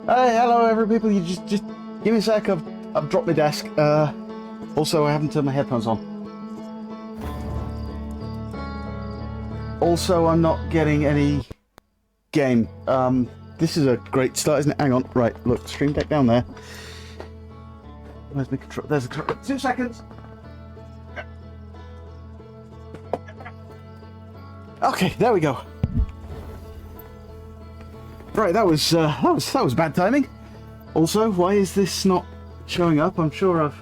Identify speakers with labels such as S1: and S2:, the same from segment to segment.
S1: Hey, hello, everybody. People. You just give me a sec. I've dropped my desk. Also, I haven't turned my headphones on. Also, I'm not getting any game. This is a great start, isn't it? Hang on. Right, look, stream deck down there. Where's my control? There's the control. 2 seconds. Okay, there we go. Right, that was bad timing. Also, why is this not showing up? I'm sure I've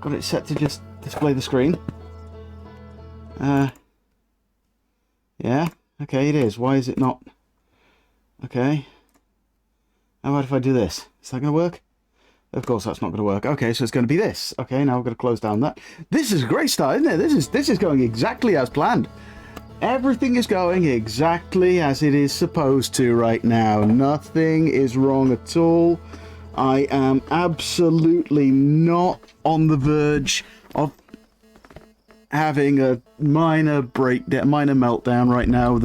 S1: got it set to just display the screen. Yeah, okay, it is. Why is it not? Okay. How about if I do this? Is that going to work? Of course, that's not going to work. Okay, so it's going to be this. Okay, now we're going to close down that. This is a great start, isn't it? This is going exactly as planned. Everything is going exactly as it is supposed to right now. Nothing is wrong at all. I am absolutely not on the verge of having a minor meltdown right now.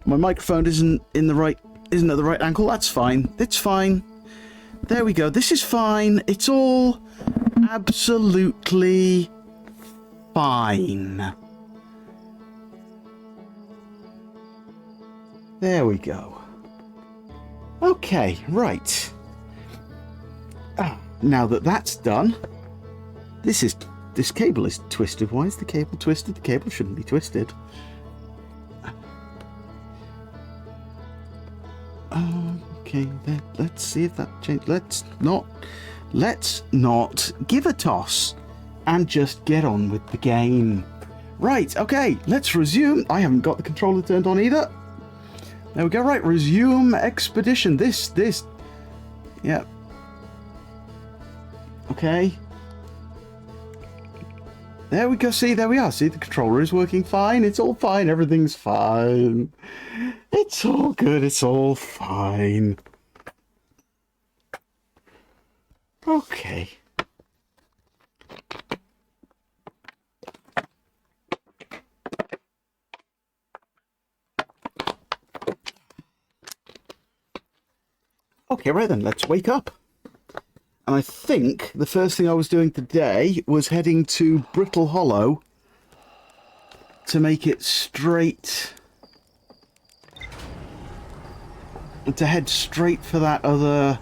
S1: My microphone isn't at the right angle. That's fine. It's fine. There we go. This is fine. It's all absolutely fine. There we go. Okay, right. Now that that's done, this cable is twisted. Why is the cable twisted? The cable shouldn't be twisted. Okay, then let's see if that changed. Let's not give a toss and just get on with the game. Right, okay, let's resume. I haven't got the controller turned on either. There we go, right, resume expedition. Yeah. Okay. There we go, see, there we are. See, the controller is working fine. It's all fine, everything's fine. It's all good, it's all fine. Okay. Okay, right then, let's wake up. And I think the first thing I was doing today was heading to Brittle Hollow to make it straight... to head straight for that other...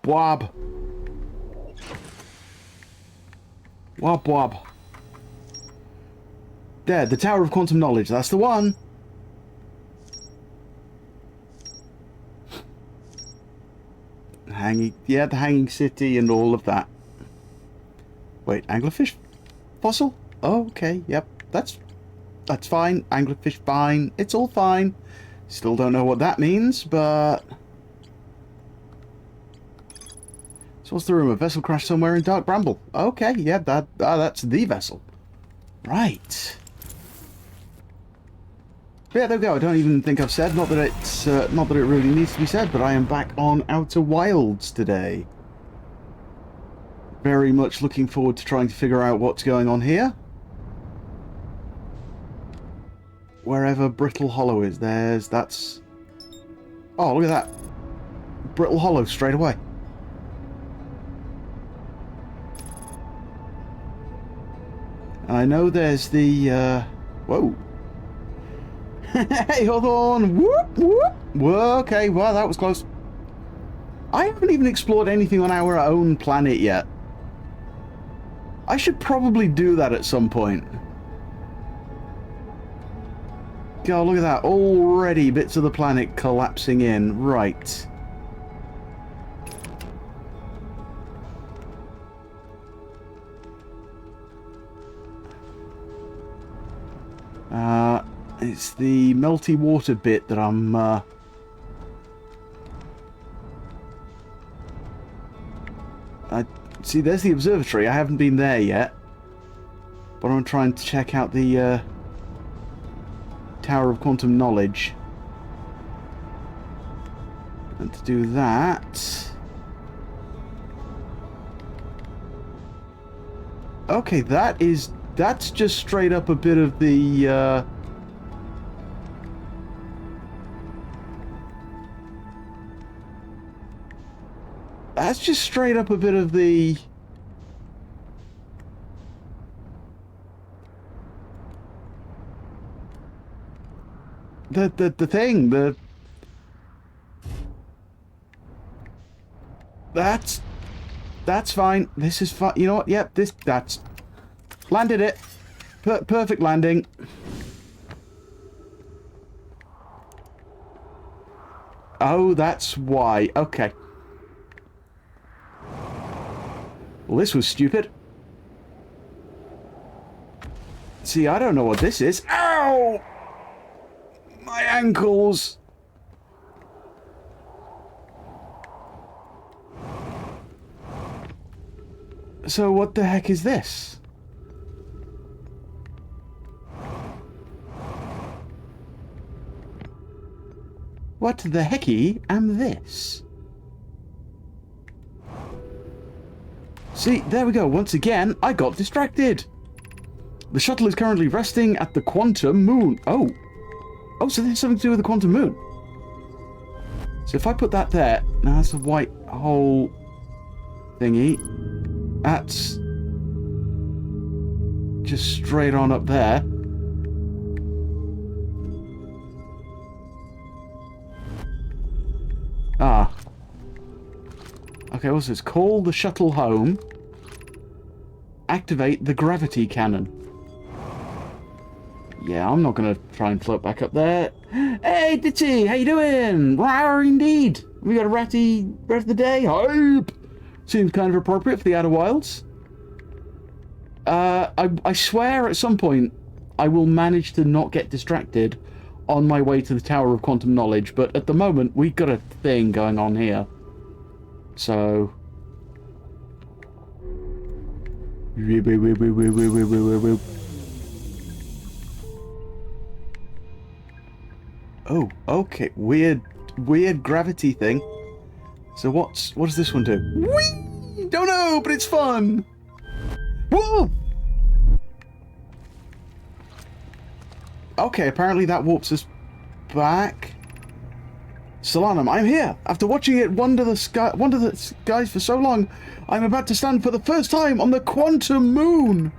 S1: Wob. Wob. There, the Tower of Quantum Knowledge, that's the one. The Hanging City and all of that. Wait, anglerfish fossil? Oh, okay, yep, that's fine. Anglerfish fine. It's all fine. Still don't know what that means, but... So what's the rumor? Vessel crashed somewhere in Dark Bramble. Okay, yeah, that's the vessel. Right. Yeah, there we go. I don't even think I've said, not that it really needs to be said, but I am back on Outer Wilds today. Very much looking forward to trying to figure out what's going on here. Wherever Brittle Hollow is, that's... Oh, look at that. Brittle Hollow straight away. And I know there's the, whoa. Hey, hold on. Whoop, whoop. Whoa, okay, well, that was close. I haven't even explored anything on our own planet yet. I should probably do that at some point. God, look at that. Already bits of the planet collapsing in. Right. It's the melty water bit that I'm, see, there's the observatory. I haven't been there yet. But I'm trying to check out the, Tower of Quantum Knowledge. And to do that... Okay, that's just straight up a bit of the, that's just straight up a bit of the... The thing, that's fine. This is fine. You know what? Yep, that's... Landed it. Perfect landing. Oh, that's why. Okay. Well, this was stupid. See, I don't know what this is. Ow! My ankles! So what the heck is this? What the hecky am this? See, there we go. Once again, I got distracted. The shuttle is currently resting at the quantum moon. Oh. Oh, so there's something to do with the quantum moon. So if I put that there, now that's a white hole thingy. That's just straight on up there. Ah. Okay, what's this? Call the shuttle home. Activate the gravity cannon. Yeah, I'm not going to try and float back up there. Hey, Ditty, how you doing? Rawr, indeed. We got a ratty rest of the day. Hype! Seems kind of appropriate for the Outer Wilds. I swear at some point I will manage to not get distracted on my way to the Tower of Quantum Knowledge, but at the moment we've got a thing going on here. So... Oh, okay. Weird gravity thing. So what does this one do? Whee! Don't know, but it's fun! Whoa! Okay, apparently that warps us back. Solanum, I'm here! After watching it wander the skies for so long, I'm about to stand for the first time on the quantum moon!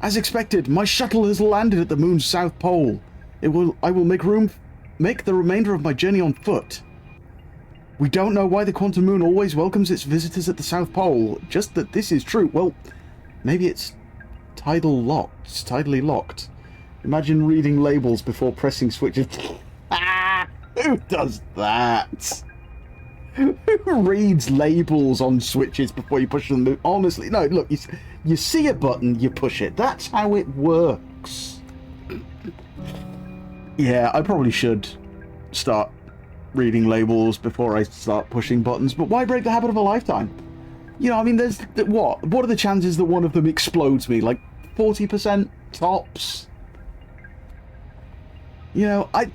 S1: As expected, my shuttle has landed at the moon's south pole. I will make the remainder of my journey on foot. We don't know why the quantum moon always welcomes its visitors at the South Pole, just that this is true. Well, maybe it's tidally locked. Imagine reading labels before pressing switches. Who does that? Who reads labels on switches before you push them? Honestly, no, look, you see a button, you push it. That's how it works. Yeah, I probably should start reading labels before I start pushing buttons, but why break the habit of a lifetime? You know, I mean, there's... What are the chances that one of them explodes me? Like, 40% tops? You know, I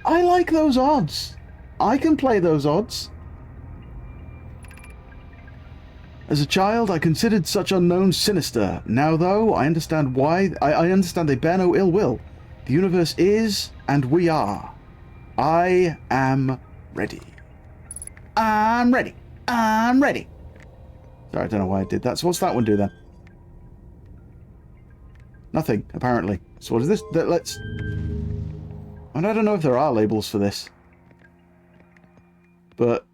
S1: like those odds. I can play those odds. As a child, I considered such unknowns sinister. Now, though, I understand why. I understand they bear no ill will. The universe is, and we are. I am ready. I'm ready. I'm ready. Sorry, I don't know why I did that. So what's that one do then? Nothing, apparently. So what is this? Let's... And I don't know if there are labels for this. But...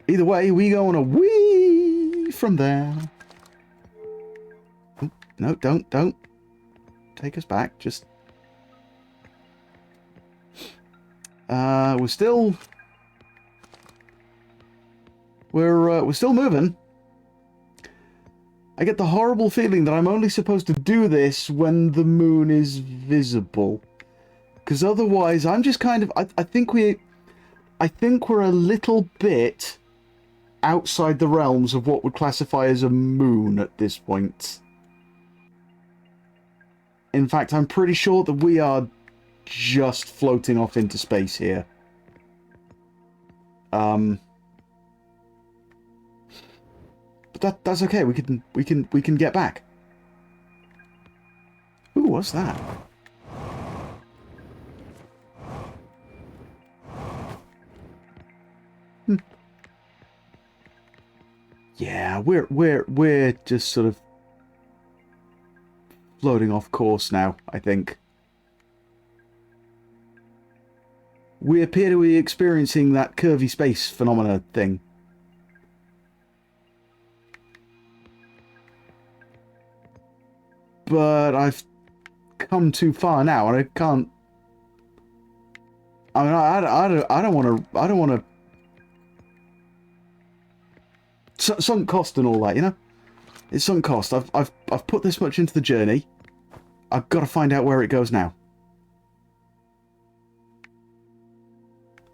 S1: either way, we go on a wee from there. Oh, no, don't take us back. Just... we're still... We're still moving. I get the horrible feeling that I'm only supposed to do this when the moon is visible. Because otherwise, I'm just kind of... I think we're a little bit outside the realms of what would classify as a moon at this point. In fact, I'm pretty sure that we are just floating off into space here. But that's okay. We can get back. Ooh, what's that? Yeah, we're just sort of floating off course now, I think. We appear to be experiencing that curvy space phenomena thing. But I've come too far now, and I can't... I mean, I don't want to... Sunk cost and all that, you know? It's sunk cost. I've put this much into the journey. I've got to find out where it goes now.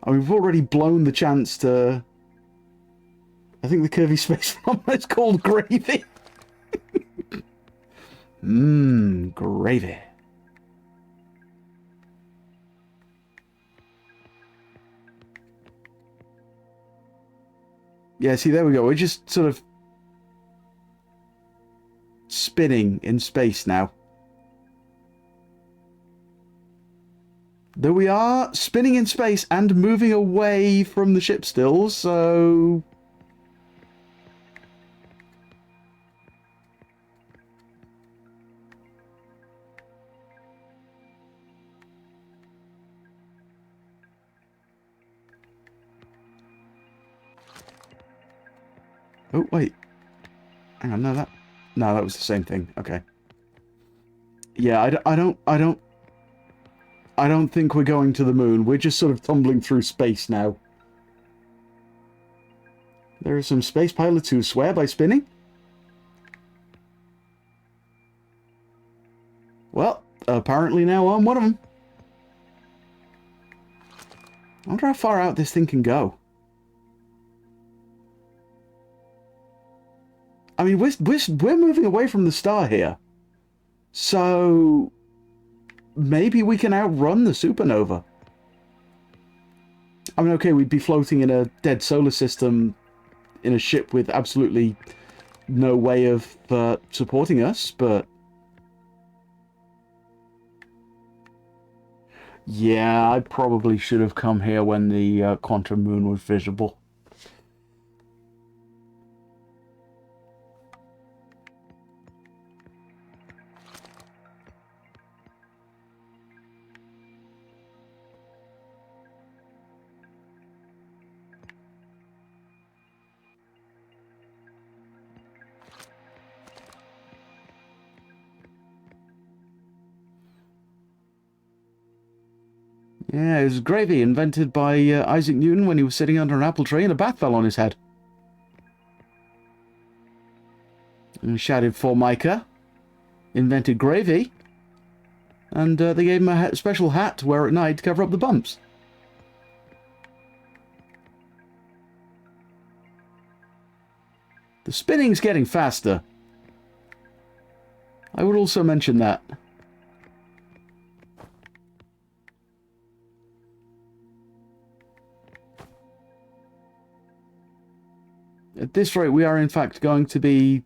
S1: I mean, we've already blown the chance to... I think the curvy space phenomenon is called gravy. Mmm, gravy. Yeah, see, there we go. We're just sort of spinning in space now. Though we are spinning in space and moving away from the ship still, so... Oh, wait. Hang on, no, that was the same thing. Okay. Yeah, I don't think we're going to the moon. We're just sort of tumbling through space now. There are some space pilots who swear by spinning. Well, apparently now I'm one of them. I wonder how far out this thing can go. I mean, we're moving away from the star here. So... maybe we can outrun the supernova. I mean, okay, we'd be floating in a dead solar system in a ship with absolutely no way of supporting us, but... yeah, I probably should have come here when the quantum moon was visible. Yeah, it was gravy invented by Isaac Newton when he was sitting under an apple tree and a bat fell on his head. And shouted Formica, invented gravy, and they gave him a special hat to wear at night to cover up the bumps. The spinning's getting faster. I would also mention that. At this rate, we are in fact going to be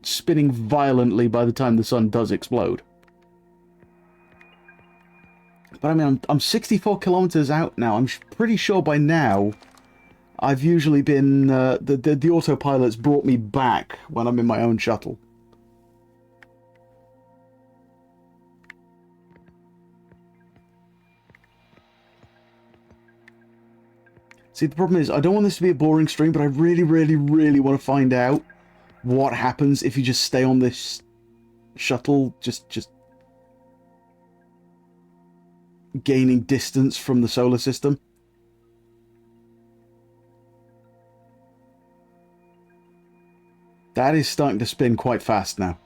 S1: spinning violently by the time the sun does explode. But I mean, I'm 64 kilometers out now. I'm pretty sure by now I've usually been... the autopilot's brought me back when I'm in my own shuttle. See, the problem is, I don't want this to be a boring stream, but I really, really, really want to find out what happens if you just stay on this shuttle just gaining distance from the solar system. That is starting to spin quite fast now.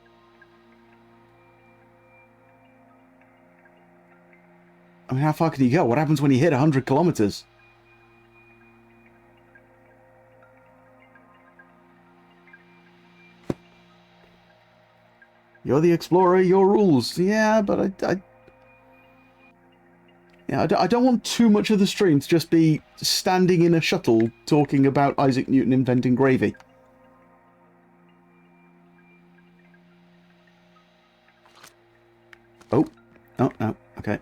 S1: I mean, how far can you go? What happens when you hit 100 kilometers? You're the explorer, your rules. Yeah, but I don't want too much of the stream to just be standing in a shuttle talking about Isaac Newton inventing gravy. Oh, no, okay.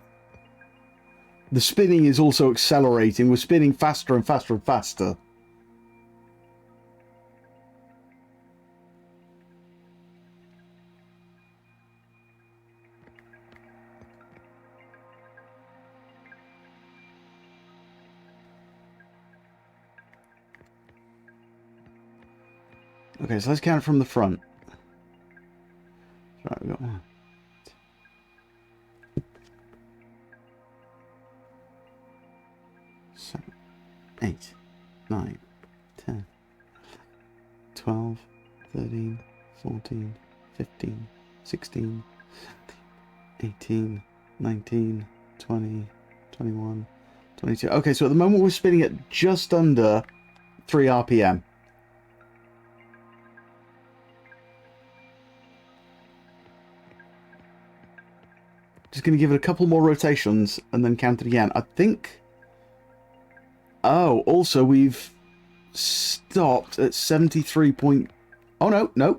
S1: The spinning is also accelerating. We're spinning faster and faster and faster. Okay, so let's count it from the front. Right, we got 1, 2, 7, 8, 9, 10, 12, 13, 14, 15, 16, 18, 19, 20, 21, 22. Okay, so at the moment we're spinning at just under 3 RPM. Just going to give it a couple more rotations and then count it again. I think... Oh, also we've stopped at 73 point... Oh, no.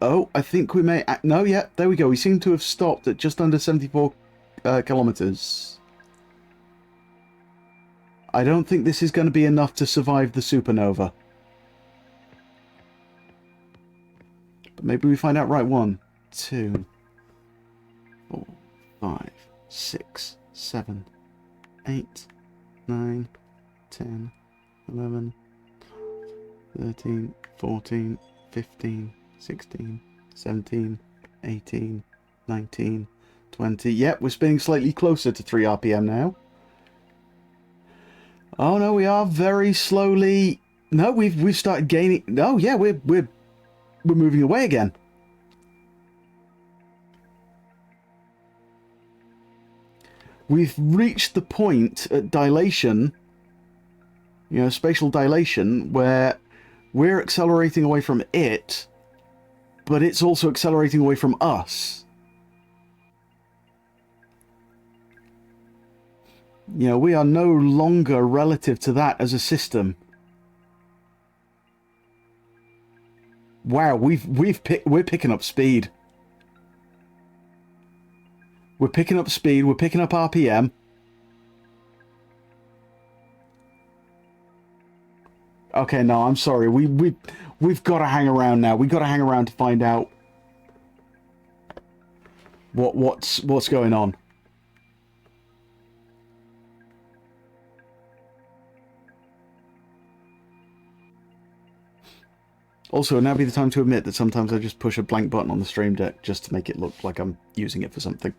S1: Oh, I think we may... No, yeah, there we go. We seem to have stopped at just under 74 kilometers. I don't think this is going to be enough to survive the supernova. But maybe we find out right. 1, 2, 4, 5, 6, 7, 8, 9, 10, 11, 13, 14, 15, 16, 17, 18, 19, 20. Yep, we're spinning slightly closer to 3 RPM now. Oh no, we are very slowly... No, we've started gaining... No, yeah, we're moving away again. We've reached the point at dilation, spatial dilation, where we're accelerating away from it, but it's also accelerating away from us. We are no longer relative to that as a system. Wow, we're picking up speed. We're picking up speed. We're picking up RPM. Okay, no, I'm sorry. We've got to hang around now. We've got to hang around to find out what's going on. Also, now be the time to admit that sometimes I just push a blank button on the stream deck just to make it look like I'm using it for something.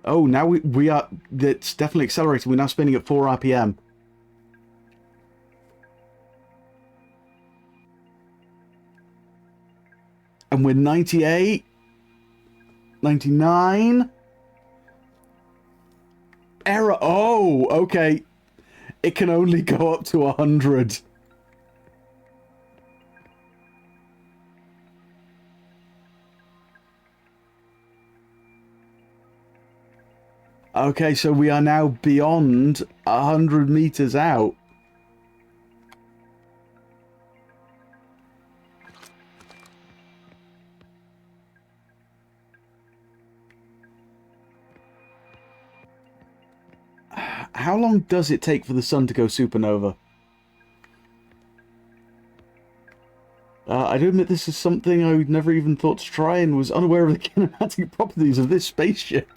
S1: Oh, now we are... It's definitely accelerating. We're now spinning at 4 RPM. And we're 98. 99. Error. Oh, okay. It can only go up to 100. Okay, so we are now beyond 100 meters out. How long does it take for the sun to go supernova? I do admit this is something I would never even thought to try and was unaware of the kinematic properties of this spaceship.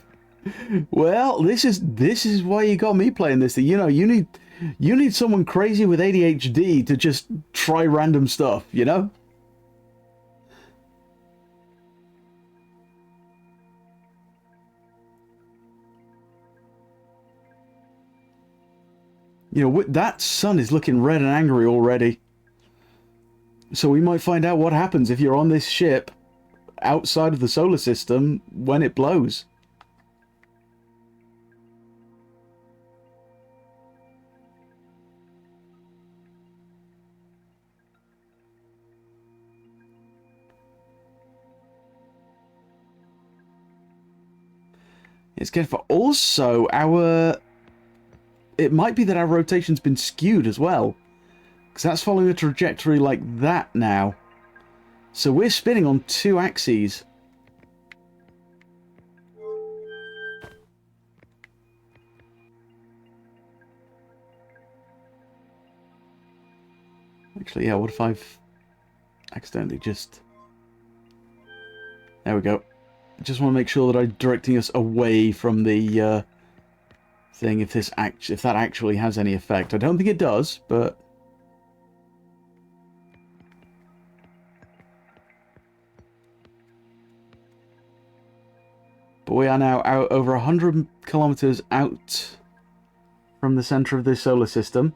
S1: Well, this is why you got me playing this thing. You know, you need someone crazy with ADHD to just try random stuff, you know? You know, that sun is looking red and angry already. So we might find out what happens if you're on this ship outside of the solar system when it blows. It's good for also our... It might be that our rotation's been skewed as well. Because that's following a trajectory like that now. So we're spinning on 2 axes. Actually, yeah, what if I've accidentally just... There we go. I just want to make sure that I'm directing us away from the thing if that actually has any effect. I don't think it does, but... But we are now out over 100 kilometers out from the center of this solar system.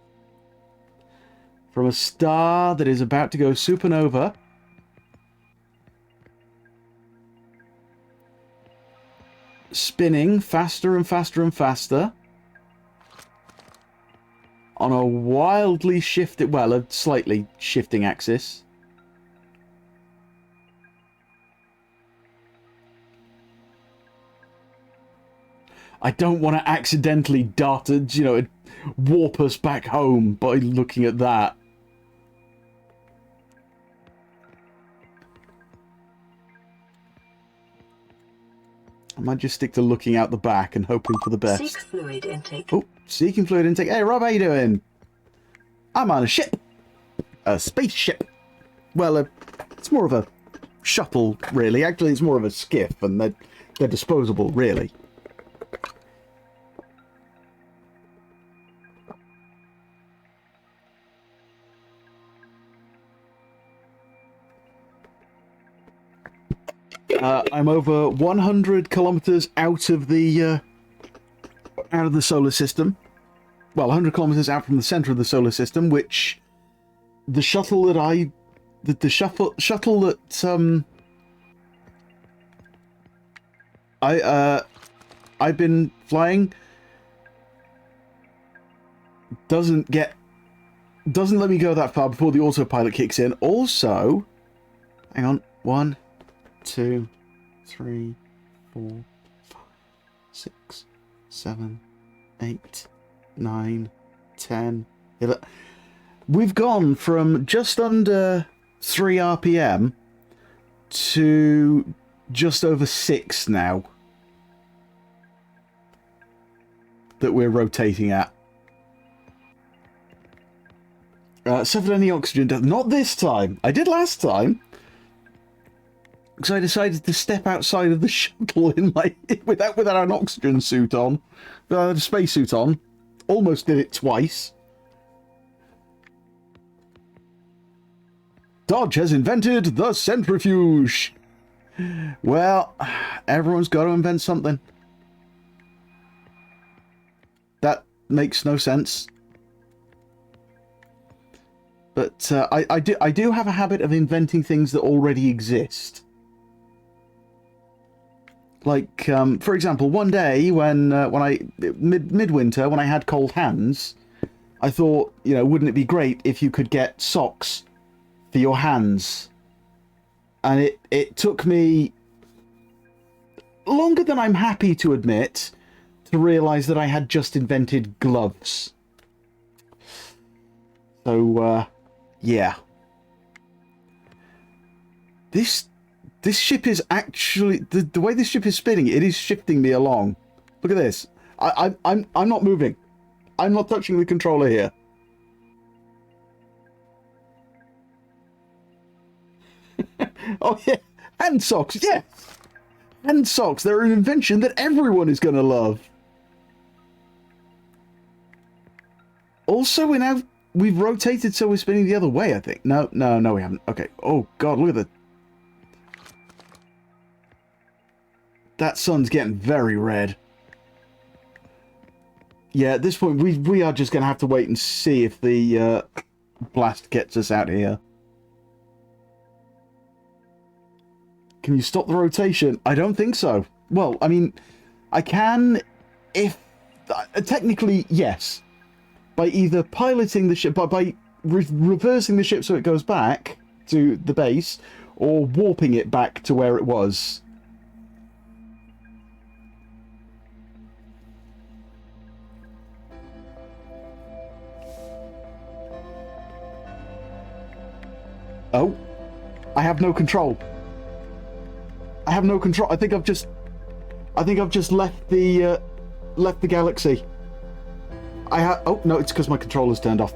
S1: From a star that is about to go supernova. Spinning faster and faster and faster. On a wildly shifted, well, a slightly shifting axis. I don't want to accidentally dart it, you know, warp us back home by looking at that. I might just stick to looking out the back and hoping for the best.
S2: Seek fluid intake.
S1: Oh, seeking fluid intake. Hey, Rob, how you doing? I'm on a ship. A spaceship. Well, it's more of a shuttle, really. Actually, it's more of a skiff, and they're disposable, really. I'm over 100 kilometers out of the solar system. Well, 100 kilometers out from the center of the solar system, which the shuttle that shuttle that I've been flying doesn't let me go that far before the autopilot kicks in. Also, hang on, 1, 2, 3, 4, 5, 6, 7, 8, 9, 10, 11. We've gone from just under 3 RPM to just over 6 now that we're rotating at. Suffered any oxygen death? Not this time. I did last time. Because I decided to step outside of the shuttle without an oxygen suit on, without a spacesuit on. Almost did it twice. Dodge has invented the centrifuge. Well, everyone's got to invent something. That makes no sense. But I do have a habit of inventing things that already exist. Like, for example, one day when midwinter, when I had cold hands, I thought, you know, wouldn't it be great if you could get socks for your hands? And it took me longer than I'm happy to admit to realise that I had just invented gloves. So, yeah. This ship is actually the way this ship is spinning. It is shifting me along. Look at this. I'm not moving. I'm not touching the controller here. Oh, yeah. Hand socks, yeah. Hand socks. They're an invention that everyone is going to love. Also, we've rotated so we're spinning the other way, I think. No, we haven't. Okay. Oh, God, look at that sun's getting very red. Yeah, at this point, we are just going to have to wait and see if the blast gets us out here. Can you stop the rotation? I don't think so. Well, I mean, I can if... technically, yes. By either piloting the ship, by reversing the ship so it goes back to the base, or warping it back to where it was. Oh. I have no control. I have no control. I think I've just left the galaxy. Oh no, it's because my controller's turned off.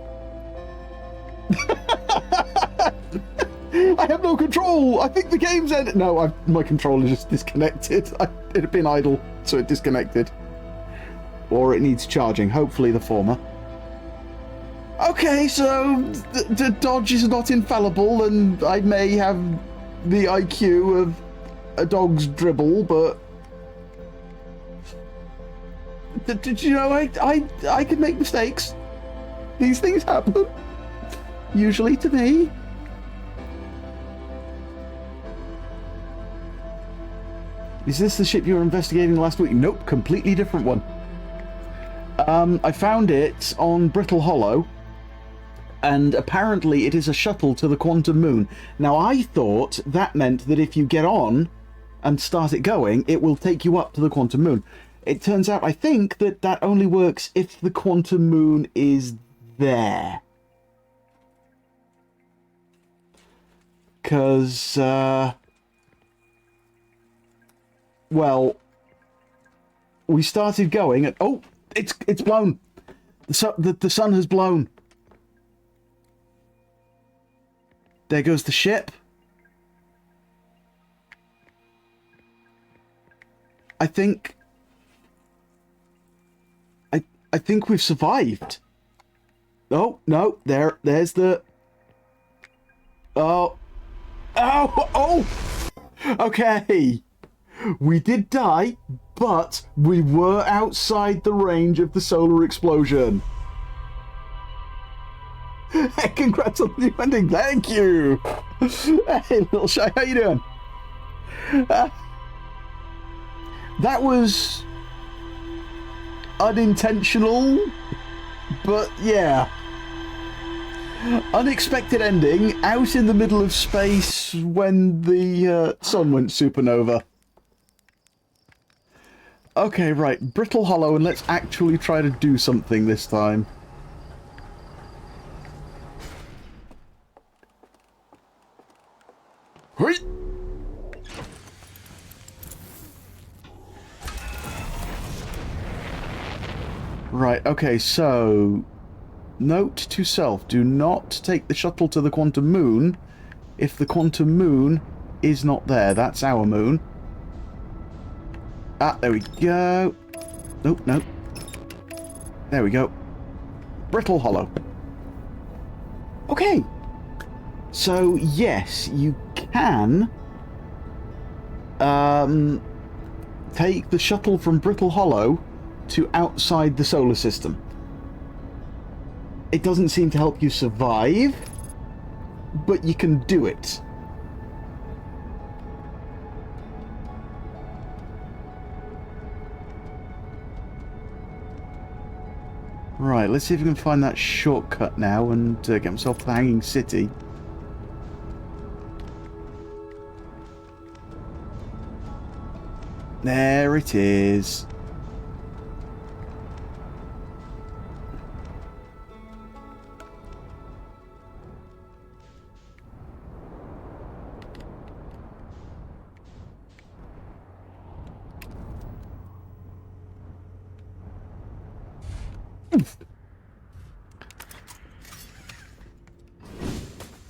S1: I have no control. I think the game's ended. No, my controller just disconnected. It had been idle, so it disconnected. Or it needs charging. Hopefully the former. Okay, so the dodge is not infallible, and I may have the IQ of a dog's dribble, but did you know I can make mistakes? These things happen, usually to me. Is this the ship you were investigating last week? Nope, completely different one. I found it on Brittle Hollow, and apparently it is a shuttle to the Quantum Moon. Now, I thought that meant that if you get on and start it going, it will take you up to the Quantum Moon. It turns out, I think, that only works if the Quantum Moon is there. Because, well, we started going and... Oh, it's blown! The sun has blown. There goes the ship. I think we've survived. Oh, no, there's the... Oh. Okay. We did die, but we were outside the range of the solar explosion. Congrats on the new ending. Thank you. Hey, little shy, how you doing? That was unintentional, but yeah. Unexpected ending out in the middle of space when the sun went supernova. Okay, right, Brittle Hollow, and let's actually try to do something this time. Right, okay, so... Note to self, do not take the shuttle to the Quantum Moon if the Quantum Moon is not there. That's our moon. Ah, there we go. Nope, nope. There we go. Brittle Hollow. Okay. So, yes, you can take the shuttle from Brittle Hollow to outside the solar system. It doesn't seem to help you survive, but you can do it. Right, let's see if we can find that shortcut now and get myself to the Hanging City. There it is.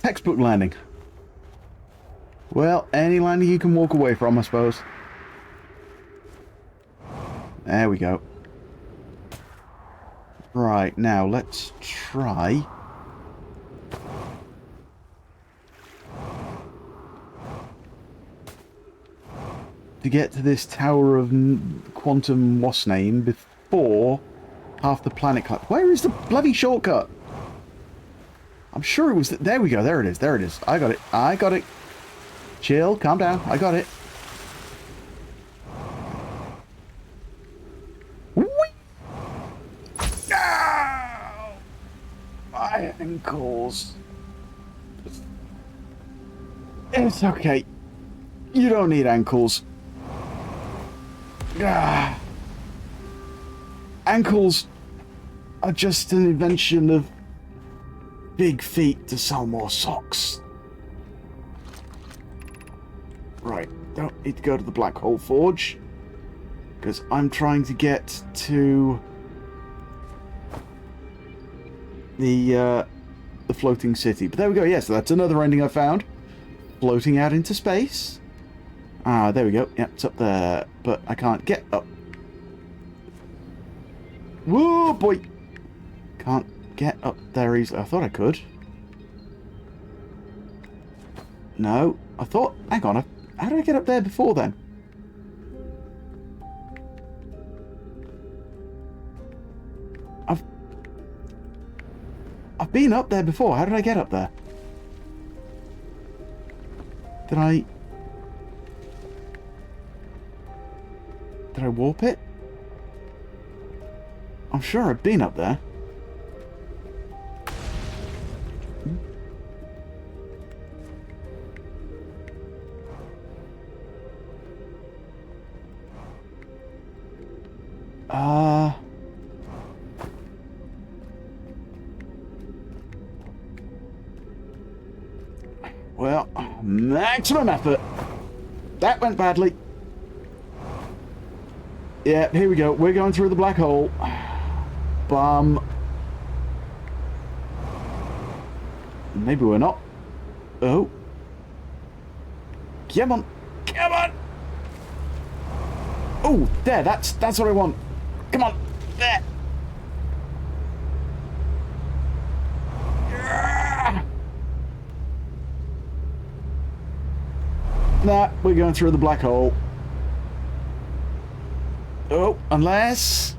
S1: Textbook landing. Well, any landing you can walk away from, I suppose. There we go. Right, now let's try... to get to this tower of quantum what's name before half the planet... Where is the bloody shortcut? I'm sure it was... There we go, there it is, there it is. I got it, I got it. Chill, calm down, I got it. Ow! My ankles. It's okay. You don't need ankles. Ah. Ankles are just an invention of big feet to sell more socks. Right, don't need to go to the Black Hole Forge, because I'm trying to get to the floating city. But there we go, yeah, so that's another ending I found. Floating out into space. Ah, there we go. Yep, it's up there. But I can't get up. Whoa, boy! Can't get up there easily. I thought I could. No, I thought... Hang on, how did I get up there before then? I've been up there before. How did I get up there? Did I warp it? I'm sure I've been up there. Well, maximum effort. That went badly. Yeah, here we go. We're going through the black hole. Bum. Maybe we're not. Oh. Come on. Come on. Oh, there. That's what I want. Come on. There. Nah, we're going through the black hole. Oh, unless...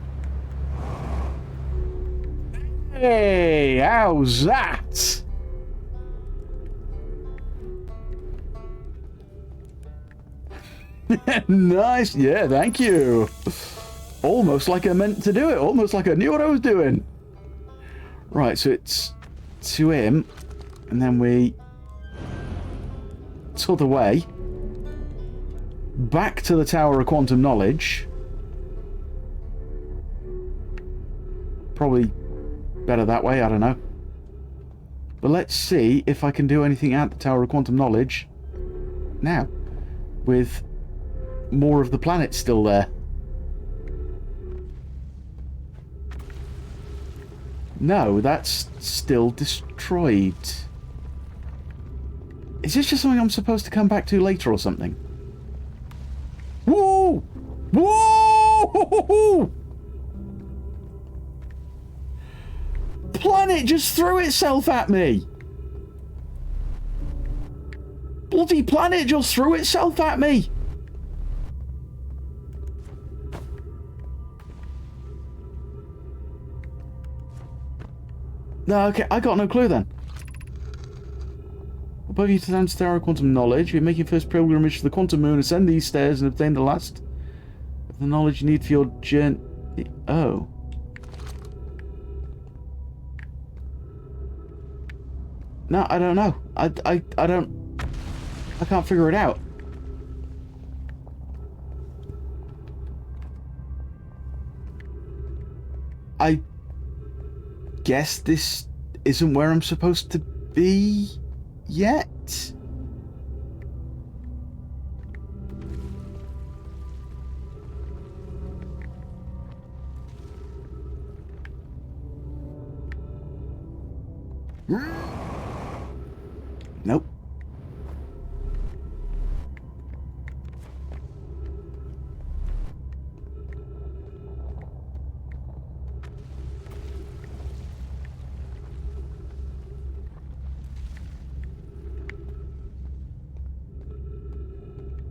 S1: Hey, how's that? Nice, yeah, thank you. Almost like I meant to do it, almost like I knew what I was doing. Right, so it's to him, and then we... It's other way. Back to the Tower of Quantum Knowledge. Probably better that way, I don't know. But let's see if I can do anything at the Tower of Quantum Knowledge now, with more of the planet still there. No, that's still destroyed. Is this just something I'm supposed to come back to later or something? Whoa! Whoa! Planet just threw itself at me! Bloody planet just threw itself at me! No, okay, I got no clue then. Above you to the Tower of Quantum Knowledge, you're making first pilgrimage to the Quantum Moon, ascend these stairs and obtain the last of the knowledge you need for your journey. Oh. No, I don't know. I don't... I can't figure it out. I guess this isn't where I'm supposed to be yet. Nope.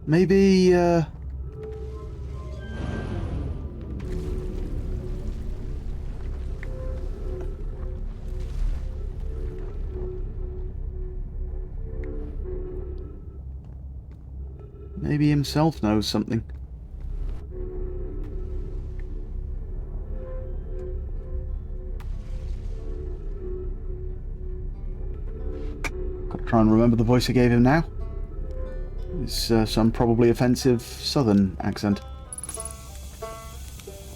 S1: Maybe, maybe himself knows something. Gotta try and remember the voice I gave him now. It's some probably offensive southern accent.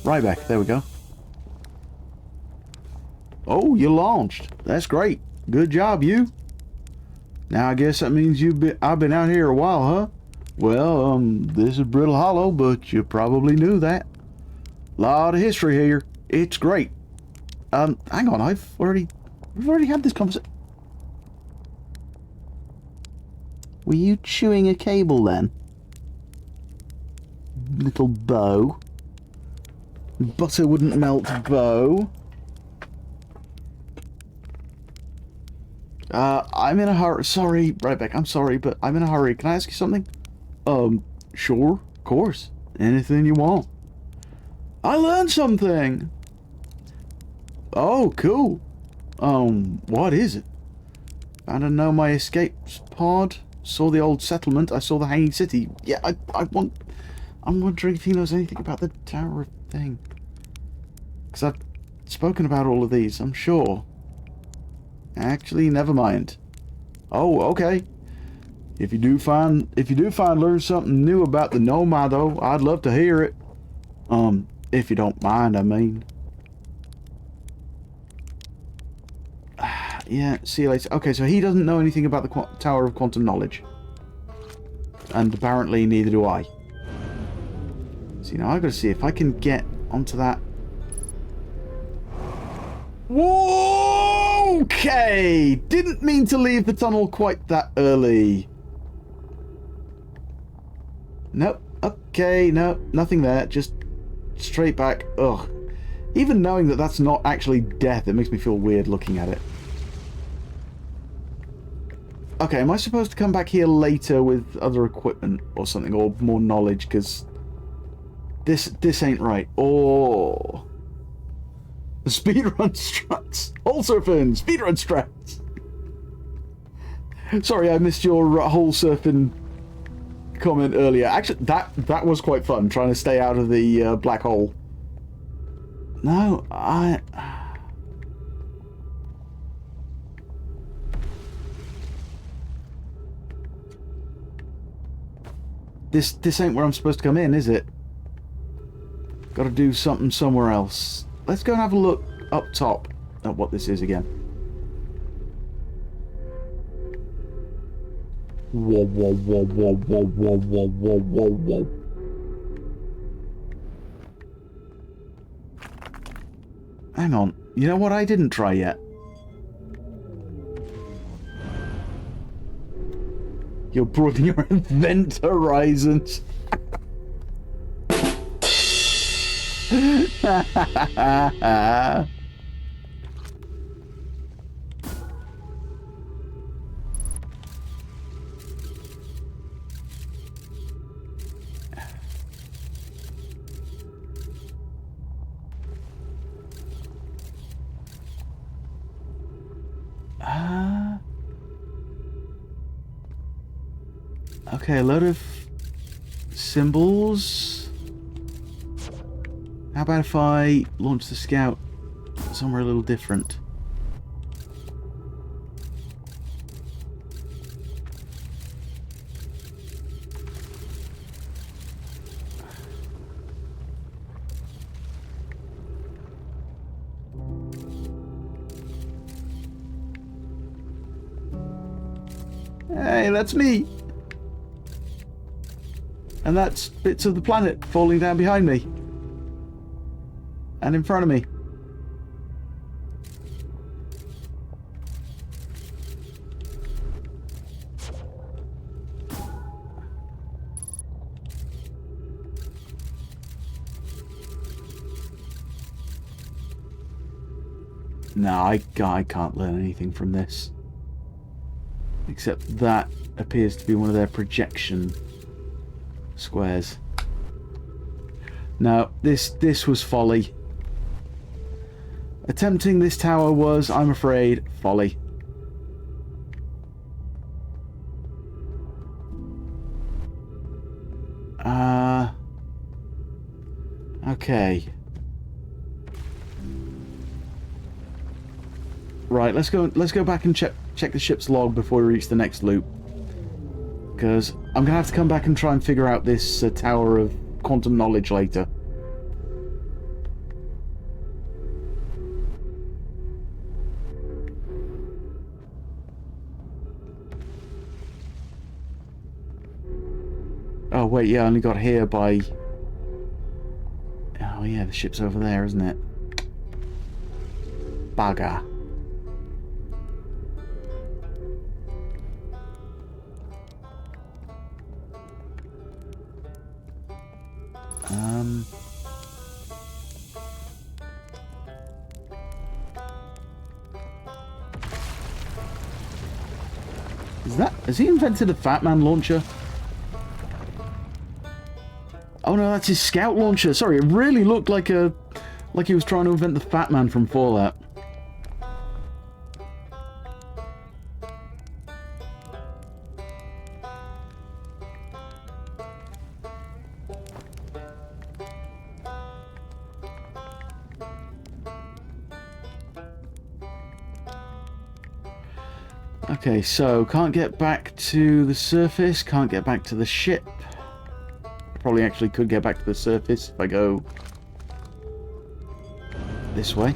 S1: Ryback, there we go. Oh, you launched. That's great. Good job, you. Now I guess that means I've been out here a while, huh? Well, this is Brittle Hollow, but you probably knew that. Lot of history here. It's great. Hang on, we've already had this conversation. Were you chewing a cable then? Little bow. Butter wouldn't melt bow. I'm in a hurry. Sorry, right back. I'm sorry, but I'm in a hurry. Can I ask you something? Sure, of course. Anything you want. I learned something. Oh, cool. What is it? I don't know my escape pod. Saw the old settlement. I saw the hanging city. Yeah, I'm wondering if he knows anything about the tower thing. Because I've spoken about all of these, I'm sure. Actually, never mind. Oh, okay. If you do find learn something new about the Nomado, I'd love to hear it. If you don't mind, I mean. Yeah, see you later. Okay, so he doesn't know anything about the Tower of Quantum Knowledge. And apparently neither do I. See, now I've got to see if I can get onto that. Whoa! Okay! Didn't mean to leave the tunnel quite that early. Nope. Okay, no, nothing there. Just straight back. Ugh. Even knowing that that's not actually death, it makes me feel weird looking at it. Okay, am I supposed to come back here later with other equipment or something, or more knowledge? Because this ain't right. Oh, the speedrun strats. Hole surfing speedrun strats. Sorry, I missed your hole surfing comment earlier. Actually, that was quite fun, trying to stay out of the black hole. No, This ain't where I'm supposed to come in, is it? Gotta do something somewhere else. Let's go and have a look up top at what this is again. Whoa, whoa, whoa, whoa, whoa, whoa, whoa, whoa, whoa, whoa. Hang on. You know what I didn't try yet? You're broadening your event horizons. Okay, a load of symbols. How about if I launch the scout somewhere a little different? Hey, that's me! And that's bits of the planet falling down behind me. And in front of me. No, I can't learn anything from this. Except that appears to be one of their projection Squares. No, this was folly. Attempting this tower was, I'm afraid, folly. Okay. Right, let's go back and check the ship's log before we reach the next loop. Because I'm gonna have to come back and try and figure out this tower of quantum knowledge later. Oh wait, yeah, I only got here by... Oh yeah, the ship's over there, isn't it? Bugger. Has he invented a Fat Man launcher? Oh no, that's his scout launcher. Sorry, it really looked like he was trying to invent the Fat Man from Fallout. Okay, so can't get back to the surface, can't get back to the ship. Probably actually could get back to the surface if I go this way.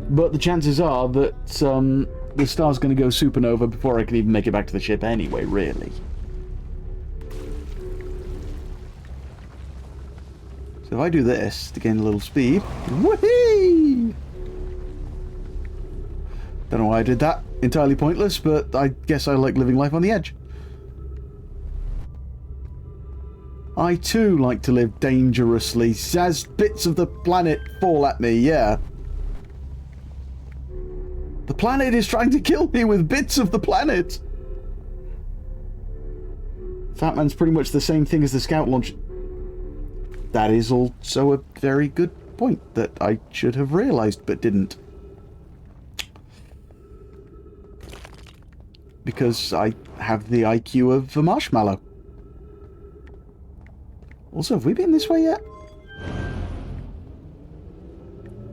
S1: But the chances are that the star's going to go supernova before I can even make it back to the ship anyway, really. So if I do this to gain a little speed... Whee! Don't know why I did that. Entirely pointless, but I guess I like living life on the edge. I too like to live dangerously, as bits of the planet fall at me, yeah. The planet is trying to kill me with bits of the planet! Fat Man's pretty much the same thing as the scout launch. That is also a very good point that I should have realised, but didn't. Because I have the IQ of a marshmallow. Also, have we been this way yet?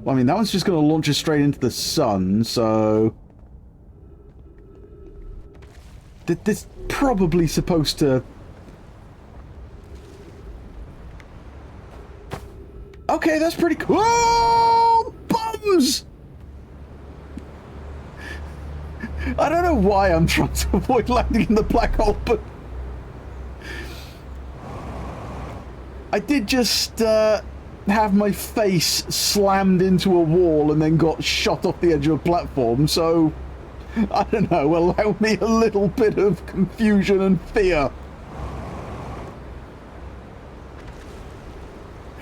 S1: Well, I mean, that one's just going to launch us straight into the sun, so... This probably supposed to... Okay, that's pretty cool. Oh, bums! I don't know why I'm trying to avoid landing in the black hole, but... I did just have my face slammed into a wall and then got shot off the edge of a platform, so... I don't know, allow me a little bit of confusion and fear.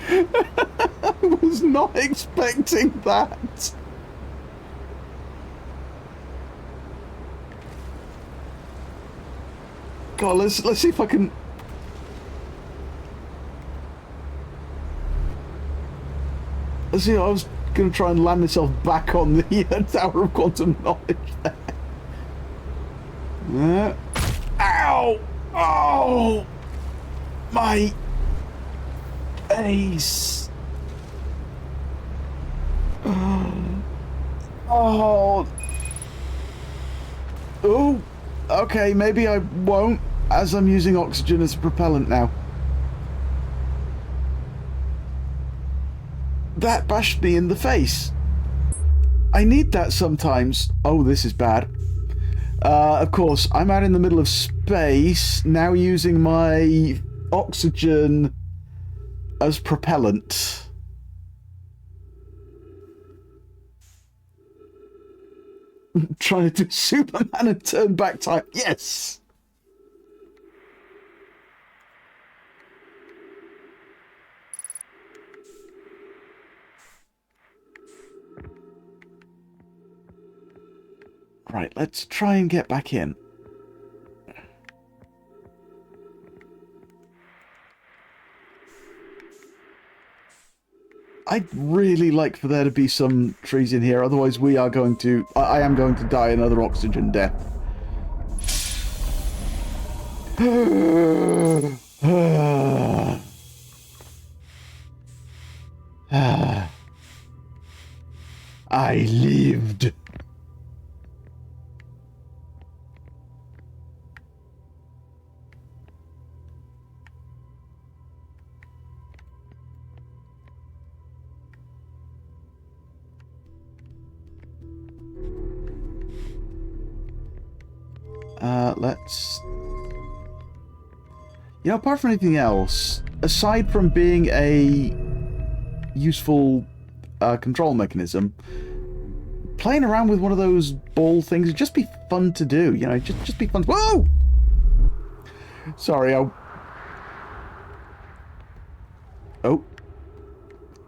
S1: I was not expecting that. God, let's see if I can... Let's see, I was going to try and land myself back on the Tower of Quantum Knowledge there. Ow! Oh! My... face. Oh! Oh! Okay, maybe I won't, as I'm using oxygen as propellant now. That bashed me in the face. I need that sometimes. Oh, this is bad. Of course, I'm out in the middle of space, now using my oxygen as propellant. Trying to do Superman and turn back time. Yes! Right, let's try and get back in. I'd really like for there to be some trees in here, otherwise we are going to... I am going to die another oxygen death. I lived. Let's... You know, apart from anything else, aside from being a useful control mechanism, playing around with one of those ball things would just be fun to do. You know, just be fun. Whoa! Sorry, Oh.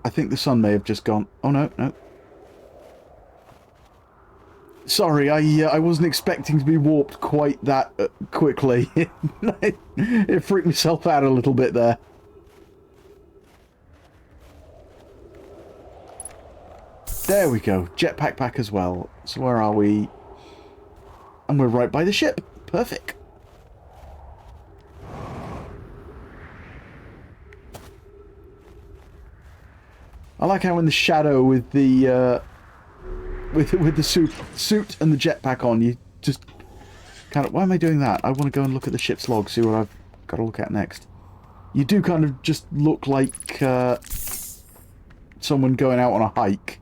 S1: I think the sun may have just gone. Oh, no, no. Sorry, I wasn't expecting to be warped quite that quickly. It freaked myself out a little bit there. There we go. Jetpack pack as well. So where are we? And we're right by the ship. Perfect. I like how in the shadow with the with the suit and the jetpack on, you just kind of... Why am I doing that? I want to go and look at the ship's log, see what I've got to look at next. You do kind of just look like someone going out on a hike.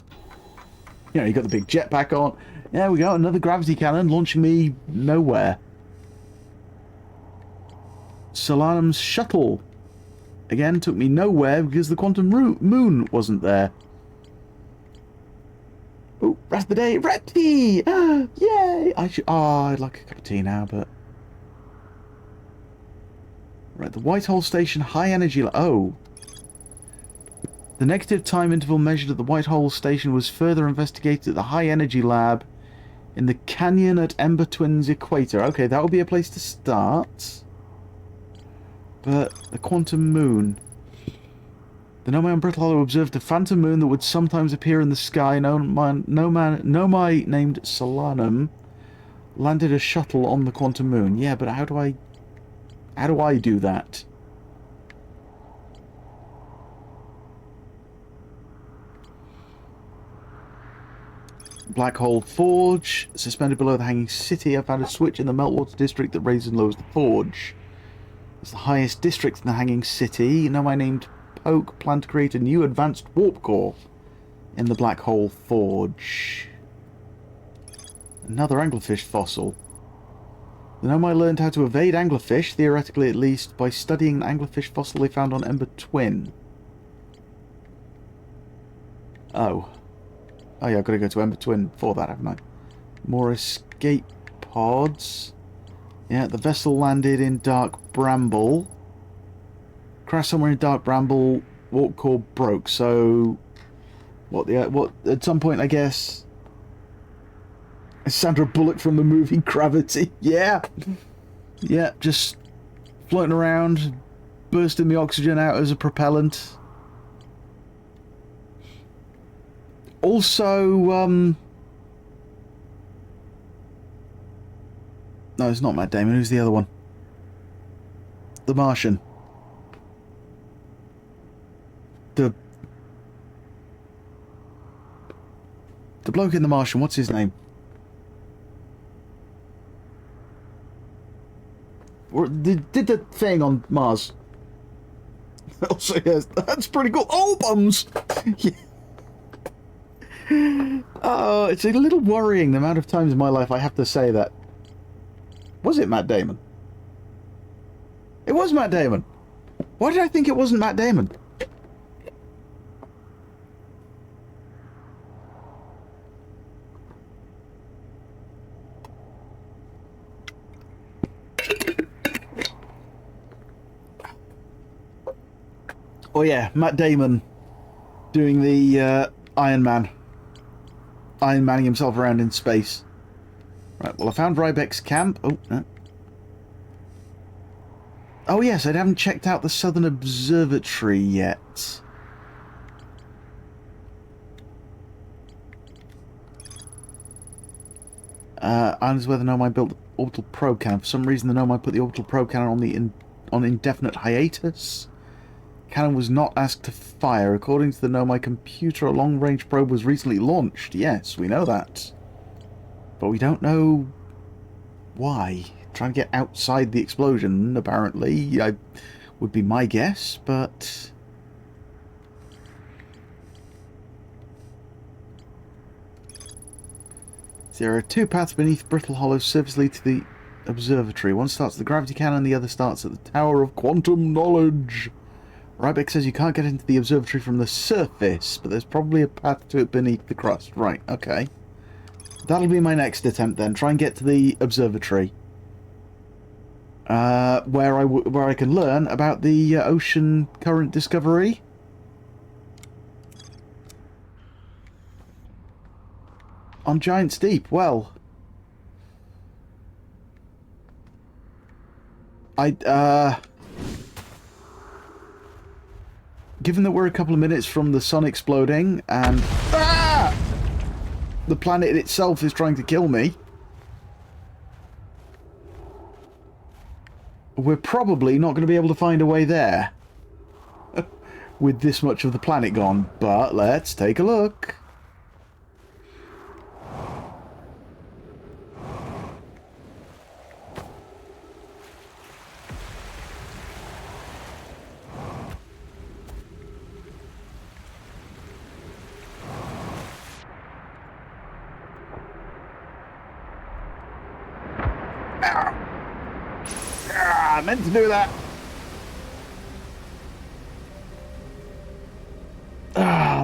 S1: You know, you got the big jetpack on. There we go, another gravity cannon launching me nowhere. Solanum's shuttle. Again, took me nowhere because the quantum moon wasn't there. Oh, Raspberry! Red tea! Yay! I'd like a cup of tea now, but... Right, the Whitehall Station high energy... Oh. The negative time interval measured at the Whitehall Station was further investigated at the high energy lab in the canyon at Ember Twins Equator. Okay, that would be a place to start. But the quantum moon... The Nomai and Brittle Hollow observed a phantom moon that would sometimes appear in the sky. Nomai named Solanum landed a shuttle on the quantum moon. Yeah, but how do I do that? Black Hole Forge, suspended below the Hanging City. I found a switch in the Meltwater District that raises and lowers the forge. It's the highest district in the Hanging City. Nomai named Poke plan to create a new advanced warp core in the Black Hole Forge. Another anglerfish fossil. The Nomai learned how to evade anglerfish, theoretically at least, by studying an anglerfish fossil they found on Ember Twin. Oh. Oh yeah, I've got to go to Ember Twin for that, haven't I? More escape pods. Yeah, the vessel landed in Dark Bramble. Crashed somewhere in Dark Bramble, warp core broke, so... What, at some point, I guess... Sandra Bullock from the movie Gravity. Yeah! Yeah, just floating around, bursting the oxygen out as a propellant. Also, no, it's not Matt Damon. Who's the other one? The Martian. The bloke in The Martian, what's his name? Did the thing on Mars. Also, yes, that's pretty cool. Oh, bombs! Yeah. Oh, it's a little worrying the amount of times in my life I have to say that. Was it Matt Damon? It was Matt Damon. Why did I think it wasn't Matt Damon? Oh yeah, Matt Damon doing the Iron Man. Iron Manning himself around in space. Right, well I found Rybeck's camp. Oh, no. Oh yes, I haven't checked out the Southern Observatory yet. Islands where the Nomai built the orbital probe cannon. For some reason, the Nomai put the orbital probe cannon on indefinite hiatus. Cannon was not asked to fire. According to the Nomai computer, a long-range probe was recently launched. Yes, we know that. But we don't know why. Trying to get outside the explosion, apparently, would be my guess, but... There are two paths beneath Brittle Hollow's surface lead to the observatory. One starts at the gravity cannon, the other starts at the Tower of Quantum Knowledge. Rybeck says you can't get into the observatory from the surface, but there's probably a path to it beneath the crust. Right, okay. That'll be my next attempt then. Try and get to the observatory. Where I can learn about the ocean current discovery. On Giant's Deep. Well, given that we're a couple of minutes from the sun exploding and the planet itself is trying to kill me, we're probably not going to be able to find a way there with this much of the planet gone, but let's take a look. I meant to do that.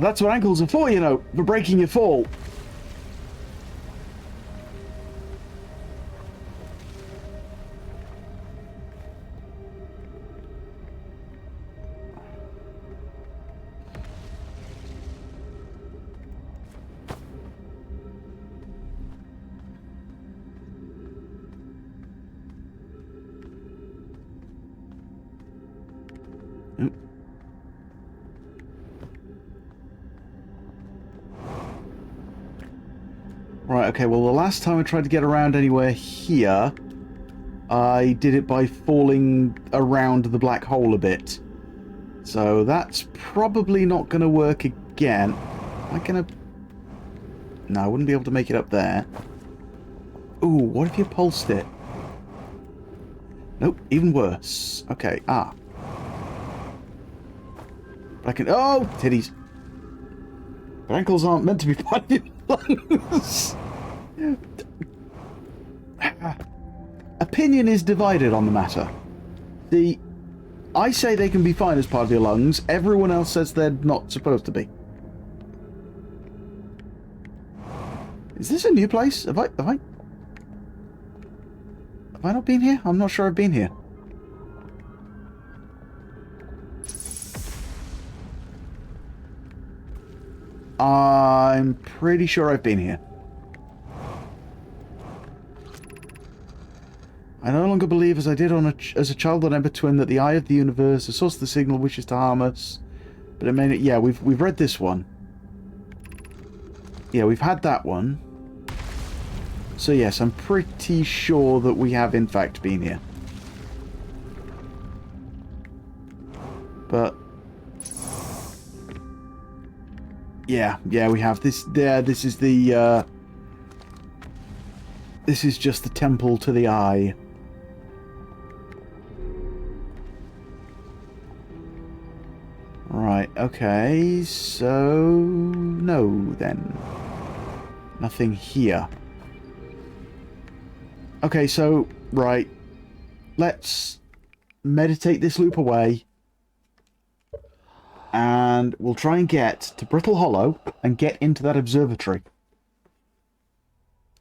S1: That's what ankles are for, you know, for breaking your fall. Right, okay, well the last time I tried to get around anywhere here, I did it by falling around the black hole a bit. So that's probably not going to work again. Am I going to... No, I wouldn't be able to make it up there. Ooh, what if you pulsed it? Nope, even worse. Okay, But I can... Oh, titties. But ankles aren't meant to be part of your lungs. Opinion is divided on the matter. I say they can be fine as part of your lungs. Everyone else says they're not supposed to be. Is this a new place? Have I not been here? I'm not sure I've been here. I'm pretty sure I've been here. I no longer believe, as I did as a child on Ember Twin, that the eye of the universe, the source of the signal, wishes to harm us. But it may not... Yeah, we've read this one. Yeah, we've had that one. So yes, I'm pretty sure that we have in fact been here. But... Yeah, we have. This is the... This is just the temple to the eye. Right, okay, so... No, then. Nothing here. Okay, so, right. Let's meditate this loop away. And we'll try and get to Brittle Hollow and get into that observatory.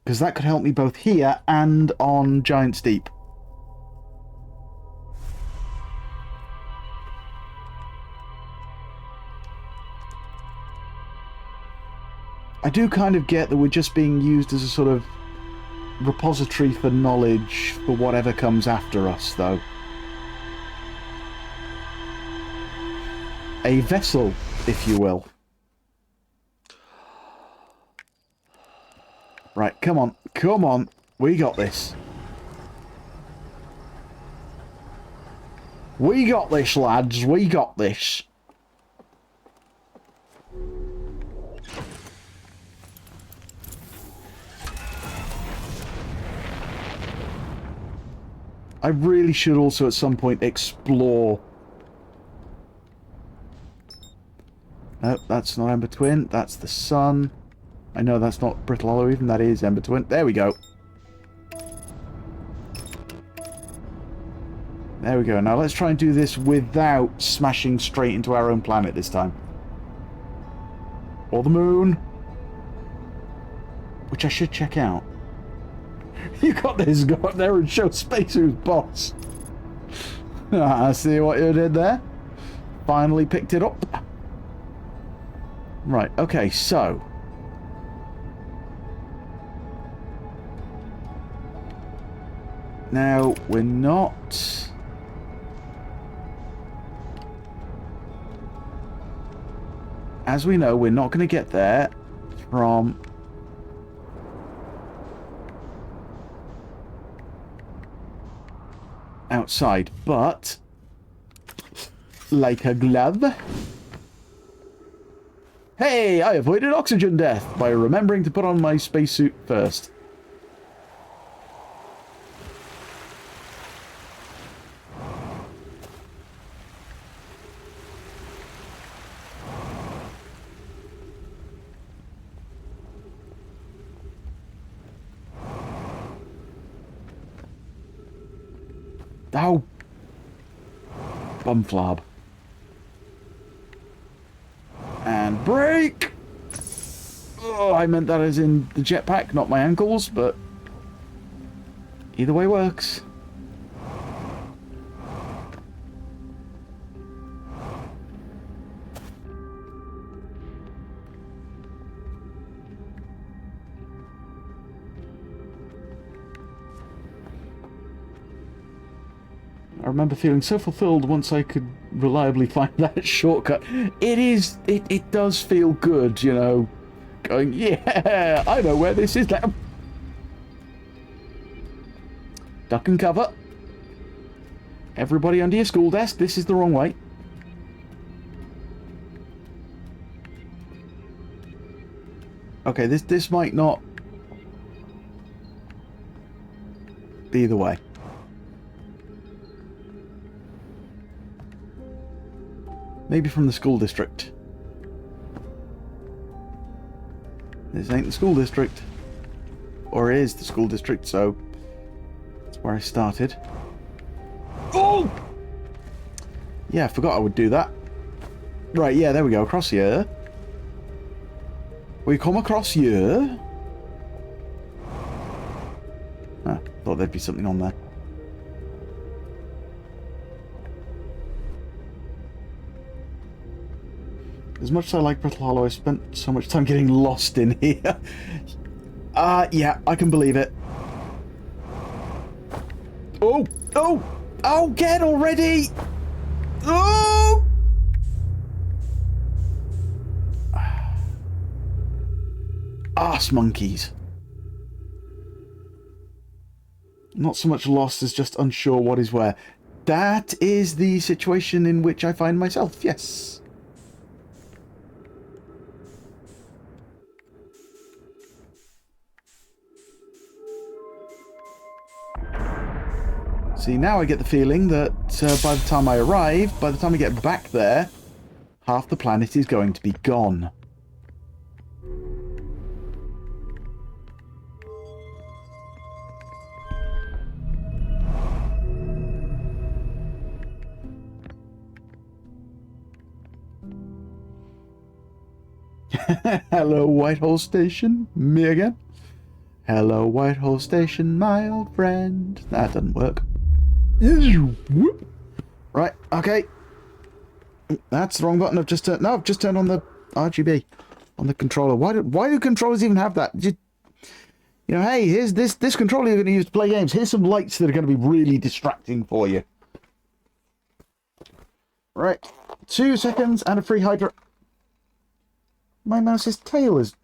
S1: Because that could help me both here and on Giant's Deep. I do kind of get that we're just being used as a sort of repository for knowledge for whatever comes after us, though. A vessel, if you will. Right, come on. Come on. We got this. We got this, lads. We got this. I really should also at some point explore. No, that's not Ember Twin. That's the sun. I know that's not Brittle Hollow even. That is Ember Twin. There we go. There we go. Now let's try and do this without smashing straight into our own planet this time. Or the moon. Which I should check out. You got this. Go up there and show Space who's boss. I see what you did there. Finally picked it up. Right, okay, so. Now, we're not. As we know, we're not going to get there from outside, but like a glove. Hey, I avoided oxygen death by remembering to put on my spacesuit first. Oh, bumflab. And brake! Oh, I meant that as in the jetpack, not my ankles, but either way works. I remember feeling so fulfilled once I could reliably find that shortcut. It does feel good, you know, going, yeah, I know where this is now. Duck and cover. Everybody under your school desk, this is the wrong way. Okay, this might not be the way. Maybe from the school district. This ain't the school district. Or it is the school district, so that's where I started. Oh! Yeah, I forgot I would do that. Right, yeah, there we go. Across here. We come across here. Ah, thought there'd be something on there. As much as I like Brittle Hollow, I spent so much time getting lost in here. Yeah, I can believe it. Oh! Oh! Oh, get already! Oh! Arse monkeys. Not so much lost as just unsure what is where. That is the situation in which I find myself, yes. See, now I get the feeling that by the time I arrive, by the time I get back there, half the planet is going to be gone. Hello, Whitehall Station. Me again. Hello, Whitehall Station, my old friend. That doesn't work. Right, okay. That's the wrong button. I've just turned. No, I've just turned on the RGB on the controller. Why do controllers even have that? You know, hey, here's this controller you're going to use to play games. Here's some lights that are going to be really distracting for you. Right, 2 seconds and a free hydro. My mouse's tail is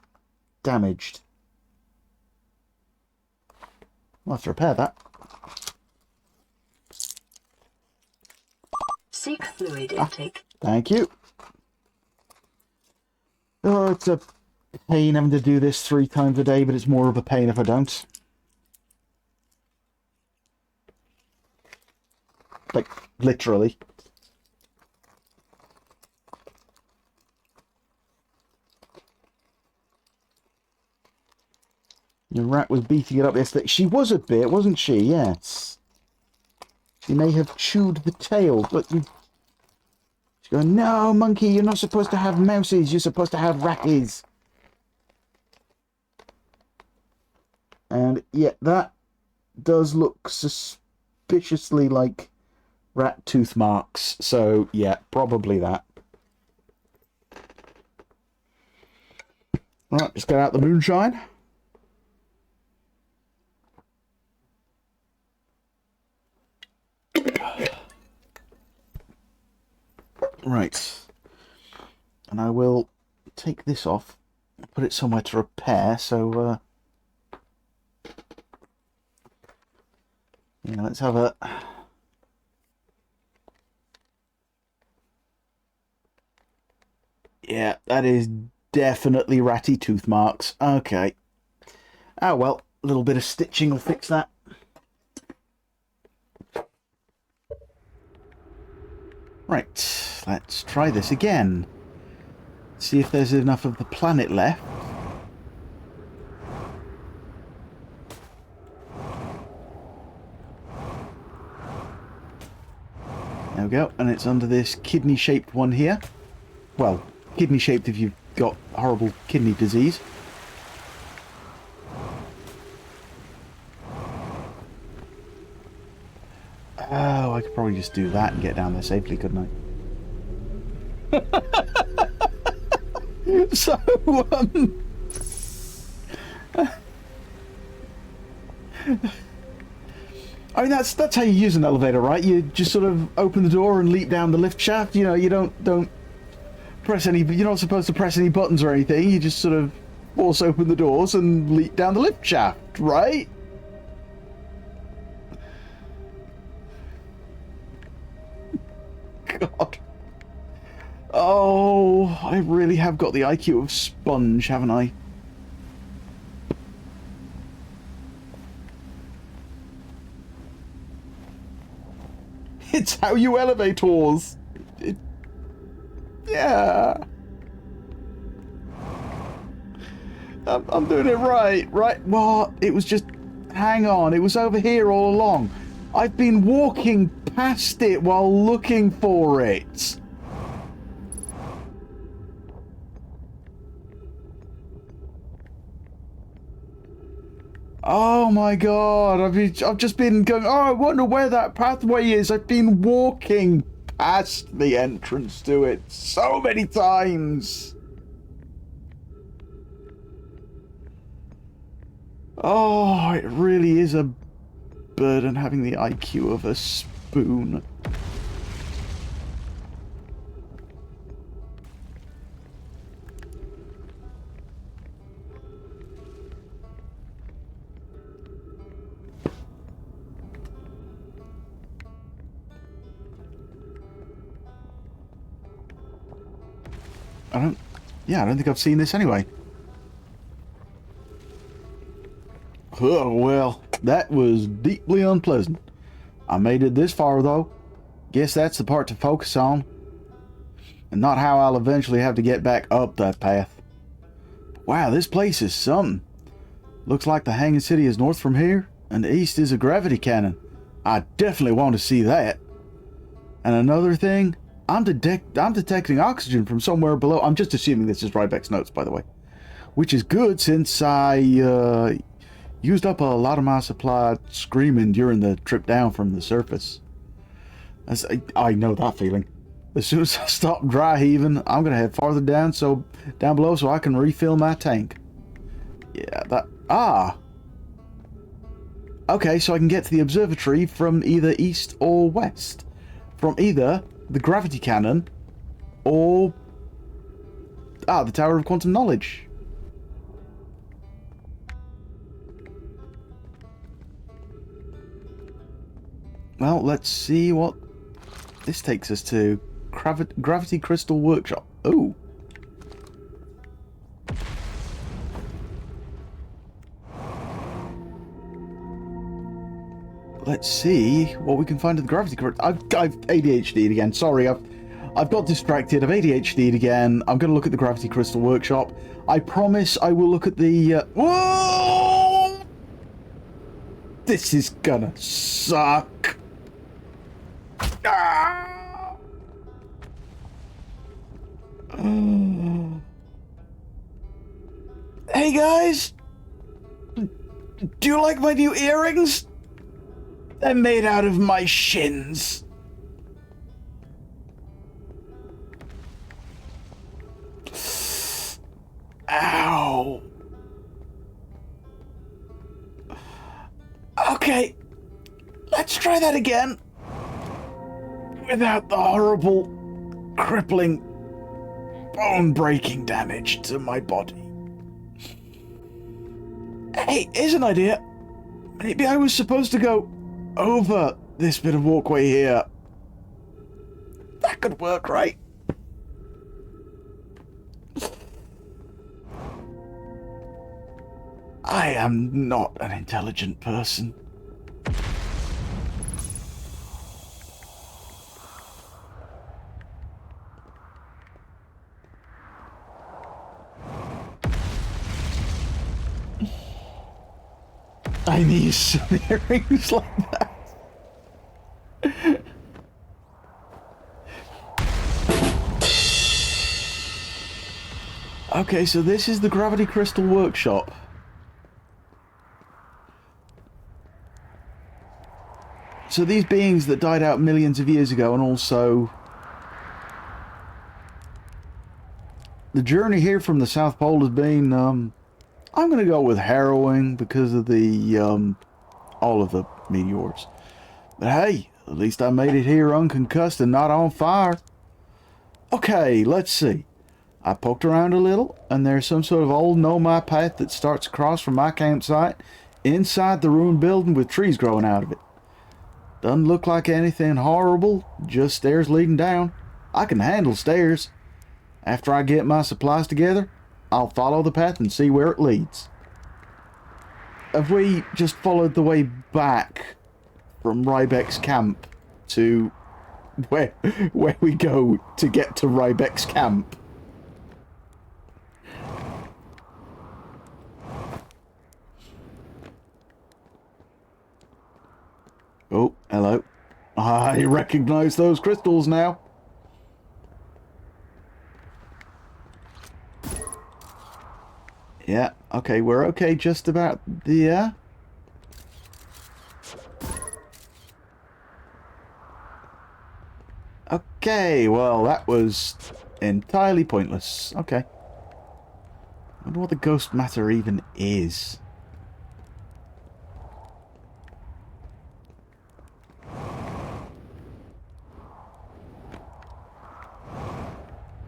S1: damaged. I'll have to repair that.
S2: Seek fluid intake.
S1: Thank you. Oh, it's a pain having to do this 3 times a day, but it's more of a pain if I don't. Like, literally. Your rat was beating it up yesterday. She was a bit, wasn't she? Yes. She may have chewed the tail, but you... She's going, no, monkey, you're not supposed to have mouses. You're supposed to have ratties. And, yeah, that does look suspiciously like rat tooth marks. So, yeah, probably that. Right, just get out the moonshine. Right. And I will take this off, put it somewhere to repair, so, yeah, let's have a... Yeah, that is definitely ratty tooth marks. Okay. Oh, well, a little bit of stitching will fix that. Right, let's try this again. See if there's enough of the planet left. There we go, and it's under this kidney-shaped one here. Well, kidney-shaped if you've got horrible kidney disease. Oh, I could probably just do that and get down there safely, couldn't I? So, I mean, that's how you use an elevator, right? You just sort of open the door and leap down the lift shaft. You know, you don't press any... You're not supposed to press any buttons or anything. You just sort of force open the doors and leap down the lift shaft, right? God. Oh, I really have got the IQ of Sponge, haven't I? It's how you elevators. Yeah. I'm doing it right. What? It was just... Hang on, it was over here all along. I've been walking past it while looking for it. Oh my god, I've just been going, oh, I wonder where that pathway is. I've been walking past the entrance to it so many times. Oh, it really is a burden having the IQ of a spoon. I don't think I've seen this anyway. Oh, well, that was deeply unpleasant. I made it this far, though. Guess that's the part to focus on. And not how I'll eventually have to get back up that path. Wow, this place is something. Looks like the Hanging City is north from here, and east is a gravity cannon. I definitely want to see that. And another thing, I'm detecting oxygen from somewhere below. I'm just assuming this is Rybeck's notes, by the way. Which is good since I used up a lot of my supply screaming during the trip down from the surface. I know that feeling. As soon as I stop dry heaving, I'm going to head farther down below so I can refill my tank. Yeah, okay, so I can get to the observatory from either east or west. From either the gravity cannon or the Tower of Quantum Knowledge. Well, let's see what this takes us to. Gravity Crystal Workshop. Ooh. Let's see what we can find at the Gravity Crystal. I've ADHD'd again. Sorry, I've got distracted. I've ADHD'd again. I'm going to look at the Gravity Crystal Workshop. I promise I will look at the... Whoa! This is gonna suck. Ah! Hey guys! Do you like my new earrings? They're made out of my shins. Ow. Okay, let's try that again. Without the horrible, crippling, bone-breaking damage to my body. Hey, here's an idea. Maybe I was supposed to go over this bit of walkway here. That could work, right? I am not an intelligent person. I need some earrings like that. Okay, so this is the Gravity Crystal Workshop. So these beings that died out millions of years ago, and also the journey here from the South Pole has been, I'm going to go with harrowing because of the, all of the meteors. But hey, at least I made it here unconcussed and not on fire. Okay, let's see. I poked around a little, and there's some sort of old nomad path that starts across from my campsite inside the ruined building with trees growing out of it. Doesn't look like anything horrible, just stairs leading down. I can handle stairs. After I get my supplies together, I'll follow the path and see where it leads. Have we just followed the way back from Rybek's camp to where we go to get to Rybek's camp? Oh, hello. I recognize those crystals now. Yeah, okay, we're okay just about there. Okay, well, that was entirely pointless. Okay. I wonder what the ghost matter even is.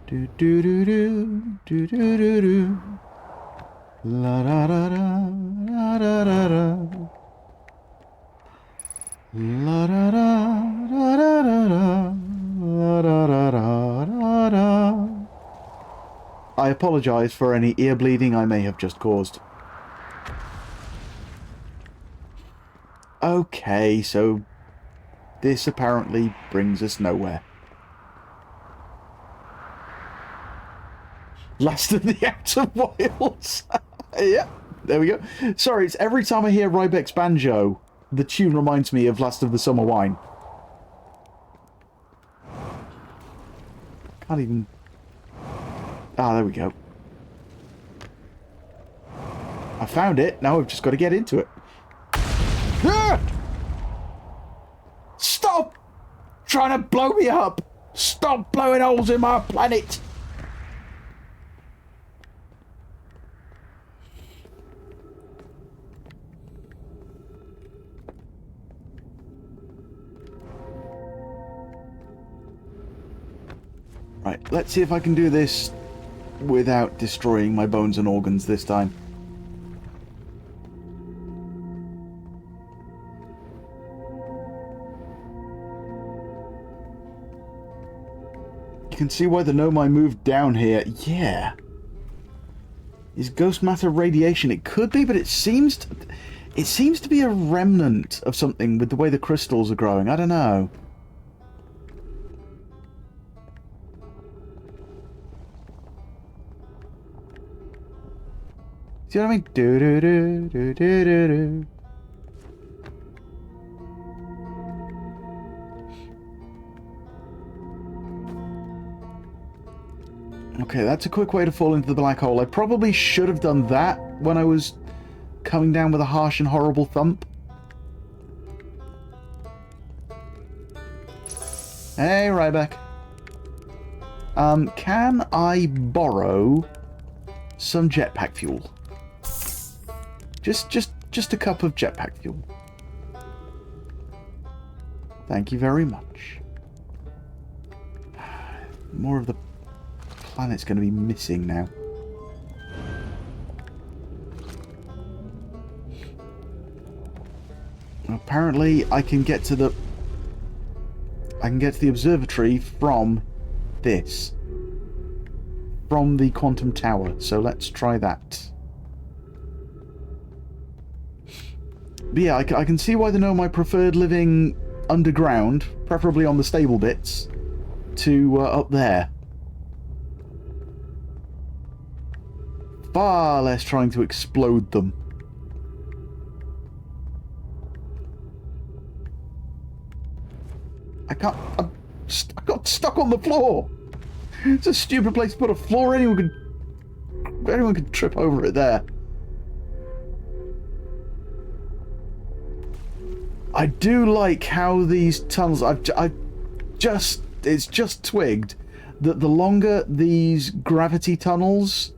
S1: Do do do do do do do do. La da da da da da da da. La da da da da da da. La da da da da da. I apologize for any ear bleeding I may have just caused. Okay, so this apparently brings us nowhere. Last of the Outer Wilds. Yeah, there we go. Sorry, it's every time I hear Rybek's banjo, the tune reminds me of Last of the Summer Wine. Can't even... Ah, there we go. I found it. Now I've just got to get into it. Ah! Stop trying to blow me up. Stop blowing holes in my planet. Right, let's see if I can do this without destroying my bones and organs this time. You can see why the Nomai moved down here. Yeah. Is ghost matter radiation? It could be, but it seems to be a remnant of something with the way the crystals are growing. I don't know. See what I mean? Do do do do do do do. Okay, that's a quick way to fall into the black hole. I probably should have done that when I was coming down with a harsh and horrible thump. Hey, Ryback. Can I borrow some jetpack fuel? Just a cup of jetpack fuel. Thank you very much. More of the planet's going to be missing now. Apparently, I can get to the observatory from this. From the quantum tower. So let's try that. But yeah, I can see why the Nomai preferred living underground, preferably on the stable bits, to up there. Far less trying to explode them. I got stuck on the floor. It's a stupid place to put a floor. Anyone could trip over it there. I do like how these tunnels. It's just twigged that the longer these gravity tunnels,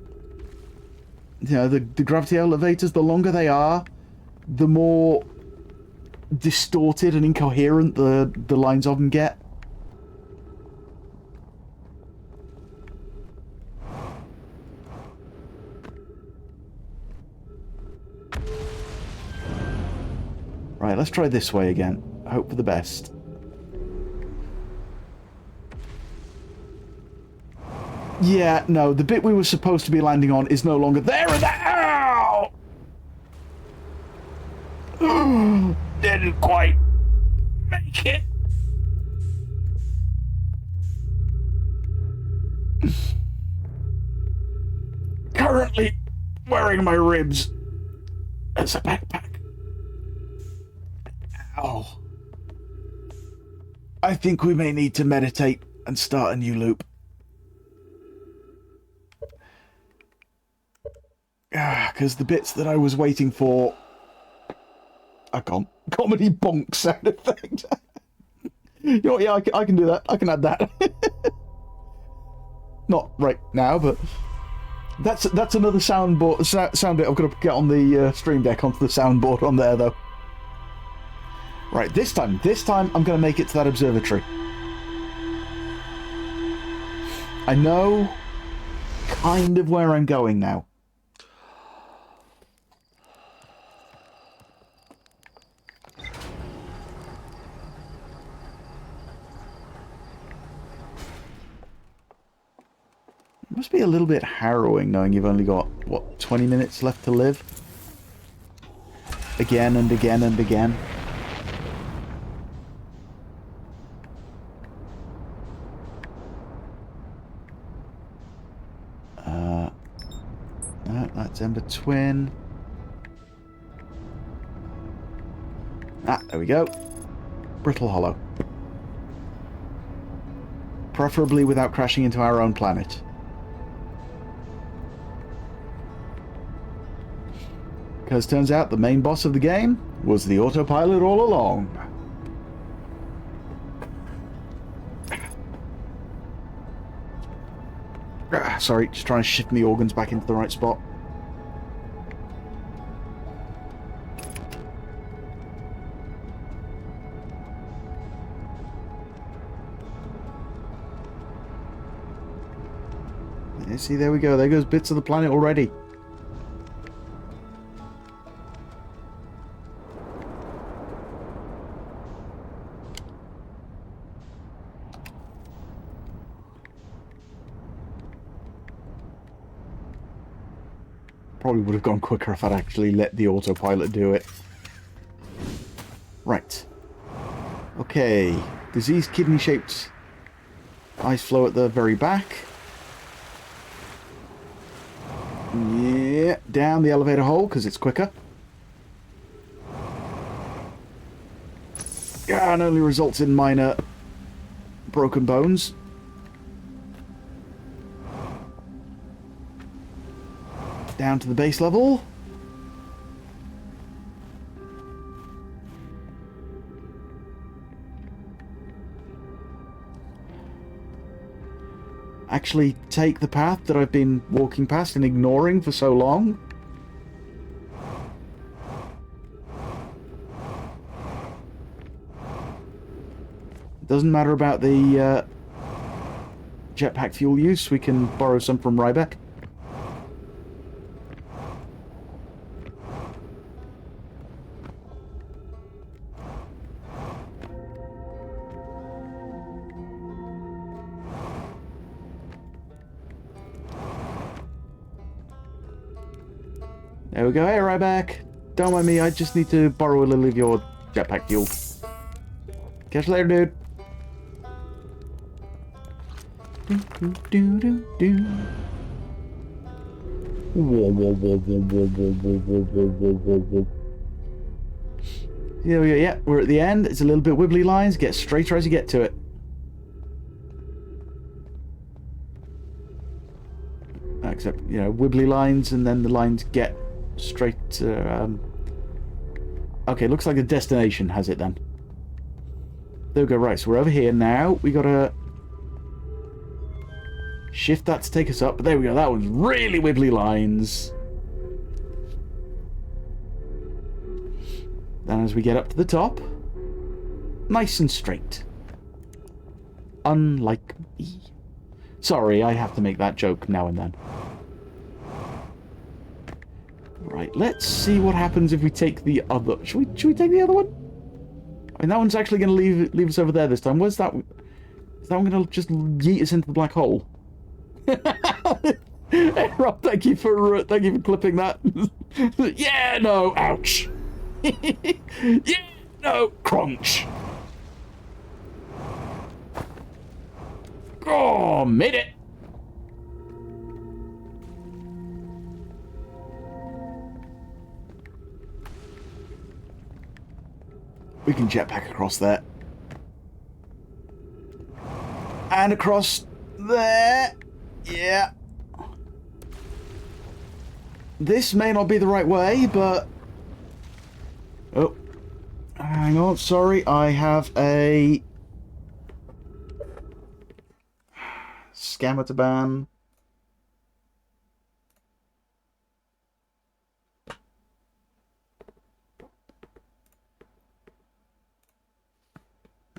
S1: you know, the gravity elevators, the longer they are, the more distorted and incoherent the lines of them get. Right, let's try this way again. Hope for the best. Yeah, no, the bit we were supposed to be landing on is no longer there, and that... Ow! Didn't quite make it. Currently wearing my ribs as a backpack. Ow. I think we may need to meditate and start a new loop. Because the bits that I was waiting for... I can't. Comedy bonk sound effect. You know what, yeah, I can do that. I can add that. Not right now, but... That's another sound bit I've got to get on the stream deck, onto the soundboard on there, though. Right, this time I'm going to make it to that observatory. I know kind of where I'm going now. It must be a little bit harrowing knowing you've only got, what, 20 minutes left to live? Again and again and again. No, that's Ember Twin. Ah, there we go. Brittle Hollow. Preferably without crashing into our own planet. Because turns out the main boss of the game was the autopilot all along. Sorry, just trying to shift my organs back into the right spot. Yeah, see, there we go. There goes bits of the planet already. Probably would have gone quicker if I'd actually let the autopilot do it. Right. Okay. Diseased kidney-shaped ice flow at the very back. Yeah, down the elevator hole, because it's quicker. Yeah, and only results in minor broken bones. Down to the base level. Actually take the path that I've been walking past and ignoring for so long. Doesn't matter about the jetpack fuel use. We can borrow some from Ryback. There we go. Hey, Ryback. Don't mind me. I just need to borrow a little of your jetpack fuel. Catch you later, dude. Here we go. Yeah, we're at the end. It's a little bit wibbly lines. Get straighter as you get to it. Except, you know, wibbly lines, and then the lines get straight. Okay, looks like the destination has it then. There we go. Right, so we're over here now. We gotta shift that to take us up. But there we go. That one's really wibbly lines. Then as we get up to the top, nice and straight. Unlike me. Sorry, I have to make that joke now and then. Right, let's see what happens if we take the other... Should we take the other one? I mean, that one's actually going to leave us over there this time. Where's that? Is that one going to just yeet us into the black hole? Hey, Rob, thank you for clipping that. Yeah, no, ouch. Yeah, no, crunch. Oh, made it. We can jetpack across there. And across there. Yeah. This may not be the right way, but... Oh. Hang on, sorry. I have a... scammer to ban.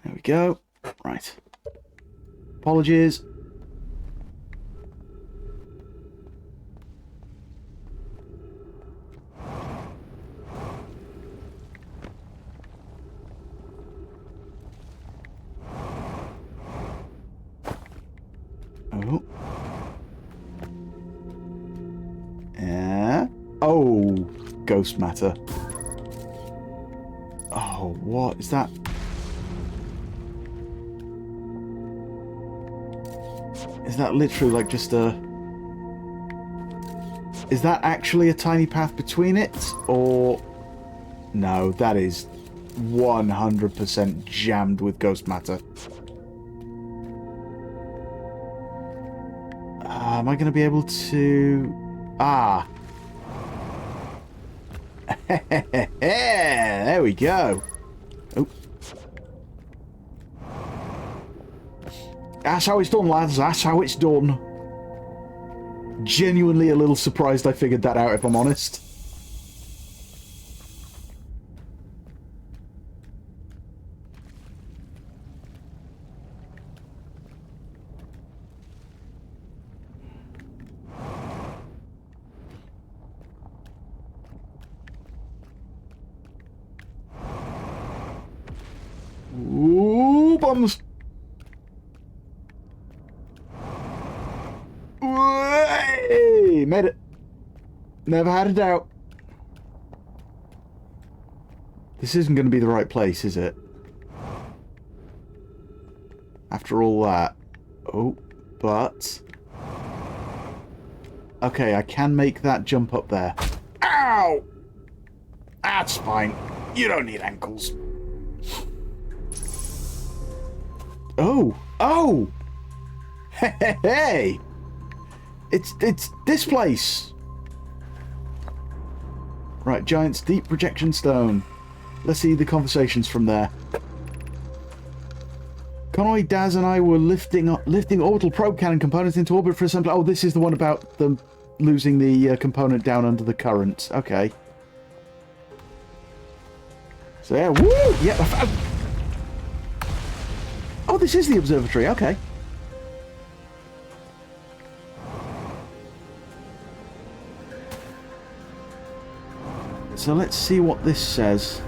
S1: There we go. Right. Apologies. Oh. Yeah. Oh, ghost matter. Oh, what is that? Is that literally like just a... Is that actually a tiny path between it? Or... No, that is 100% jammed with ghost matter. Am I going to be able to... Ah. There we go. Oh. That's how it's done, lads. That's how it's done. Genuinely a little surprised I figured that out, if I'm honest. Ooh, bombs. Hey, made it. Never had a doubt. This isn't going to be the right place, is it? After all that. Oh, but... Okay, I can make that jump up there. Ow! That's fine. You don't need ankles. Oh! Oh! Hey, hey, hey! It's this place! Right, Giant's Deep Projection Stone. Let's see the conversations from there. Conway, Daz, and I were lifting orbital probe cannon components into orbit for assembly. Oh, this is the one about them losing the component down under the current. Okay. So yeah, woo! Yeah. Oh, this is the observatory. Okay. So let's see what this says.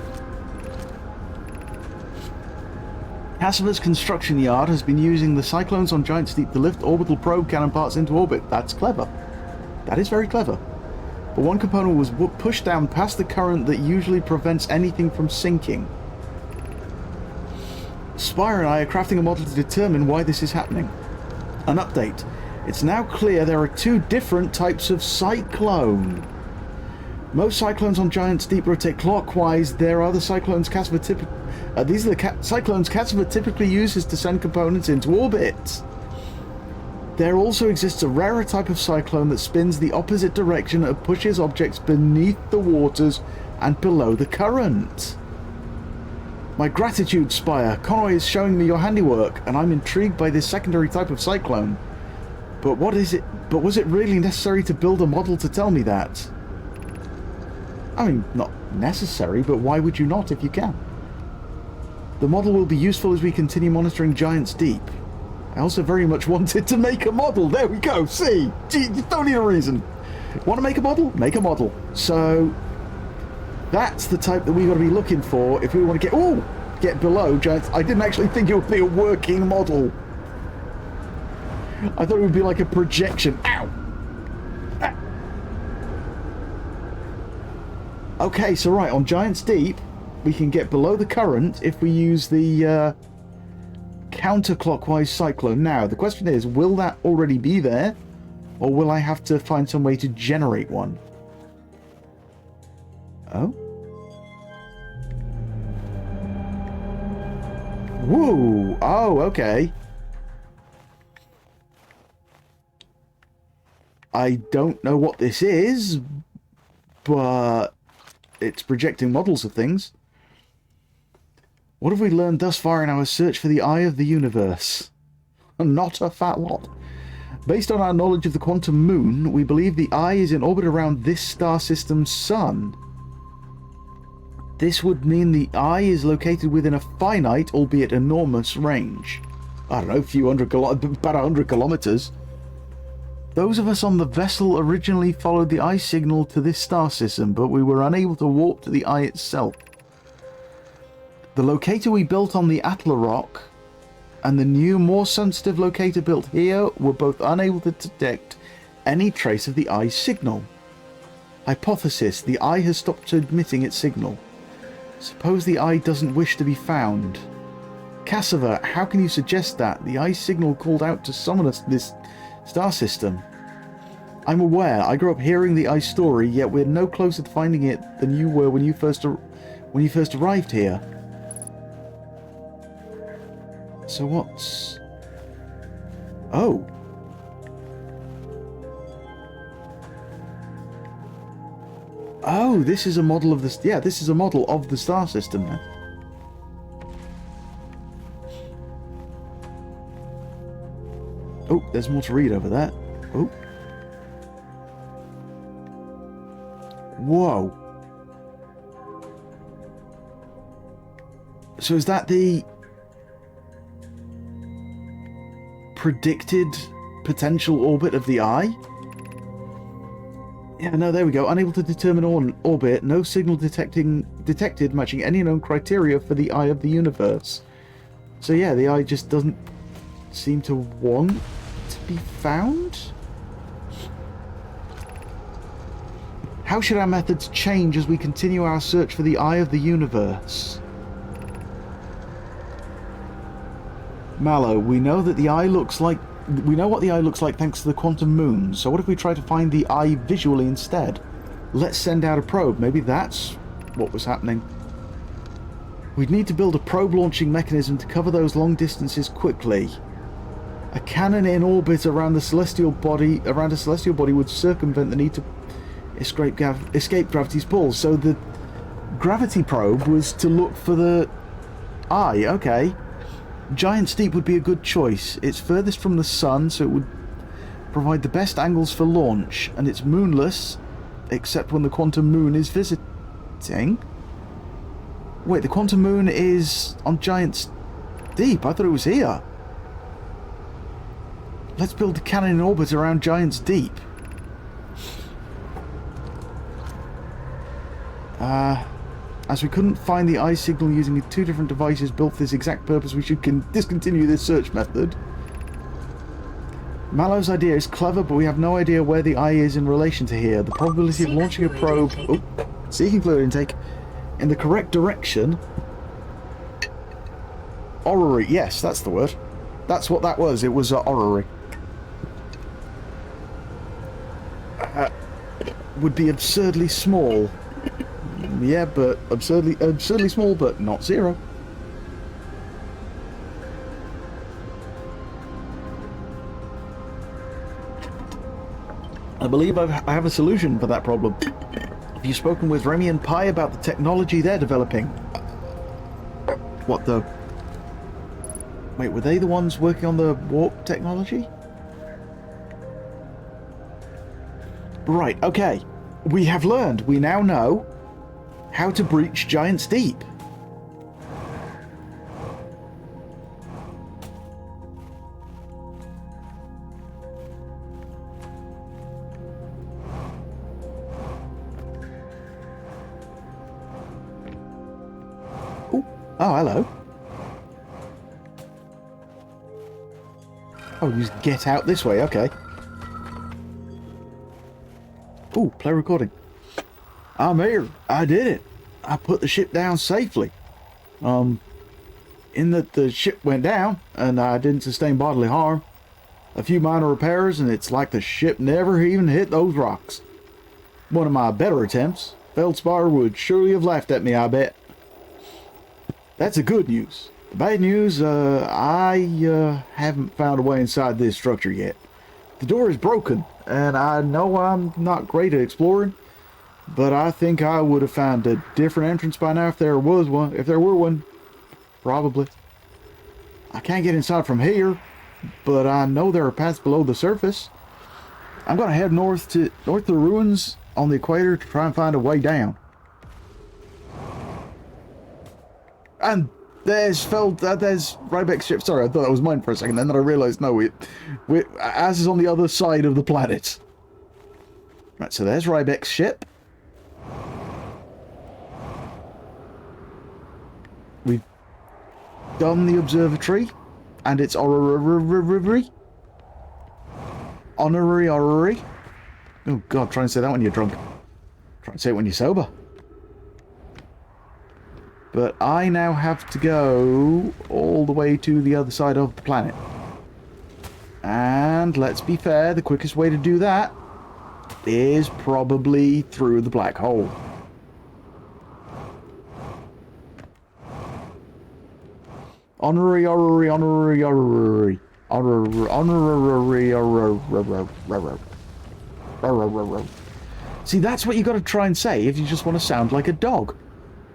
S1: Cassiver's construction yard has been using the cyclones on Giant's Deep to lift orbital probe cannon parts into orbit. That's clever. That is very clever. But one component was pushed down past the current that usually prevents anything from sinking. Spire and I are crafting a model to determine why this is happening. An update. It's now clear there are two different types of cyclone. Most cyclones on Giant's Deep rotate clockwise. There are the cyclones Cassiver these are the cyclones Cassiver typically uses to send components into orbit. There also exists a rarer type of cyclone that spins the opposite direction and pushes objects beneath the waters and below the current. My gratitude, Spire. Conway is showing me your handiwork, and I'm intrigued by this secondary type of cyclone. But what is it? But was it really necessary to build a model to tell me that? I mean, not necessary, but why would you not if you can? The model will be useful as we continue monitoring Giant's Deep. I also very much wanted to make a model. There we go. See? Gee, you don't need a reason. Want to make a model? Make a model. So that's the type that we got to be looking for if we want to get below Giants. I didn't actually think it would be a working model. I thought it would be like a projection. Ow! Ah. Okay, so right, on Giant's Deep, we can get below the current if we use the counterclockwise cyclone. Now, the question is, will that already be there? Or will I have to find some way to generate one? Oh? Whoa! Oh, okay. I don't know what this is, but it's projecting models of things. What have we learned thus far in our search for the eye of the universe? Not a fat lot. Based on our knowledge of the quantum moon, we believe the eye is in orbit around this star system's sun. This would mean the eye is located within a finite, albeit enormous, range. I don't know, about 100 kilometers. Those of us on the vessel originally followed the eye signal to this star system, but we were unable to warp to the eye itself. The locator we built on the Atla rock and the new, more sensitive locator built here were both unable to detect any trace of the eye's signal. Hypothesis: the eye has stopped emitting its signal. Suppose the eye doesn't wish to be found. Cassiver, how can you suggest that? The eye's signal called out to summon us this star system. I'm aware, I grew up hearing the eye story, yet we're no closer to finding it than you were when you first arrived here. So what's... Oh. Oh, this is a model of the... Yeah, this is a model of the star system then. Oh, there's more to read over there. Oh. Whoa. So is that the predicted potential orbit of the eye? Yeah, no, there we go. Unable to determine orbit. No signal detected matching any known criteria for the eye of the universe. So yeah, the eye just doesn't seem to want to be found? How should our methods change as we continue our search for the eye of the universe? Mallow, we know that the eye looks like... We know what the eye looks like thanks to the quantum moon, so what if we try to find the eye visually instead? Let's send out a probe. Maybe that's what was happening. We'd need to build a probe launching mechanism to cover those long distances quickly. A cannon in orbit around a celestial body would circumvent the need to escape gravity's pull. So the gravity probe was to look for the eye. Okay. Giant's Deep would be a good choice. It's furthest from the sun, so it would provide the best angles for launch, and it's moonless, except when the quantum moon is visiting. Wait, the quantum moon is on Giant's Deep. I thought it was here. Let's build a cannon in orbit around Giant's Deep. As we couldn't find the eye signal using the two different devices built for this exact purpose, we should discontinue this search method. Mallow's idea is clever, but we have no idea where the eye is in relation to here. The probability of launching a probe... seeking fluid intake in the correct direction... Orrery. Yes, that's the word. That's what that was. It was orrery. Would be absurdly small. Yeah, but absurdly small, but not zero. I believe I have a solution for that problem. Have you spoken with Remy and Pi about the technology they're developing? What the... Wait, were they the ones working on the warp technology? Right, okay. We have learned. We now know how to breach Giant's Deep. Ooh. Oh, hello. Oh, you just get out this way, okay. Ooh, play recording. I'm here. I did it. I put the ship down safely. In that the ship went down, and I didn't sustain bodily harm. A few minor repairs, and it's like the ship never even hit those rocks. One of my better attempts. Feldspar would surely have laughed at me, I bet. That's the good news. The bad news, I haven't found a way inside this structure yet. The door is broken, and I know I'm not great at exploring, but I think I would have found a different entrance by now if there was one. If there were one, probably. I can't get inside from here, but I know there are paths below the surface. I'm gonna head north to the ruins on the equator to try and find a way down. And there's Rybeck's ship. Sorry, I thought that was mine for a second. Then I realised no, Az is on the other side of the planet. Right, so there's Rybeck's ship. We've done the observatory, and it's honorary. Oh God, try and say that when you're drunk. Try and say it when you're sober. But I now have to go all the way to the other side of the planet. And let's be fair, the quickest way to do that is probably through the black hole. Honorary. See, that's what you got to try and say if you just want to sound like a dog.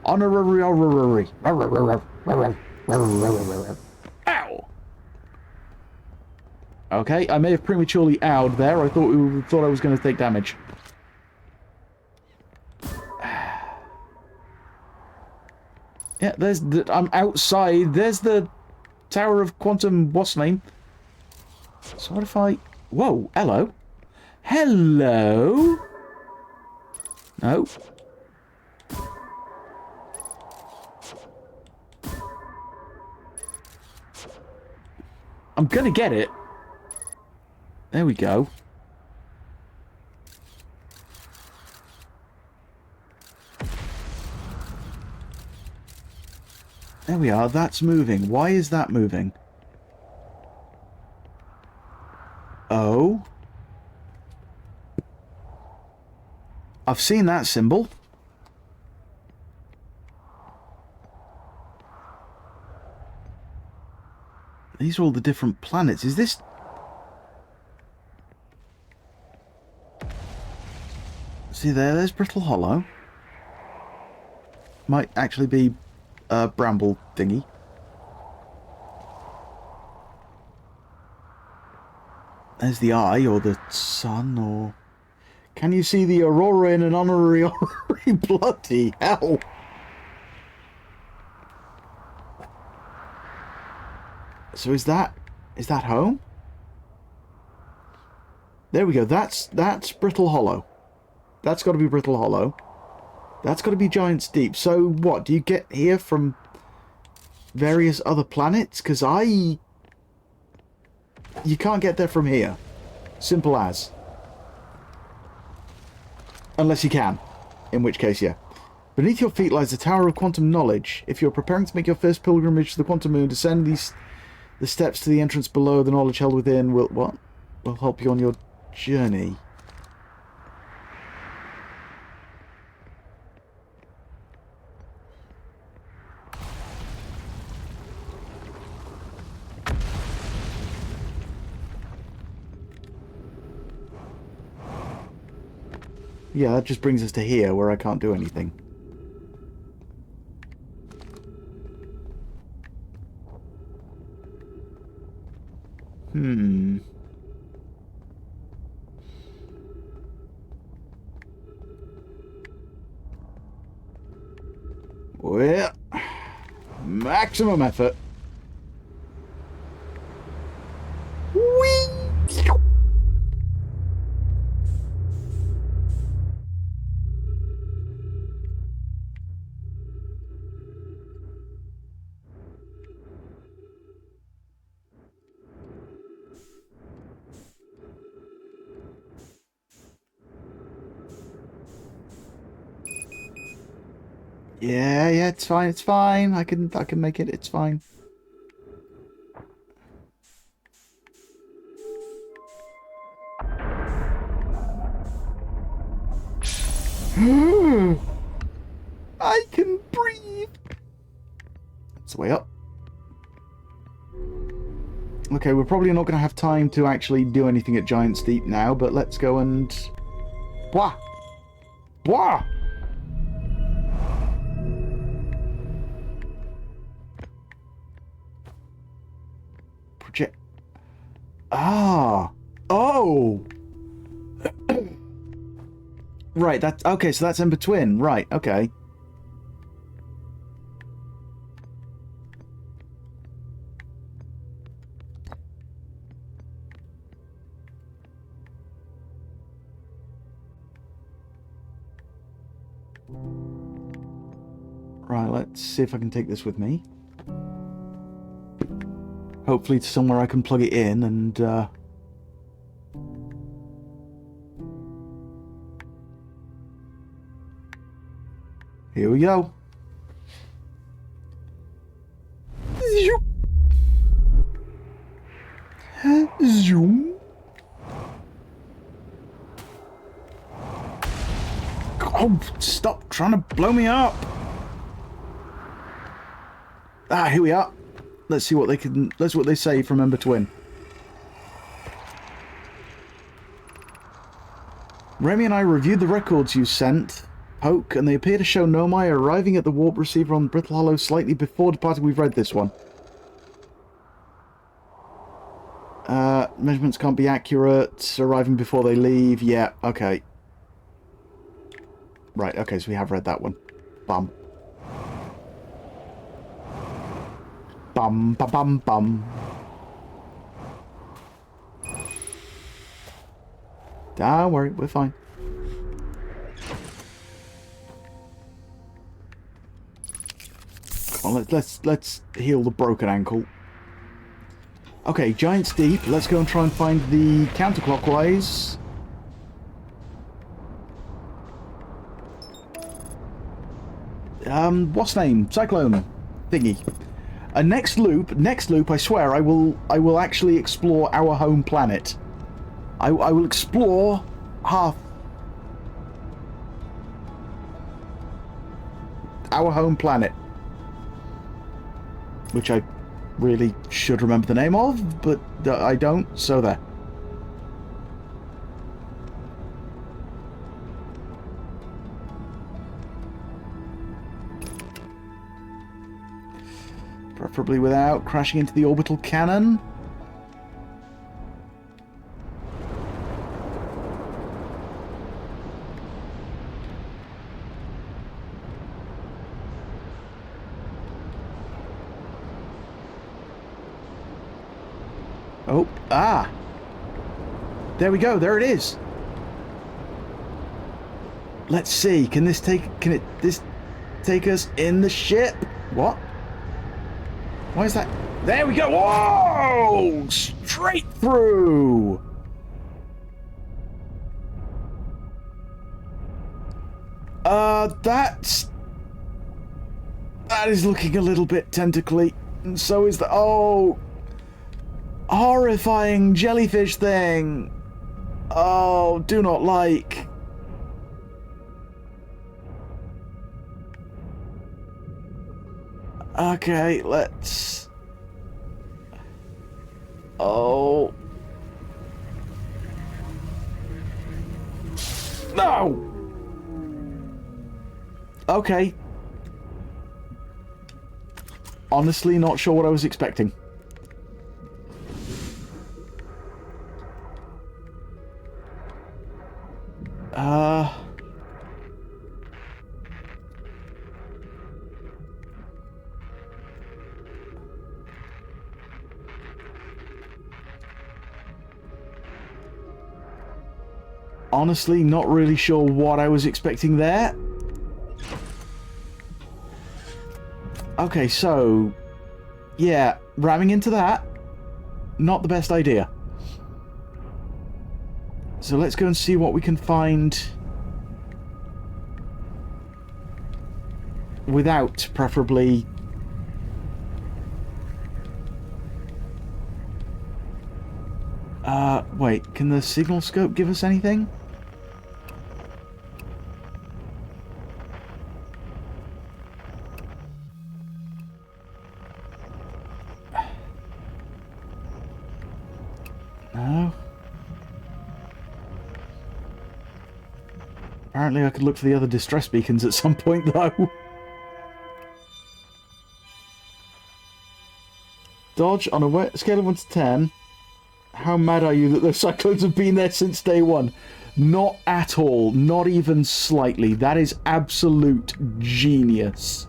S1: Honorary. Ow! Okay, I may have prematurely owed there. I thought I was going to take damage. Yeah, I'm outside. There's the Tower of Quantum... What's name? So what if I... Whoa, hello. Hello? No. I'm gonna get it. There we go. There we are. That's moving. Why is that moving? Oh. I've seen that symbol. These are all the different planets. Is this... See there's Brittle Hollow. Might actually be a bramble thingy. There's the eye, or the sun, or... Can you see the aurora in an honorary orrery? Bloody hell! So is that home? There we go. That's Brittle Hollow. That's got to be Brittle Hollow. That's got to be Giant's Deep. So what? Do you get here from various other planets? Because you can't get there from here. Simple as. Unless you can. In which case, yeah. Beneath your feet lies the Tower of Quantum Knowledge. If you're preparing to make your first pilgrimage to the Quantum Moon, descend the steps to the entrance below. The knowledge held within will help you on your journey. Yeah, that just brings us to here, where I can't do anything. Well, maximum effort. Whee! Yeah, it's fine, it's fine. I can make it, it's fine. I can breathe. It's the way up. Okay, we're probably not going to have time to actually do anything at Giant's Deep now, but let's go and... Wah! Wah! Project... Ah! Oh! Right, that's... Okay, so that's in between. Right, okay. Right, let's see if I can take this with me. Hopefully to somewhere I can plug it in and, here we go. Zoom. Oh, stop trying to blow me up. Ah, here we are. Let's see what they can... Let's see what they say from Ember Twin. Remy and I reviewed the records you sent, Poke, and they appear to show Nomai arriving at the warp receiver on Brittle Hollow slightly before departing. We've read this one. Measurements can't be accurate. Arriving before they leave. Yeah, okay. Right, okay, so we have read that one. Bum. Bum, ba bum, bum. Don't worry, we're fine. Come on, let's heal the broken ankle. Okay, Giant's Deep. Let's go and try and find the counterclockwise. What's name? Cyclone. thingy. Next loop, I swear, I will actually explore our home planet. I will explore half our home planet, which I really should remember the name of, but I don't, so there. Preferably without crashing into the orbital cannon. Oh, ah! There we go, there it is! Let's see, can this take us in the ship? What? Why is that? There we go! Whoa! Straight through! That is looking a little bit tentacly. And so is the... Oh! Horrifying jellyfish thing! Oh, do not like. Okay, let's... Oh. No! Okay. Honestly, not sure what I was expecting. Honestly, not really sure what I was expecting there. Okay, so... yeah, ramming into that, not the best idea. So let's go and see what we can find without, preferably... wait, can the signal scope give us anything? No. Apparently I could look for the other distress beacons at some point, though. Dodge, on a scale of 1 to 10, how mad are you that those cyclones have been there since day one? Not at all. Not even slightly. That is absolute genius.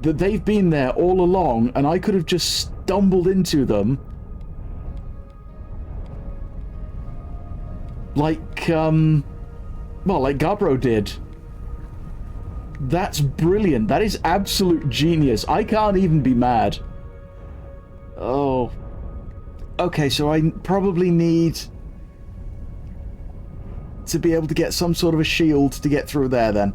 S1: That they've been there all along, and I could have just stumbled into them. Like, well, like Gabro did. That's brilliant. That is absolute genius. I can't even be mad. Oh. Okay, so I probably need to be able to get some sort of a shield to get through there, then.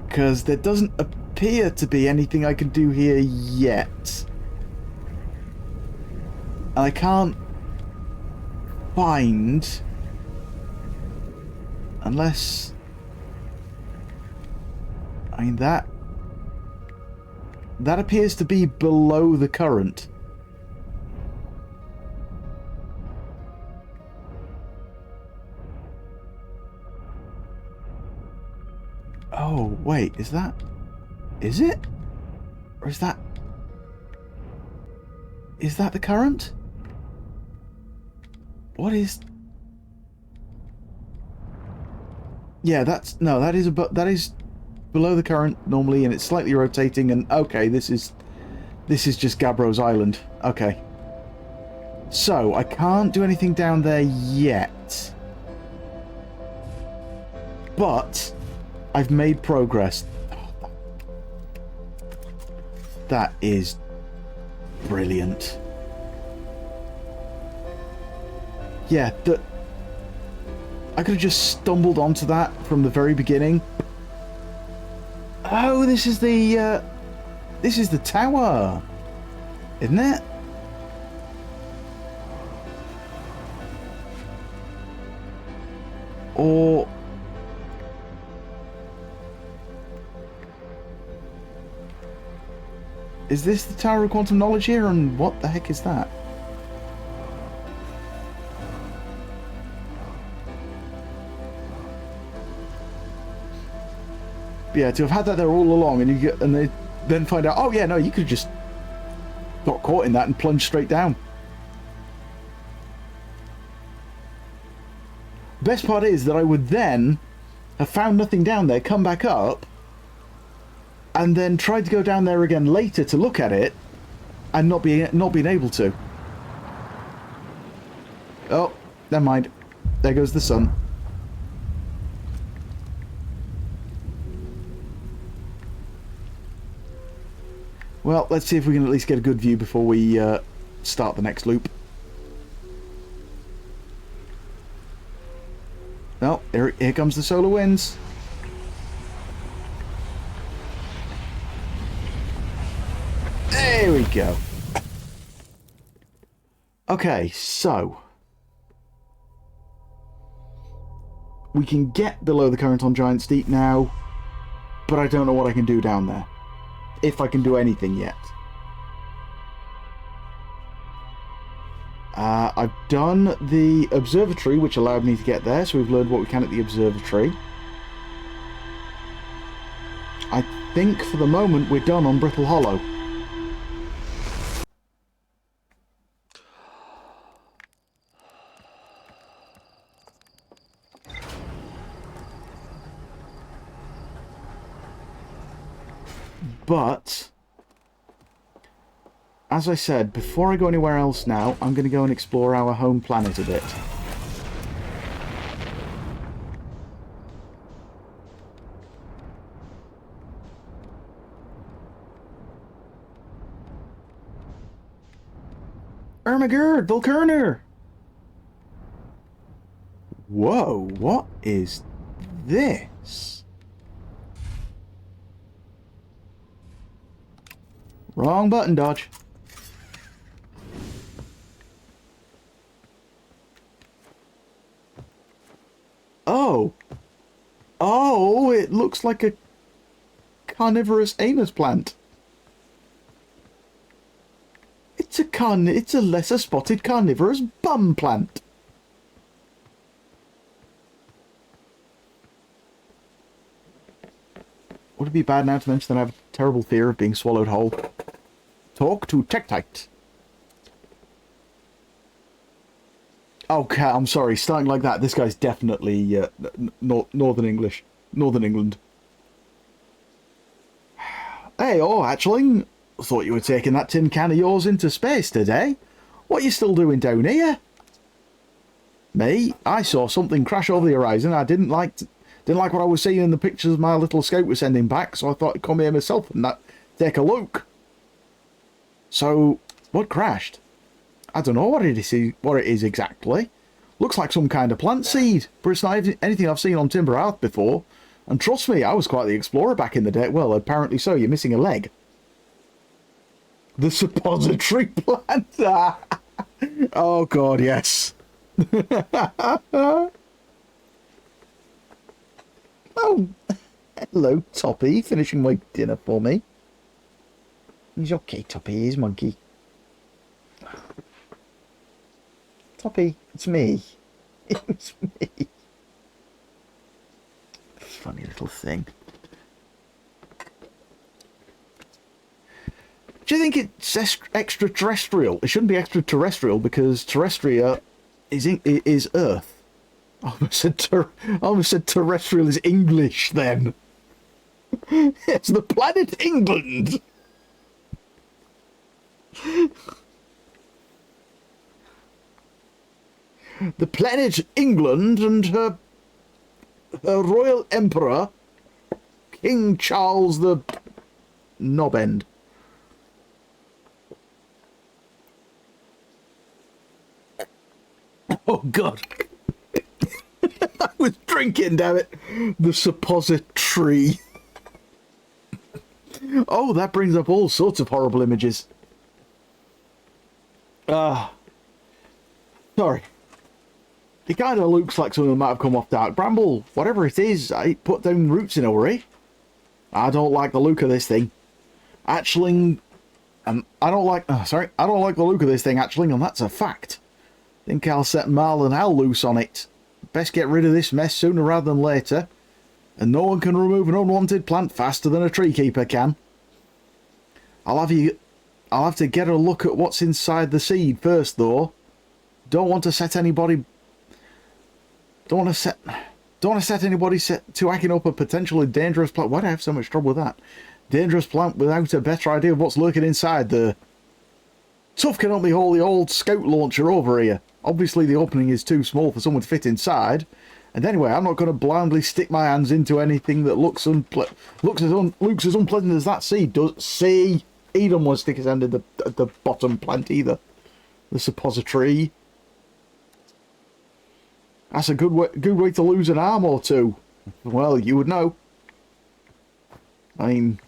S1: Because there doesn't appear to be anything I can do here yet. And I can't find... unless... I mean, that appears to be below the current. Oh, wait, is that... is it? Or is that... is that the current? What is... yeah, that's... no, that is below the current normally, and it's slightly rotating, and okay, this is just Gabro's Island. Okay. So, I can't do anything down there yet. But I've made progress. That is brilliant. Yeah, I could have just stumbled onto that from the very beginning. Oh, this is the This is the tower, isn't it? Or... is this the Tower of Quantum Knowledge here? And what the heck is that? But yeah, to have had that there all along, and they then find out, oh yeah, no, you could just got caught in that and plunged straight down. Best part is that I would then have found nothing down there, come back up, and then tried to go down there again later to look at it, and not being able to. Oh, never mind. There goes the sun. Well, let's see if we can at least get a good view before we start the next loop. Oh, here comes the solar winds. There we go. Okay, so we can get below the current on Giant Steep now, but I don't know what I can do down there. If I can do anything yet. I've done the observatory, which allowed me to get there, so we've learned what we can at the observatory. I think for the moment we're done on Brittle Hollow. But, as I said, before I go anywhere else now, I'm going to go and explore our home planet a bit. Ermagerd, Volkerner! Whoa, what is this? Wrong button, Dodge. Oh. Oh, it looks like a carnivorous anus plant. It's a lesser spotted carnivorous bum plant. Would it be bad now to mention that I have a terrible fear of being swallowed whole? Talk to Tektite. Okay, I'm sorry. Starting like that, this guy's definitely Northern English. Northern England. Hey, oh, hatchling. Thought you were taking that tin can of yours into space today. What you still doing down here? Me? I saw something crash over the horizon. I didn't like what I was seeing in the pictures my little scout was sending back, so I thought I'd come here myself and take a look. So, what crashed? I don't know what it is exactly. Looks like some kind of plant seed, but it's not anything I've seen on Timber Earth before. And trust me, I was quite the explorer back in the day. Well, apparently so. You're missing a leg. The suppository plant. Oh God, yes. Oh, hello, Toppy. Finishing my dinner for me. He's okay, Toppy. He's monkey. Toppy, it's me. It's me. Funny little thing. Do you think it's extraterrestrial? It shouldn't be extraterrestrial because terrestria is Earth. I almost said terrestrial is English then. It's the planet England. The planet England and her royal emperor, King Charles the Knobend. Oh God. I was drinking, damn it. The suppository. Oh, that brings up all sorts of horrible images. Sorry. It kind of looks like something that might have come off Dark Bramble. Whatever it is, I put down roots in a hurry. I don't like the look of this thing. Hatchling... I don't like... I don't like the look of this thing, Hatchling, and that's a fact. Think I'll set Marl and Hal loose on it. Best get rid of this mess sooner rather than later. And no one can remove an unwanted plant faster than a tree keeper can. I'll have to get a look at what's inside the seed first, though. Don't want to set anybody to hacking up a potentially dangerous plant. Why do I have so much trouble with that? Dangerous plant without a better idea of what's lurking inside there. Tough cannot be haul the old scout launcher over here. Obviously the opening is too small for someone to fit inside. And anyway, I'm not going to blindly stick my hands into anything that looks as unpleasant as that seed does. See? He don't want to stick his hand in the bottom plant either. The suppository. That's a good way to lose an arm or two. Well, you would know. I mean...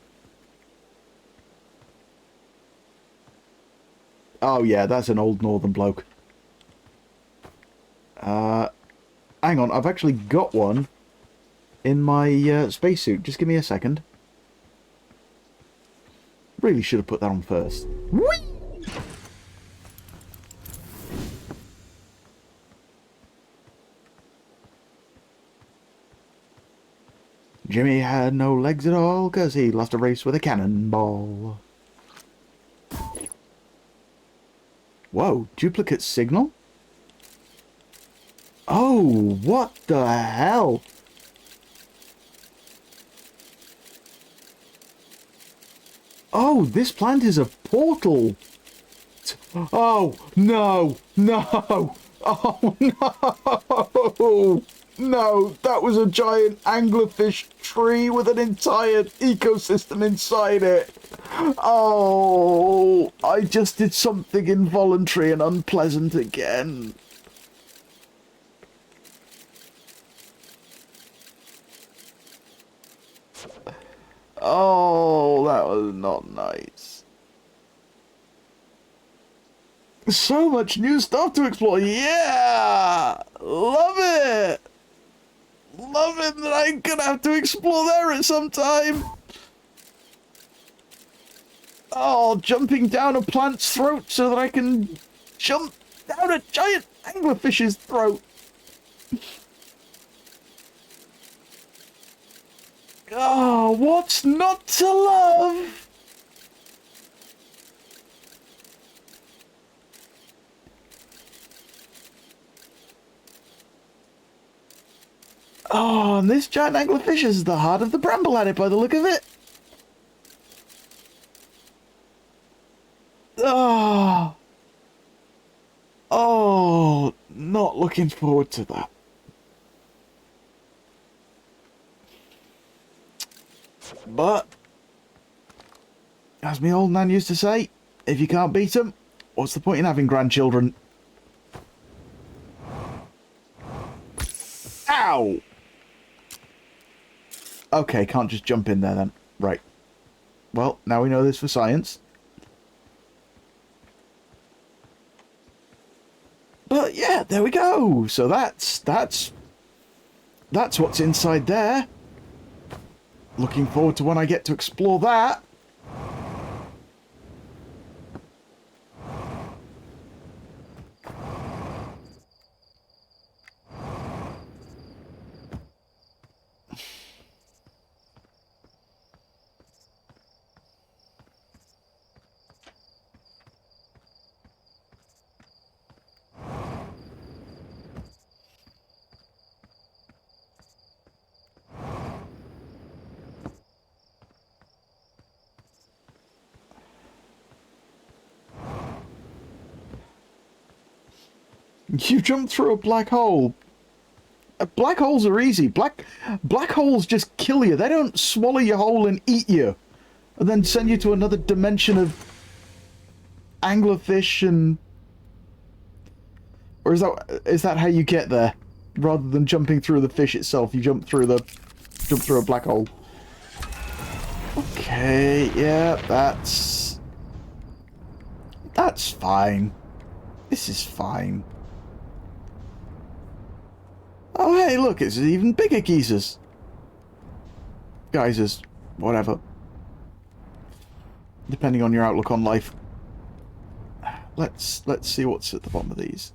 S1: Oh yeah, that's an old northern bloke. Hang on, I've actually got one in my spacesuit. Just give me a second. Really should have put that on first. Whee! Jimmy had no legs at all because he lost a race with a cannonball. Whoa, duplicate signal? Oh, what the hell? Oh, this plant is a portal. Oh, no, no. Oh, no. No, that was a giant anglerfish tree with an entire ecosystem inside it. Oh, I just did something involuntary and unpleasant again. Oh, that was not nice. So much new stuff to explore. Yeah! Love it! Love it that I'm gonna have to explore there at some time. Oh, jumping down a plant's throat so that I can jump down a giant anglerfish's throat. Oh, what's not to love? Oh, and this giant anglerfish is the heart of the bramble at it by the look of it. Oh. Oh, not looking forward to that. But, as my old nan used to say, if you can't beat 'em, what's the point in having grandchildren? Ow! Okay, can't just jump in there then. Right. Well, now we know this for science. But yeah, there we go. So that's what's inside there. Looking forward to when I get to explore that. You jump through a black hole. Black holes are easy. Black holes just kill you. They don't swallow your whole and eat you, and then send you to another dimension of anglerfish and... Or is that how you get there? Rather than jumping through the fish itself, you jump through a black hole. Okay. Okay, yeah, that's fine. This is fine. Oh, hey, look, it's even bigger geysers. Geysers, whatever. Depending on your outlook on life. Let's see what's at the bottom of these.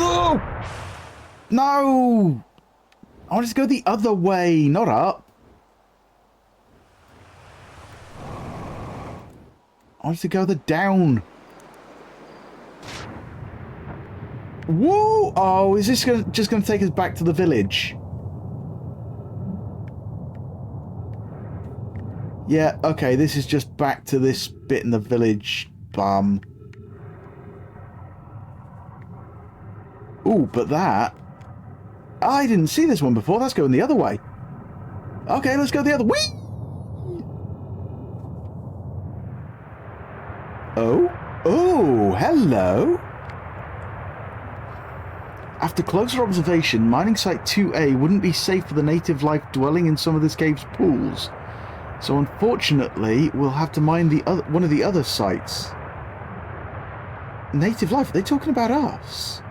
S1: Oh! No! I wanted to go the other way, not up. I wanted to go the down. Whoa! Oh, is this just going to take us back to the village? Yeah, okay, this is just back to this bit in the village. Bum. Ooh, but that... I didn't see this one before. That's going the other way. Okay, let's go the other way. Oh? Oh, hello. After closer observation, mining site 2A wouldn't be safe for the native life dwelling in some of this cave's pools. So unfortunately, we'll have to mine one of the other sites. Native life? Are they talking about us?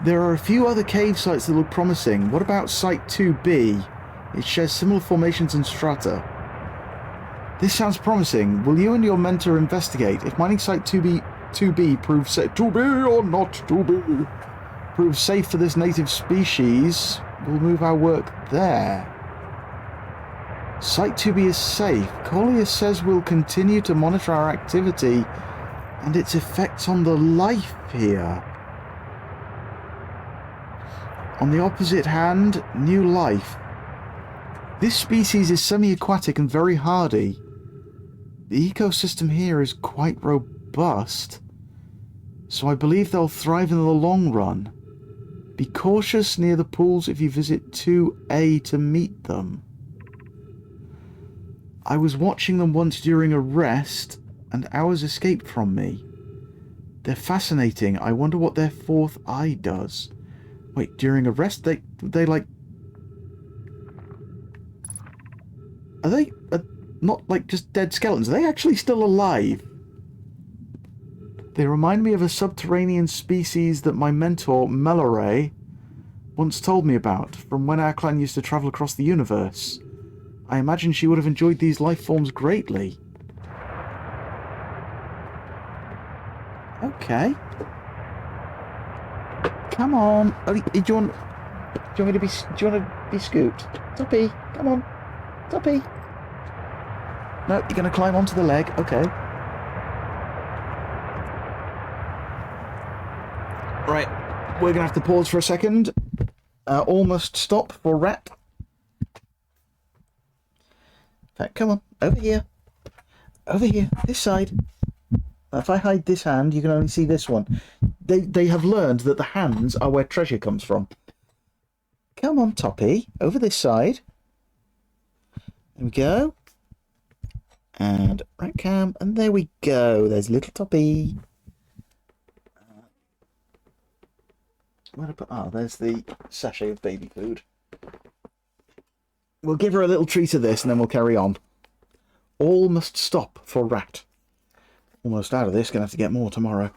S1: There are a few other cave sites that look promising. What about Site 2B? It shares similar formations and strata. This sounds promising. Will you and your mentor investigate? If mining Site 2B proves safe... 2B or not 2B? Proves safe for this native species, we'll move our work there. Site 2B is safe. Collier says we'll continue to monitor our activity and its effects on the life here. On the opposite hand, new life. This species is semi-aquatic and very hardy. The ecosystem here is quite robust, so I believe they'll thrive in the long run. Be cautious near the pools if you visit 2A to meet them. I was watching them once during a rest, and ours escaped from me. They're fascinating. I wonder what their fourth eye does. Wait, during a rest, they like... Are they not like just dead skeletons? Are they actually still alive? They remind me of a subterranean species that my mentor, Melore, once told me about, from when our clan used to travel across the universe. I imagine she would have enjoyed these life forms greatly. Okay. Come on. Do you want me to be? Do you want to be scooped? Toppy, come on. Toppy. No, you're going to climb onto the leg. Okay. Right. We're going to have to pause for a second. Almost stop for rat. In fact, come on. Over here. Over here. This side. If I hide this hand, you can only see this one. They have learned that the hands are where treasure comes from. Come on, Toppy. Over this side. There we go. And right cam. And there we go. There's little Toppy. Where did I put... Oh, there's the sachet of baby food. We'll give her a little treat of this and then we'll carry on. All must stop for rat. Almost out of this. Gonna have to get more tomorrow.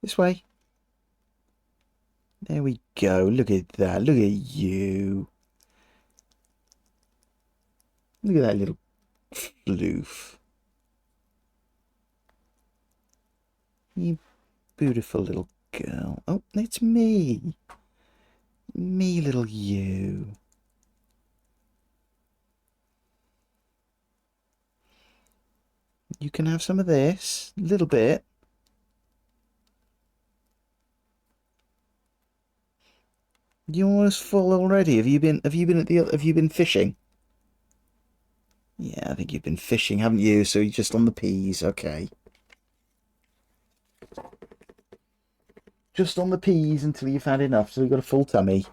S1: This way. There we go. Look at that. Look at you. Look at that little floof. You beautiful little girl. Oh, it's me. Me, little you. You can have some of this. A little bit. You're almost full already. Have you been fishing? Yeah, I think you've been fishing, haven't you? So you're just on the peas, okay. Just on the peas until you've had enough, so you've got a full tummy.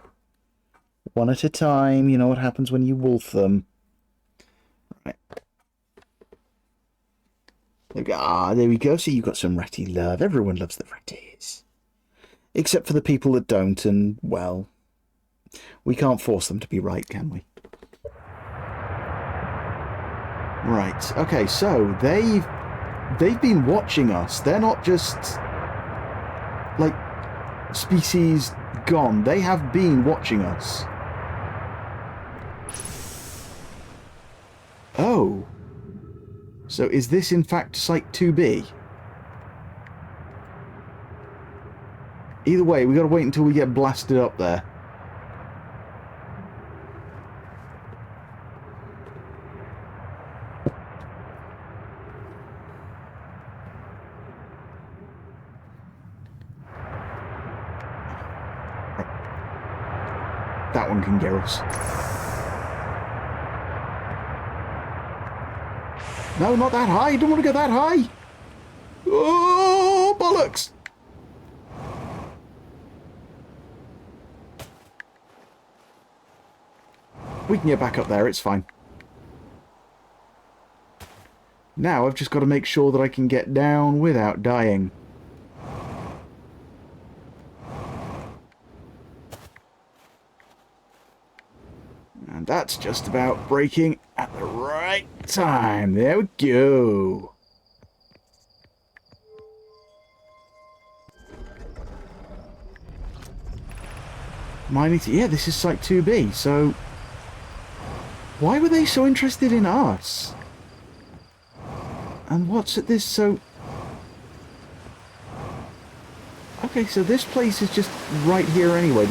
S1: One at a time, you know what happens when you wolf them. Right. There we go. So you've got some ratty love. Everyone loves the ratties. Except for the people that don't, and, well, we can't force them to be right, can we? Right, okay, so they've been watching us. They're not just, like, species gone. They have been watching us. Oh. So is this in fact Site 2B? Either way, we gotta wait until we get blasted up there. That one can get us. No, not that high. I don't want to go that high. Oh, bollocks. We can get back up there. It's fine. Now I've just got to make sure that I can get down without dying. And that's just about breaking at the right time. There we go. Yeah, this is Site 2B, so... Why were they so interested in us? And what's at this so... Okay, so this place is just right here anyway.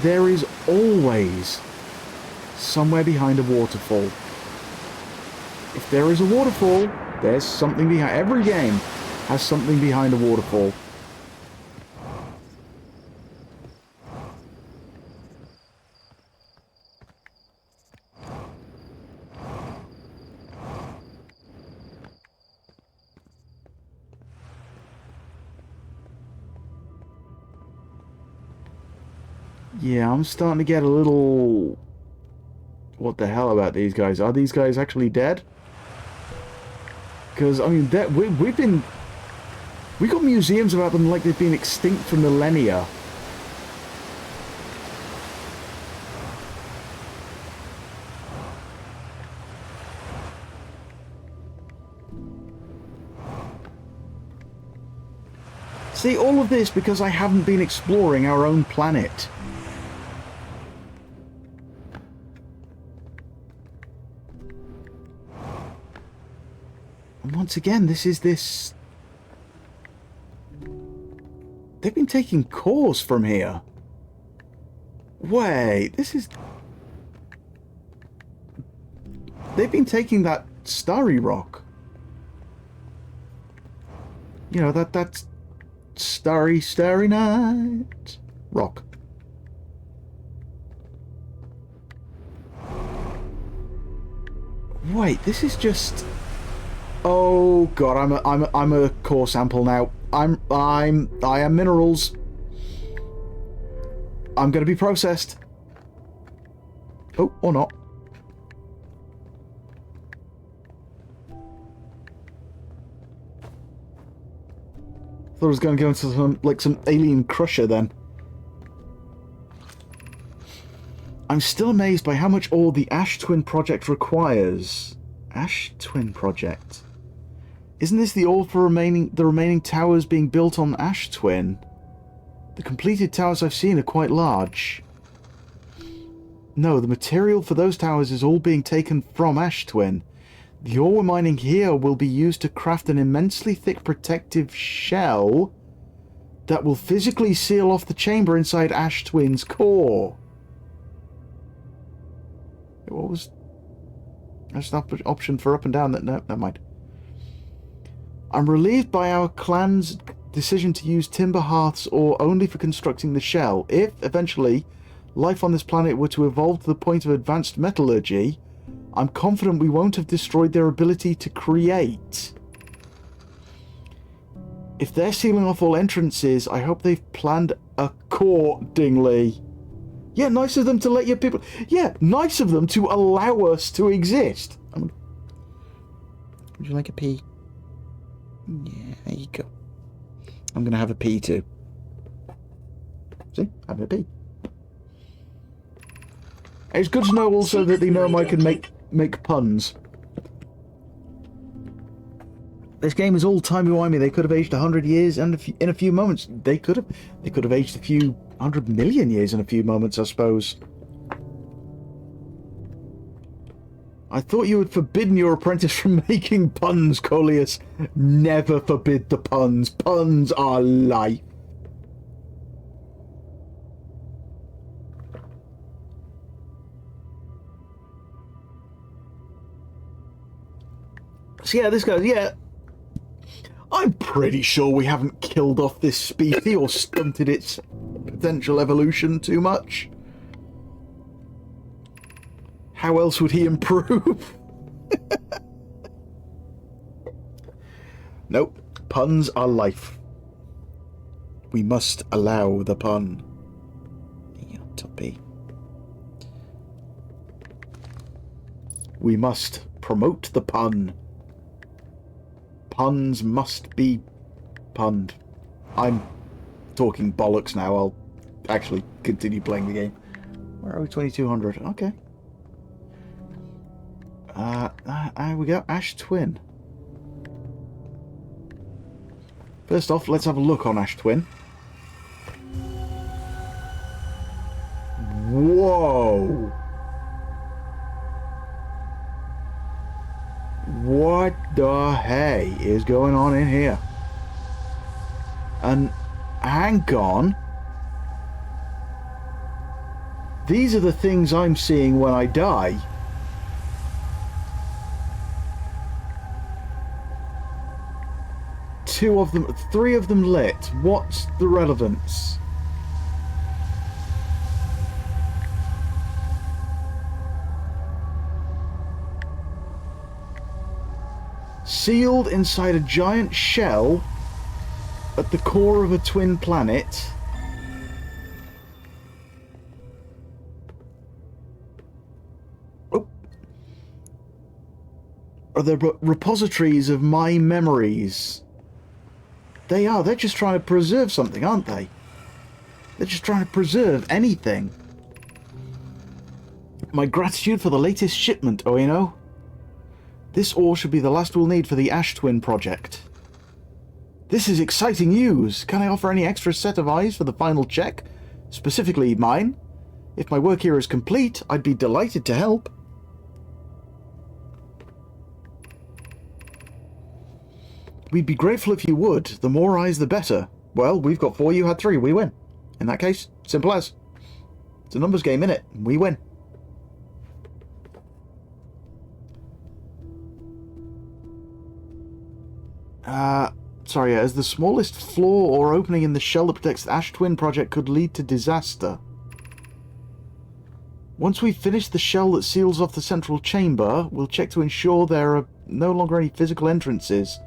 S1: There is always somewhere behind a waterfall. If there is a waterfall, there's something behind. Every game has something behind a waterfall. Yeah, I'm starting to get a little... What the hell about these guys? Are these guys actually dead? Because, I mean, we got museums about them like they've been extinct for millennia. See, all of this because I haven't been exploring our own planet. And once again, this... They've been taking cores from here. Wait, this is... They've been taking that starry rock. You know, that's... Starry, starry night... rock. Wait, this is just... Oh god, I'm a core sample now. I am minerals. I'm gonna be processed. Oh, or not. Thought I was gonna go into some alien crusher then. I'm still amazed by how much ore the Ash Twin project requires. Ash Twin project. Isn't this the ore for the remaining towers being built on Ash Twin? The completed towers I've seen are quite large. No, the material for those towers is all being taken from Ash Twin. The ore we're mining here will be used to craft an immensely thick protective shell that will physically seal off the chamber inside Ash Twin's core. What was... That's an option for up and down. No, never mind. I'm relieved by our clan's decision to use timber hearths or only for constructing the shell. If, eventually, life on this planet were to evolve to the point of advanced metallurgy, I'm confident we won't have destroyed their ability to create. If they're sealing off all entrances, I hope they've planned accordingly. Yeah, nice of them to let your people... Yeah, nice of them to allow us to exist. Would you like a pee? Yeah, there you go. I'm going to have a pee too. See? Having a pee. It's good to know also that they know I can make puns. This game is all timey-wimey. They could have aged 100 years and in a few moments. They could have aged a few 100 million years in a few moments, I suppose. I thought you had forbidden your apprentice from making puns, Coleus. Never forbid the puns. Puns are life. So yeah, this guy, yeah. I'm pretty sure we haven't killed off this species or stunted its potential evolution too much. How else would he improve? Nope. Puns are life. We must allow the pun. Yeah, Tuppy. We must promote the pun. Puns must be punned. I'm talking bollocks now. I'll actually continue playing the game. Where are we? 2200. Okay. We got Ash Twin. First off, let's have a look on Ash Twin. Whoa! What the hey is going on in here? And hang on. These are the things I'm seeing when I die. Two of them, three of them lit. What's the relevance? Sealed inside a giant shell at the core of a twin planet. Oh. Are there repositories of my memories? They are. They're just trying to preserve something, aren't they? They're just trying to preserve anything. My gratitude for the latest shipment, Oino. This ore should be the last we'll need for the Ash Twin project. This is exciting news. Can I offer any extra set of eyes for the final check? Specifically mine? If my work here is complete, I'd be delighted to help. We'd be grateful if you would. The more eyes, the better. Well, we've got 4, you had 3. We win. In that case, simple as. It's a numbers game, innit? We win. Sorry, as the smallest flaw or opening in the shell that protects the Ash Twin project could lead to disaster. Once we've finished the shell that seals off the central chamber, we'll check to ensure there are no longer any physical entrances.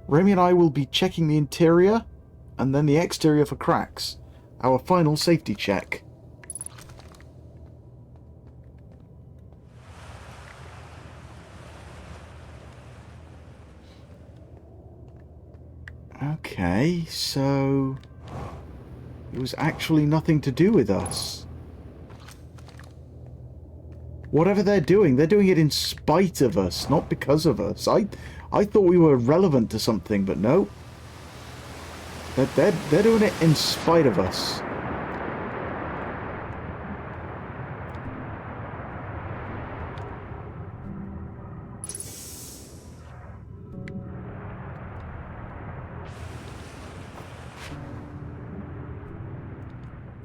S1: Remy and I will be checking the interior and then the exterior for cracks. Our final safety check. Okay, so it was actually nothing to do with us. Whatever they're doing it in spite of us, not because of us. I thought we were relevant to something, but no. They're doing it in spite of us.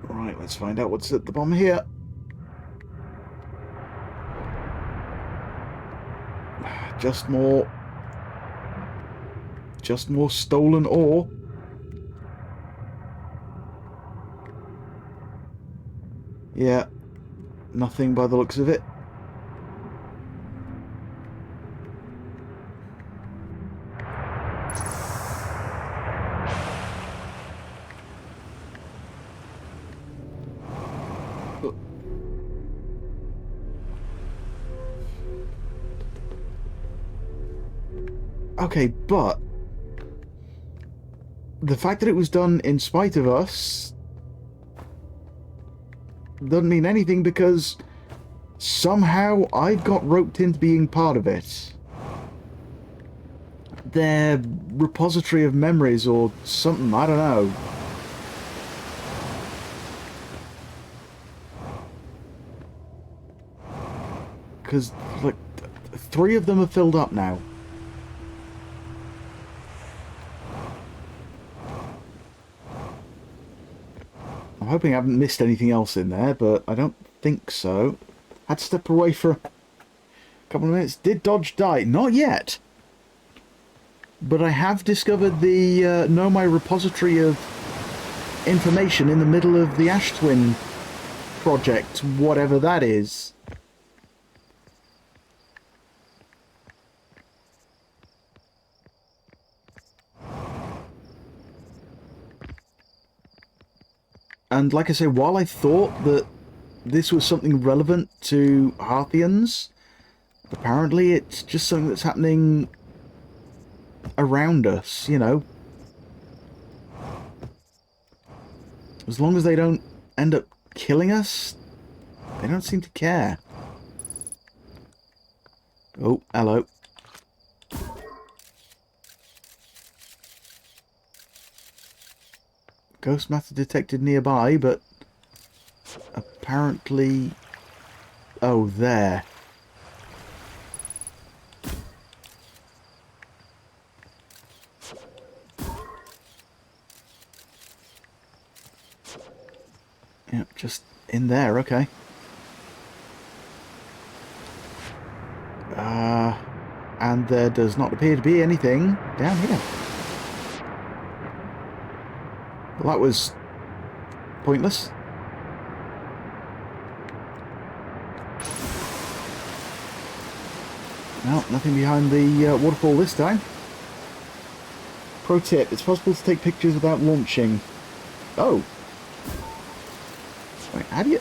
S1: Right, let's find out what's at the bottom here. Just more stolen ore. Yeah, nothing by the looks of it. Okay, but the fact that it was done in spite of us doesn't mean anything, because somehow I got roped into being part of it. Their repository of memories or something, I don't know. Because, like, 3 of them are filled up now. I'm hoping I haven't missed anything else in there, but I don't think so. Had to step away for a couple of minutes. Did Dodge die? Not yet. But I have discovered the my repository of information in the middle of the Ash Twin project, whatever that is. And like I say, while I thought that this was something relevant to Harthians, apparently it's just something that's happening around us, you know. As long as they don't end up killing us, they don't seem to care. Oh, hello. Ghost matter detected nearby, but apparently... Oh, there. Yep, just in there, okay. And there does not appear to be anything down here. Well, that was pointless. No, nothing behind the waterfall this time. Pro tip, it's possible to take pictures without launching. Oh. Wait, how do you...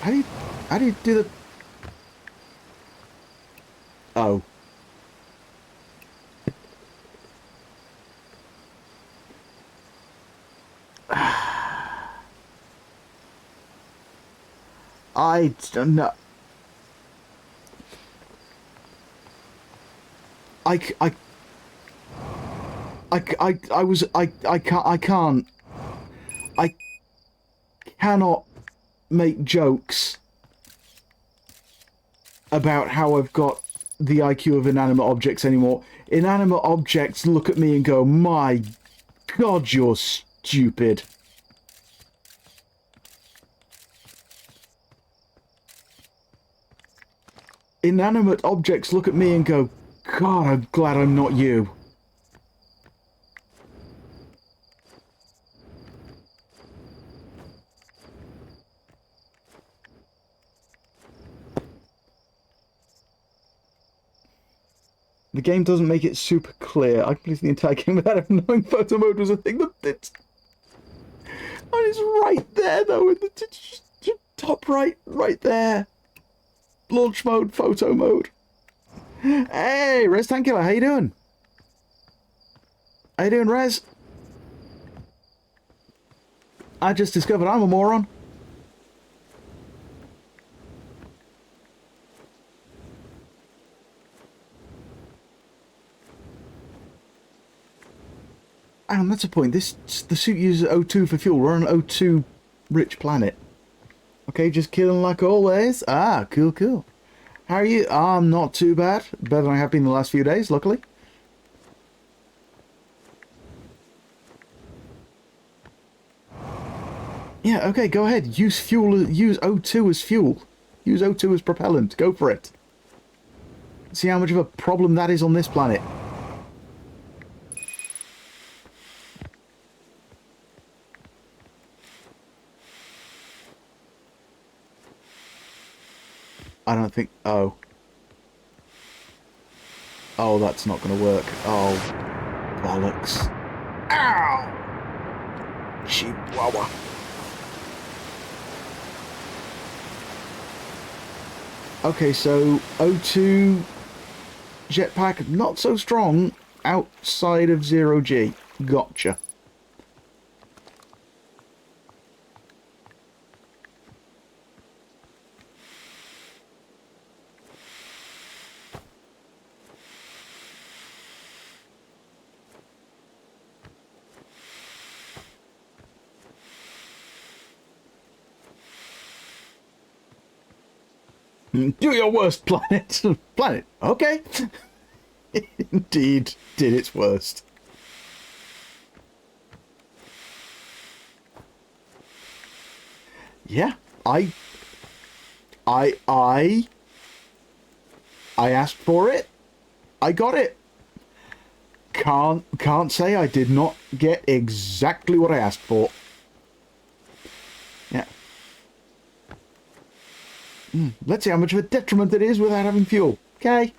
S1: How do you do the... Oh. I don't know. I cannot make jokes about how I've got the IQ of inanimate objects anymore. Inanimate objects look at me and go, my God, you're stupid. Inanimate objects look at me and go, God, I'm glad I'm not you. The game doesn't make it super clear. I completed the entire game without even knowing photo mode was a thing. And it's right there, though, in the top right there. Launch mode, photo mode. Hey, Rez Tankilla, how you doing? How you doing, Rez? I just discovered I'm a moron. And that's a point. The suit uses O2 for fuel. We're on an O2 rich planet. Okay, just killing like always. Ah, cool, cool. How are you? I'm not too bad. Better than I have been the last few days, luckily. Yeah, okay, go ahead. Use fuel. Use O2 as fuel. Use O2 as propellant. Go for it. See how much of a problem that is on this planet. I don't think... Oh. Oh, that's not going to work. Oh, bollocks. Ow! Chihuahua. Okay, so O2 jetpack, not so strong outside of 0G. Gotcha. Do your worst, planet. Planet. Okay. Indeed, did its worst. Yeah, I asked for it. I got it. Can't say I did not get exactly what I asked for. Yeah. Let's see how much of a detriment it is without having fuel. Okay.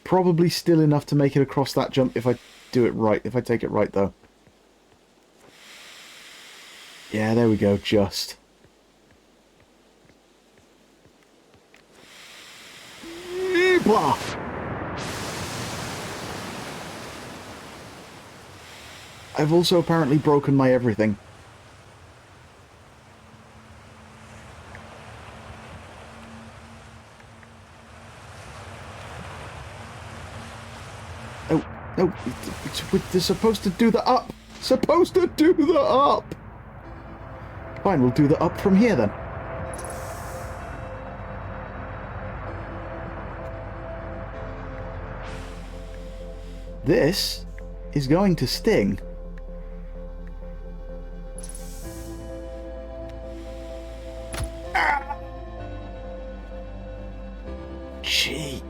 S1: Probably still enough to make it across that jump if I do it right. If I take it right, though. Yeah, there we go. Just. Blah. I've also apparently broken my everything. Oh, no, they're supposed to do the up. Supposed to do the up. Fine, we'll do the up from here then. This is going to sting. Ah! Gee.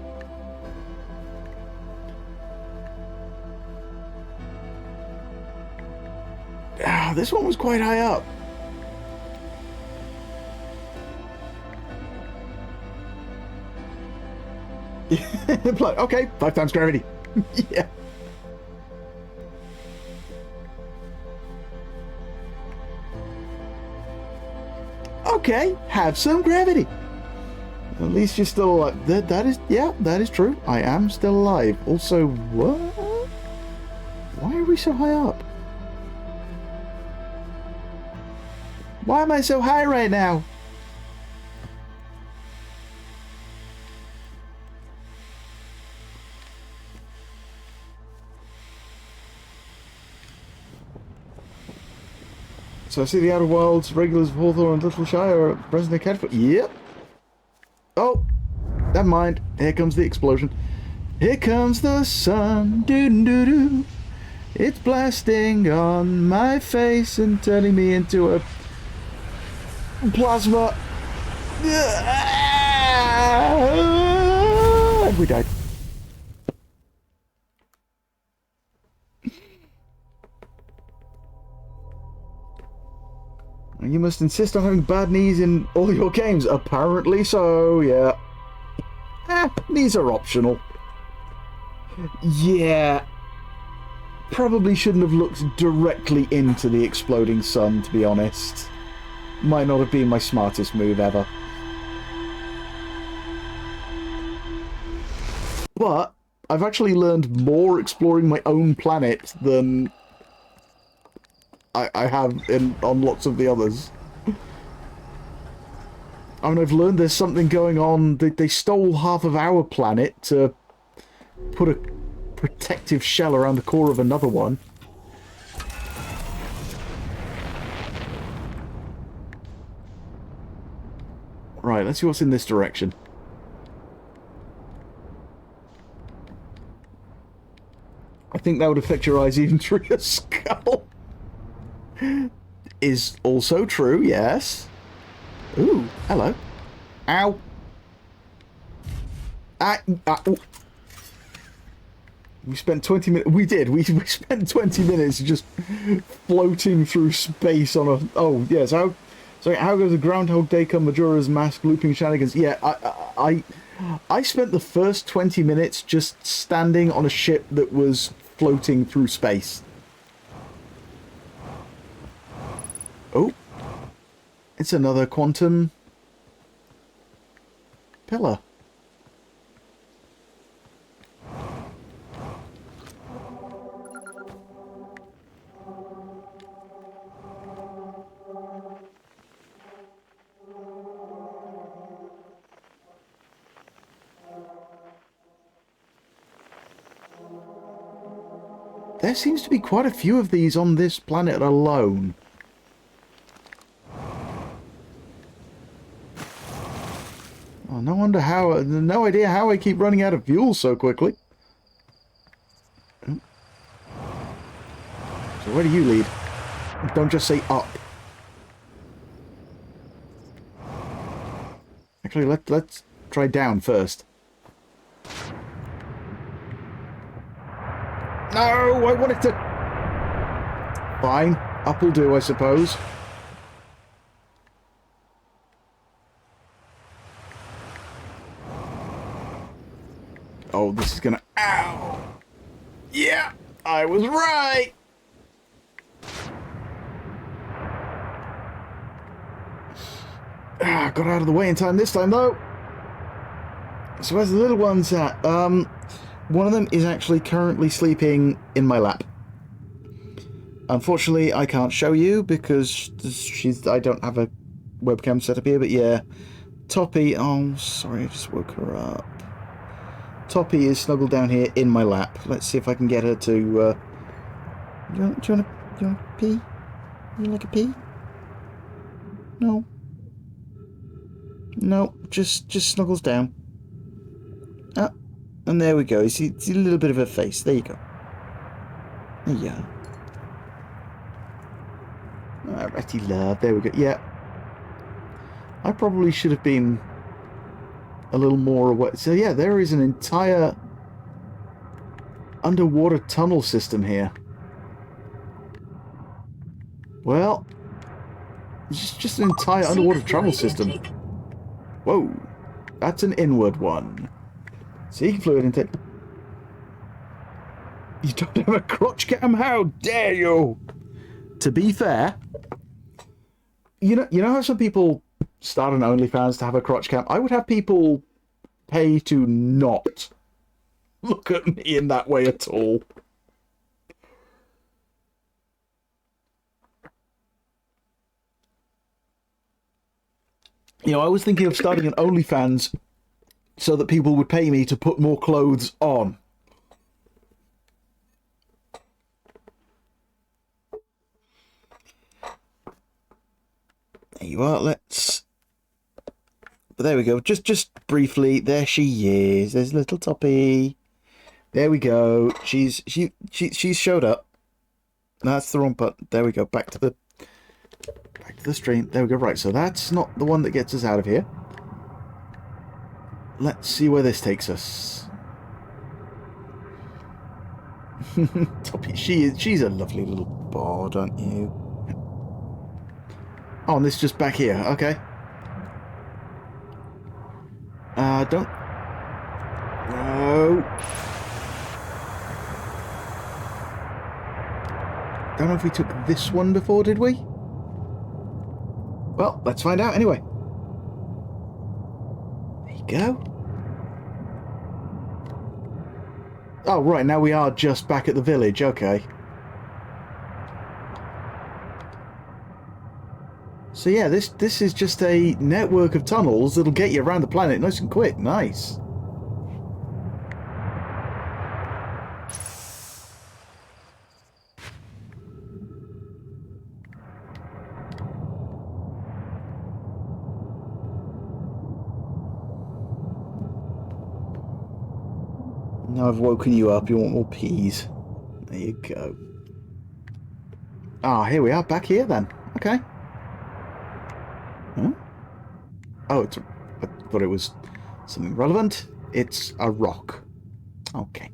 S1: Ah, this one was quite high up. Okay, 5 times gravity. Yeah. Okay, have some gravity. At least you're still alive. That is, yeah, that is true. I am still alive. Also, what? Why are we so high up? Why am I so high right now? So I see the Outer Wilds, regulars of Hawthorne and Little Shire are present in Catford. Yep. Oh, never mind. Here comes the explosion. Here comes the sun. Doo-doo-doo. It's blasting on my face and turning me into a plasma. And we died. You must insist on having bad knees in all your games. Apparently so, yeah. Knees are optional. Yeah. Probably shouldn't have looked directly into the exploding sun, to be honest. Might not have been my smartest move ever. But I've actually learned more exploring my own planet than I have on lots of the others. I mean, I've learned there's something going on. They stole half of our planet to put a protective shell around the core of another one. Right, let's see what's in this direction. I think that would affect your eyes even through your skull. Is also true, yes. Ooh, hello. Ow. We spent 20 minutes... We did. We spent 20 minutes just floating through space on a... Oh, yes. So how goes the Groundhog Day come Majora's Mask looping shenanigans? Yeah, I spent the first 20 minutes just standing on a ship that was floating through space. Oh. It's another quantum pillar. There seems to be quite a few of these on this planet alone. Oh, no wonder how... No idea how I keep running out of fuel so quickly. So where do you lead? Don't just say up. Actually, let's try down first. No, I wanted to... Fine. Up will do, I suppose. Oh, this is gonna... Ow! Yeah! I was right! Ah, got out of the way in time this time, though. So where's the little ones at? One of them is actually currently sleeping in my lap. Unfortunately, I can't show you because I don't have a webcam set up here, but yeah. Toppy, oh, sorry, I just woke her up. Toppy is snuggled down here in my lap. Let's see if I can get her to, do you want to pee? You like a pee? No. No, just snuggles down. Ah, and there we go. You see a little bit of her face. There you go. There you go. Alrighty, love. There we go. Yeah. I probably should have been a little more aware. So yeah, there is an entire underwater tunnel system here. Well, it's just an entire underwater tunnel system. Whoa, that's an inward one. Seeking fluid intake. You don't have a crotch cam? How dare you? To be fair, you know how some people start an OnlyFans to have a crotch cam? I would have people pay to not look at me in that way at all. You know, I was thinking of starting an OnlyFans so that people would pay me to put more clothes on. There you are, let's... But there we go, just briefly, there she is, there's little Toppy. There we go, she's showed up. No, that's the wrong button. There we go, back to the stream. There we go, right, so that's not the one that gets us out of here. Let's see where this takes us. Toppy, she's a lovely little bod, aren't you? Oh, and this is just back here, okay. Don't... No. Don't know if we took this one before, did we? Well, let's find out anyway. There you go. Oh, right, now we are just back at the village, okay. So yeah, this is just a network of tunnels that'll get you around the planet nice and quick. Nice. Now I've woken you up, you want more peas. There you go. Ah, here we are, back here then. Okay. Huh? Oh, I thought it was something relevant. It's a rock. Okay.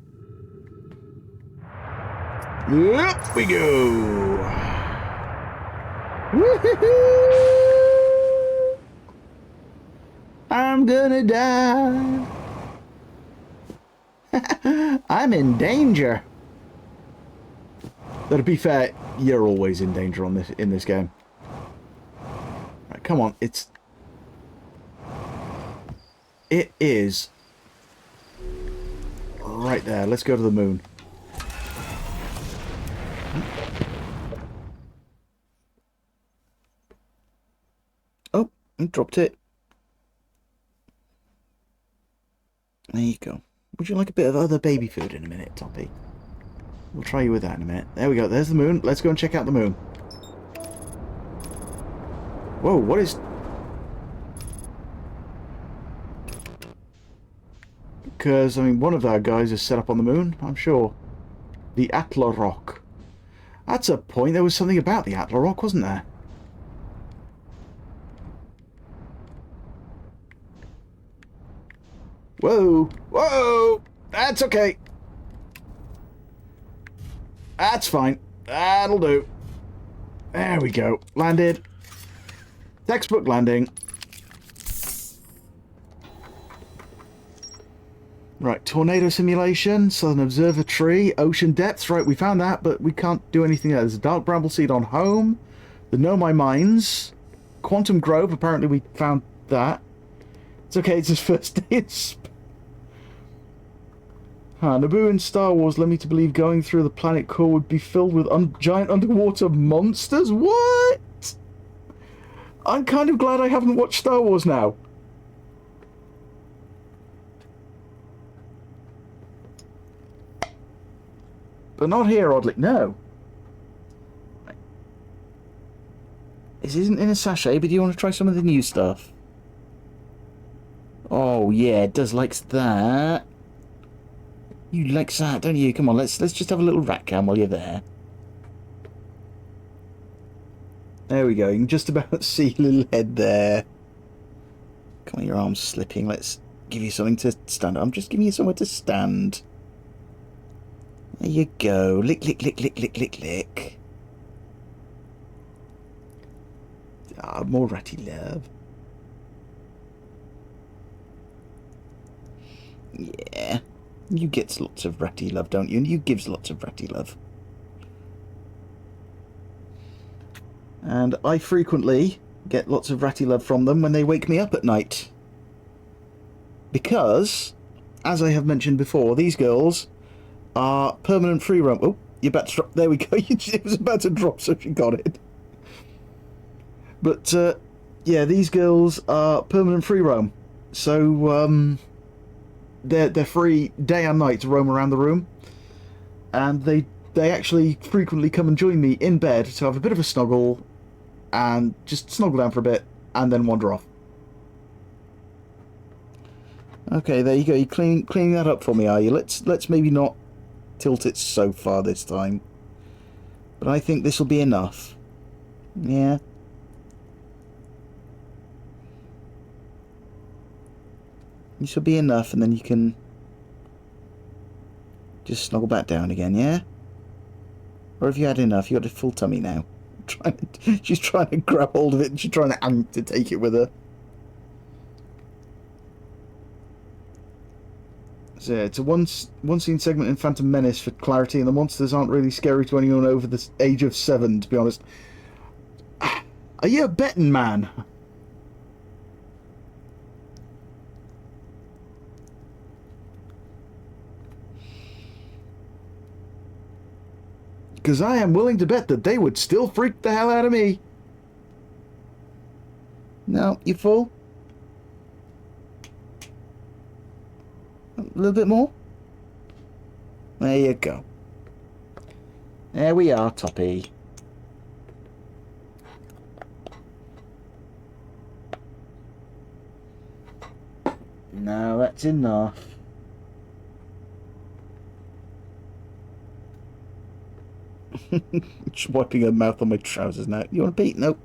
S1: Up we go. Woohoo! I'm gonna die. I'm in danger. But to be fair, you're always in danger on this in this game. Right, come on, it is right there. Let's go to the moon. Oh, I dropped it. There you go. Would you like a bit of other baby food in a minute, Toppy? We'll try you with that in a minute. There we go. There's the moon. Let's go and check out the moon. Whoa, what is... Because, I mean, one of our guys is set up on the moon, I'm sure. The Atla Rock. That's a point. There was something about the Atla Rock, wasn't there? Whoa! Whoa! That's okay. That's fine. That'll do. There we go. Landed. Textbook landing. Right, tornado simulation, southern observatory, ocean depths. Right, we found that, but we can't do anything else. There's a dark bramble seed on home. The Know My Mines. Quantum Grove, apparently we found that. It's okay, it's his first day in space. Naboo in Star Wars led me to believe going through the planet core would be filled with giant underwater monsters? What? I'm kind of glad I haven't watched Star Wars now. But not here, oddly. No. This isn't in a sachet, but do you want to try some of the new stuff? Oh, yeah, it does like that. You like that, don't you? Come on, let's just have a little rat cam while you're there. There we go. You can just about see a little head there. Come on, your arm's slipping. Let's give you something to stand on. I'm just giving you somewhere to stand. There you go. Lick, lick, lick, lick, lick, lick, lick. Ah, more ratty love. Yeah. You get lots of ratty love, don't you? And you gives lots of ratty love. And I frequently get lots of ratty love from them when they wake me up at night. Because, as I have mentioned before, these girls are permanent free roam. Oh, you're about to drop. There we go. It was about to drop, so she got it. But, yeah, these girls are permanent free roam. So, they're free day and night to roam around the room. And they actually frequently come and join me in bed to have a bit of a snuggle and just snuggle down for a bit and then wander off. Okay, there you go. You're cleaning that up for me, are you? Let's maybe not tilt it so far this time. But I think this will be enough. Yeah. This will be enough, and then you can just snuggle back down again, yeah? Or have you had enough? You got a full tummy now. She's trying to grab hold of it, and she's trying to take it with her. So yeah, it's a one scene segment in Phantom Menace for clarity, and the monsters aren't really scary to anyone over the age of 7, to be honest. Are you a betting man? Because I am willing to bet that they would still freak the hell out of me. No, you full? A little bit more? There you go. There we are, Toppy. No, that's enough. Just wiping her mouth on my trousers now. You want to pee? Nope.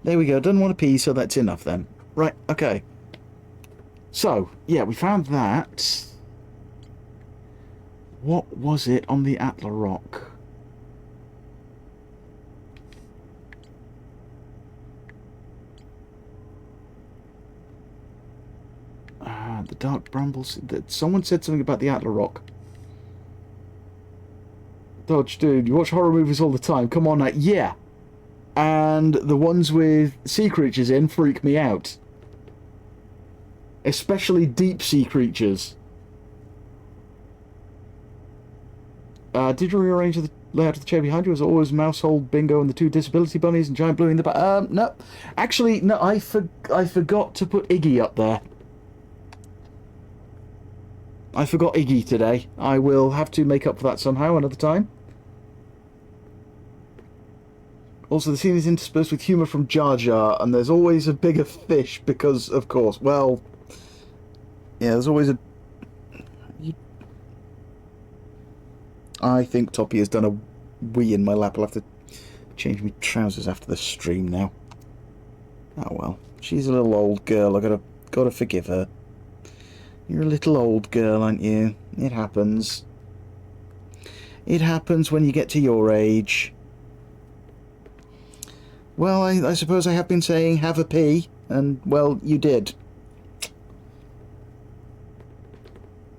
S1: There we go. Doesn't want to pee, so that's enough then. Right, okay. So, yeah, we found that. What was it on the Atla Rock? dark brambles. Someone said something about the Atla Rock. Dodge, dude, you watch horror movies all the time. Come on now. Yeah. And the ones with sea creatures in freak me out. Especially deep sea creatures. Did you rearrange the layout of the chair behind you? Was it always Mousehole, Bingo, and the two disability bunnies and Giant Blue in the back? No. Actually, no, I forgot to put Iggy up there. I forgot Iggy today. I will have to make up for that somehow another time. Also, the scene is interspersed with humour from Jar Jar, and there's always a bigger fish because, of course, well... Yeah, there's always a... I think Toppy has done a wee in my lap. I'll have to change my trousers after the stream now. Oh well. She's a little old girl. I gotta forgive her. You're a little old girl, aren't you? It happens. It happens when you get to your age. Well, I suppose I have been saying have a pee, and, well, you did.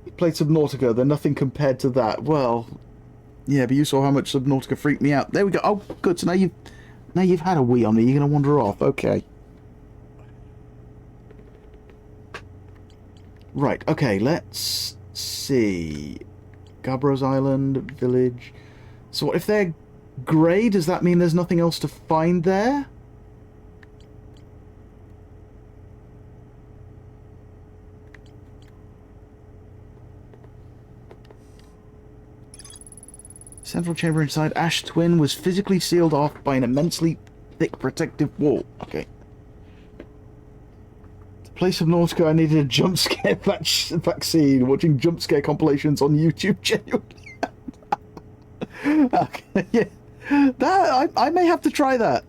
S1: You played Subnautica, they're nothing compared to that. Well, yeah, but you saw how much Subnautica freaked me out. There we go. Oh, good. So now you've had a wee on me. You're going to wander off. Okay. Right, okay, let's see. Gabros Island, village. So what if they're grey? Does that mean there's nothing else to find there? Central chamber inside Ash Twin was physically sealed off by an immensely thick protective wall. Okay. To play Subnautica, I needed a jump scare vaccine. Watching jump scare compilations on YouTube genuinely. Okay, yeah. That I may have to try that.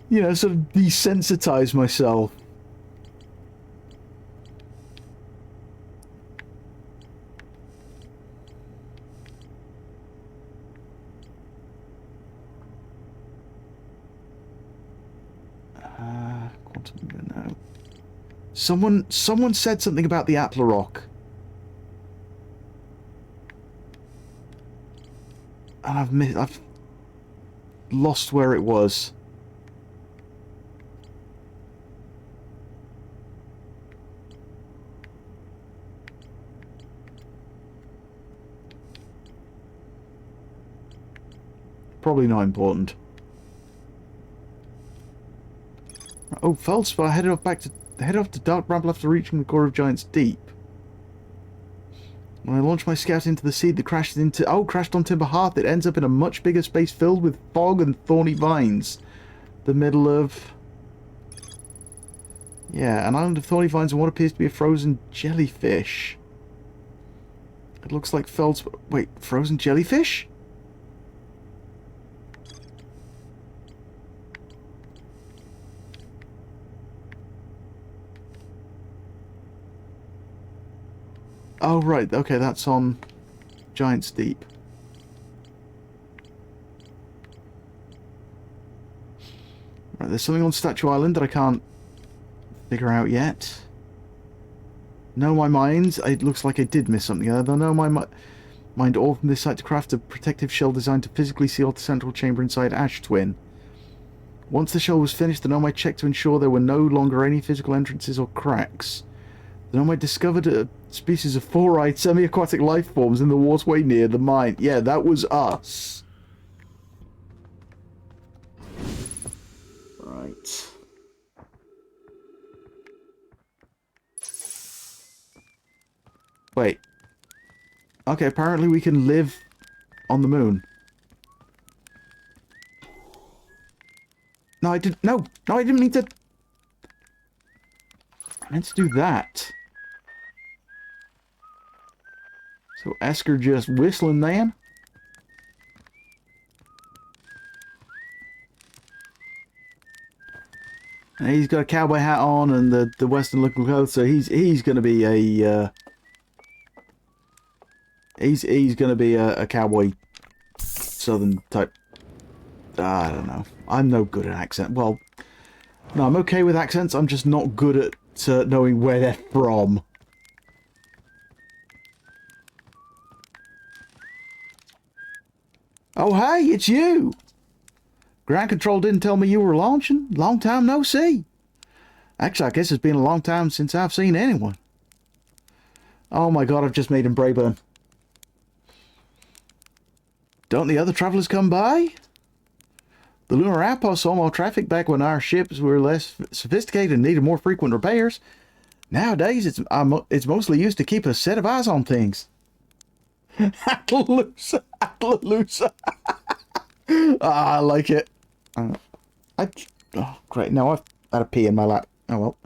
S1: You know, sort of desensitize myself. Quantum, no. Someone said something about the Atla Rock. And I've lost where it was. Probably not important. Oh, Feldspar headed off to Dark Bramble after reaching the core of Giant's Deep. When I launched my scout into the sea that crashed on Timber Hearth, it ends up in a much bigger space filled with fog and thorny vines. The middle of... Yeah, an island of thorny vines and what appears to be a frozen jellyfish. It looks like Feldspar... Wait, frozen jellyfish? Oh, right. Okay, that's on Giant's Deep. Right, there's something on Statue Island that I can't figure out yet. Know my mind. It looks like I did miss something. I don't know my mind all from this site to craft a protective shell designed to physically seal the central chamber inside Ash Twin. Once the shell was finished, the Nomad checked to ensure there were no longer any physical entrances or cracks. The Nomad discovered a species of four-eyed semi-aquatic life forms in the waterway near the mine. Yeah, that was us. Right. Wait. Okay, apparently we can live on the moon. No, I didn't. No, I didn't mean to. I meant to do that. So Esker just whistling then. And he's got a cowboy hat on and the western looking clothes, so he's gonna be a he's gonna be a cowboy southern type. I don't know. I'm no good at accent. Well, no, I'm okay with accents. I'm just not good at knowing where they're from. Oh, hey, it's you. Ground control didn't tell me you were launching. Long time no see. Actually, I guess it's been a long time since I've seen anyone. Oh my god, I've just made him Brayburn. Don't the other travelers come by? The lunar outpost saw more traffic back when our ships were less sophisticated and needed more frequent repairs. Nowadays, it's mostly used to keep a set of eyes on things. Atlaloosa, Atlaloosa. I like it. Oh, great. Now I've had a pee in my lap. Oh, well.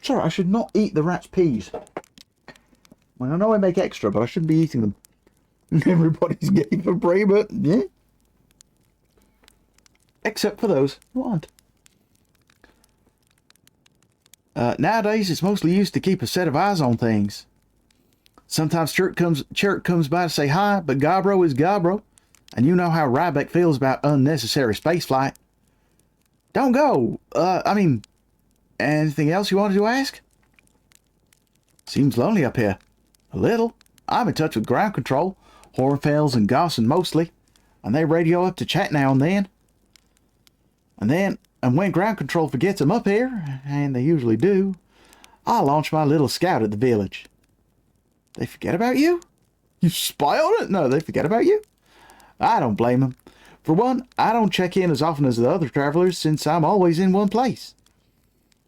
S1: Sorry, I should not eat the rat's peas. Well, I know I make extra, but I shouldn't be eating them. Everybody's game for Bray, but yeah. Except for those who aren't. Nowadays, it's mostly used to keep a set of eyes on things. Sometimes Chirk comes by to say hi, but Gabro is Gabro. And you know how Ryback feels about unnecessary spaceflight. Don't go. Anything else you wanted to ask? Seems lonely up here. A little. I'm in touch with ground control. Hornfels and Gosson mostly. And they radio up to chat now and then. And when ground control forgets I'm up here, and they usually do, I'll launch my little scout at the village. They forget about you? You spy on it? No, they forget about you? I don't blame them. For one, I don't check in as often as the other travelers since I'm always in one place.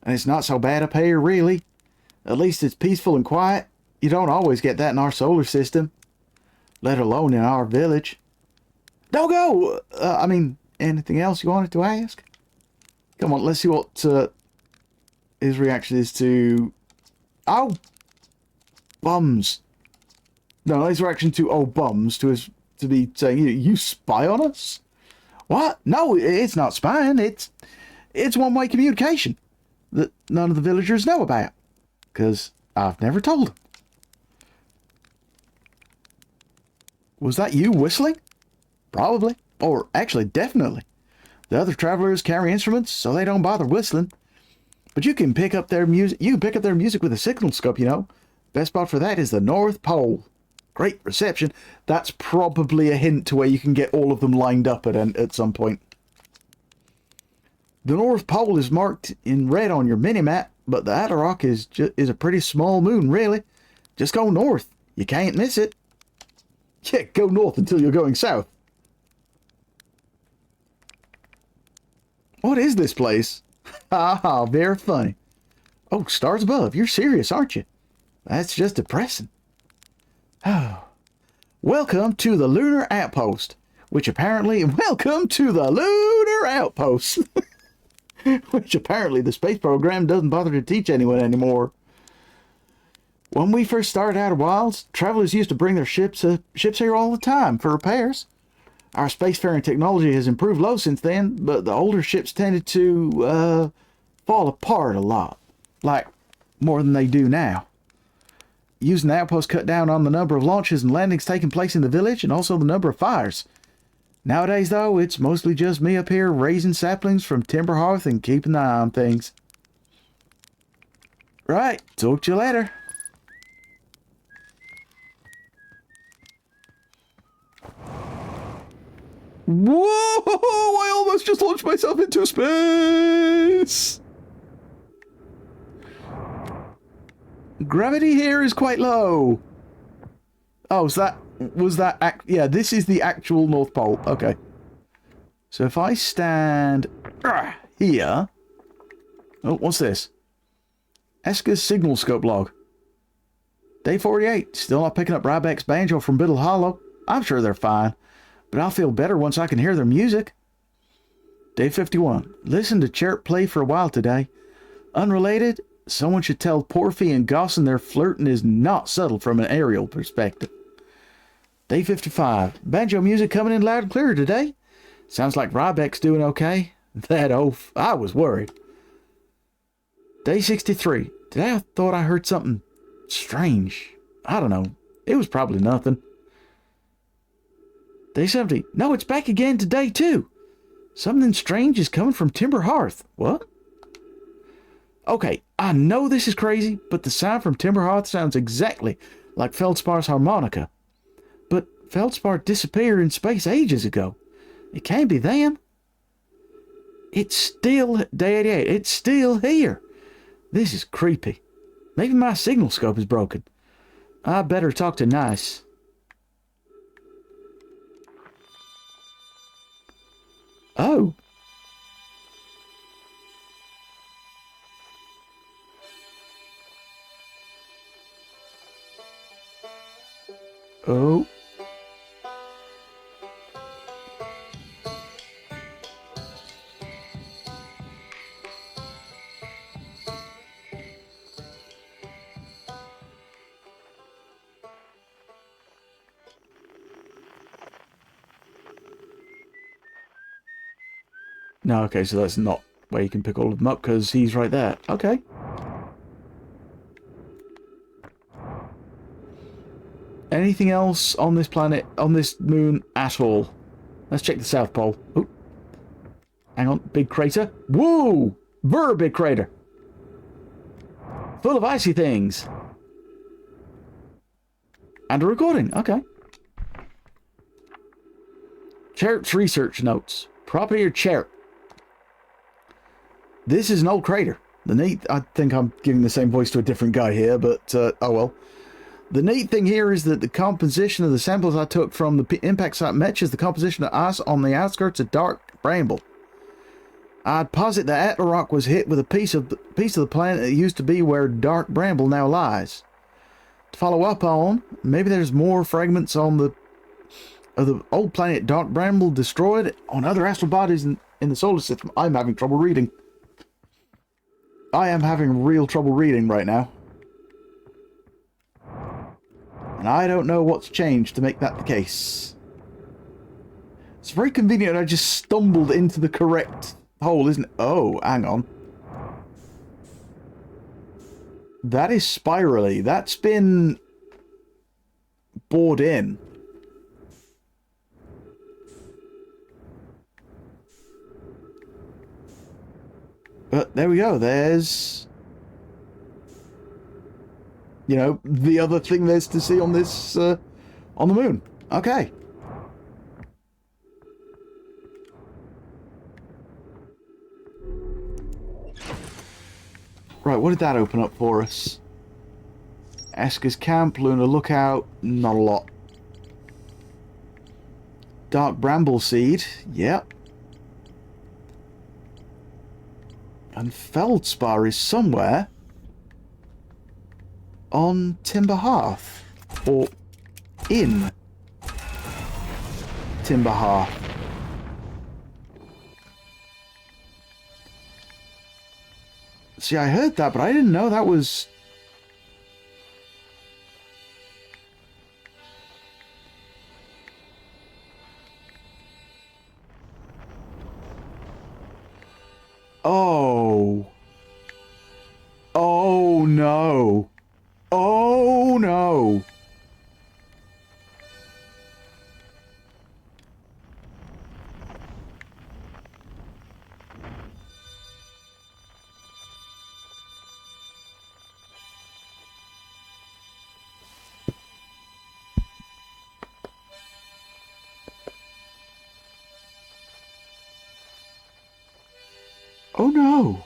S1: And it's not so bad up here, really. At least it's peaceful and quiet. You don't always get that in our solar system, let alone in our village. Don't go! Anything else you wanted to ask? Come on, let's see what his reaction is to... Oh! Bums. No, his reaction to oh bums to be saying you spy on us? What? No, it's not spying. It's one-way communication that none of the villagers know about, because I've never told them. Was that you whistling? Probably, or actually, definitely. The other travelers carry instruments, so they don't bother whistling. But you can pick up their music. You can pick up their music with a signal scope. You know, best spot for that is the North Pole. Great reception. That's probably a hint to where you can get all of them lined up at some point. The North Pole is marked in red on your mini-map, but the Atarock is a pretty small moon, really. Just go north. You can't miss it. Yeah, go north until you're going south. What is this place? Haha, very funny. Oh, stars above. You're serious, aren't you? That's just depressing. Oh. Welcome to the Lunar Outpost, welcome to the Lunar Outpost, which apparently the space program doesn't bother to teach anyone anymore. When we first started Outer Wilds, travelers used to bring their ships here all the time for repairs. Our spacefaring technology has improved low since then, but the older ships tended to fall apart a lot, like more than they do now. Using the outpost cut down on the number of launches and landings taking place in the village, and also the number of fires. Nowadays, though, it's mostly just me up here raising saplings from timber hearth and keeping an eye on things. Right, talk to you later. Whoa! I almost just launched myself into space! Gravity here is quite low. Oh, so yeah, this is the actual North Pole. Okay. So if I stand here... Oh, what's this? Eska's signal scope log. Day 48. Still not picking up Ryback's banjo from Biddle Hollow. I'm sure they're fine, but I'll feel better once I can hear their music. Day 51. Listen to Chirp play for a while today. Unrelated, someone should tell Porphy and Gosson their flirting is not subtle from an aerial perspective. Day 55. Banjo music coming in loud and clear today. Sounds like Ryback's doing okay. That oaf, I was worried. Day 63. Today I thought I heard something strange. I don't know. It was probably nothing. Day 70. No, it's back again today too. Something strange is coming from Timber Hearth. What? Okay, I know this is crazy, but the sound from Timberhearth sounds exactly like Feldspar's harmonica. But Feldspar disappeared in space ages ago. It can't be them. It's still Day 88. It's still here. This is creepy. Maybe my signal scope is broken. I better talk to Nice. Oh. Oh. No, okay, so that's not where you can pick all of them up, because he's right there. Okay. Anything else on this planet, on this moon at all? Let's check the South Pole. Oh. Hang on, big crater. Whoa! Very big crater. Full of icy things. And a recording, okay. Chert's research notes. Property of Chert. This is an old crater. The neat... I think I'm giving the same voice to a different guy here, but, oh well. The neat thing here is that the composition of the samples I took from the impact site matches the composition of ice on the outskirts of Dark Bramble. I'd posit that Atla Rock was hit with a piece of the planet that used to be where Dark Bramble now lies. To follow up on, maybe there's more fragments of the old planet Dark Bramble destroyed on other astral bodies in the solar system. I'm having trouble reading. I am having real trouble reading right now. And I don't know what's changed to make that the case. It's very convenient I just stumbled into the correct hole, isn't it? Oh, hang on. That is spirally. That's been bored in. But there we go. There's, you know, the other thing there's to see on this, on the moon. Okay. Right, what did that open up for us? Esker's Camp, Lunar Lookout, not a lot. Dark Bramble Seed, yep. And Feldspar is somewhere on Timberhearth, or in Timberhearth. See, I heard that, but I didn't know that was... Oh. Oh, no. Oh, no. Oh, no.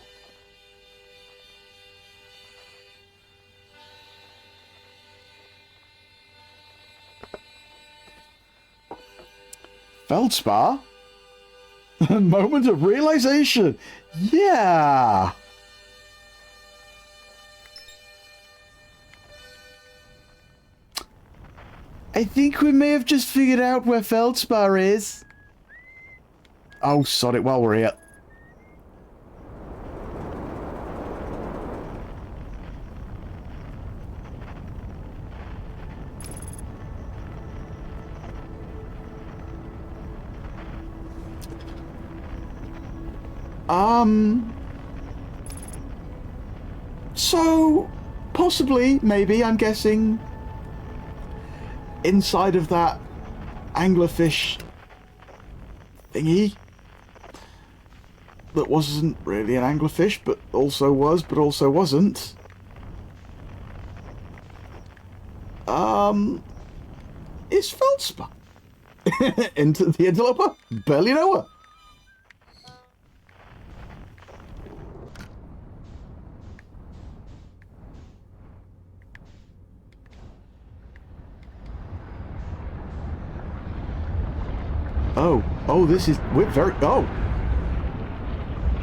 S1: Feldspar? A moment of realization. Yeah. I think we may have just figured out where Feldspar is. Oh, sod it while we're here. So, possibly, maybe, I'm guessing, inside of that anglerfish thingy, that wasn't really an anglerfish, but also was, but also wasn't. Is feldspar into the interloper? Barely know her. Oh, this is... We're very... Oh!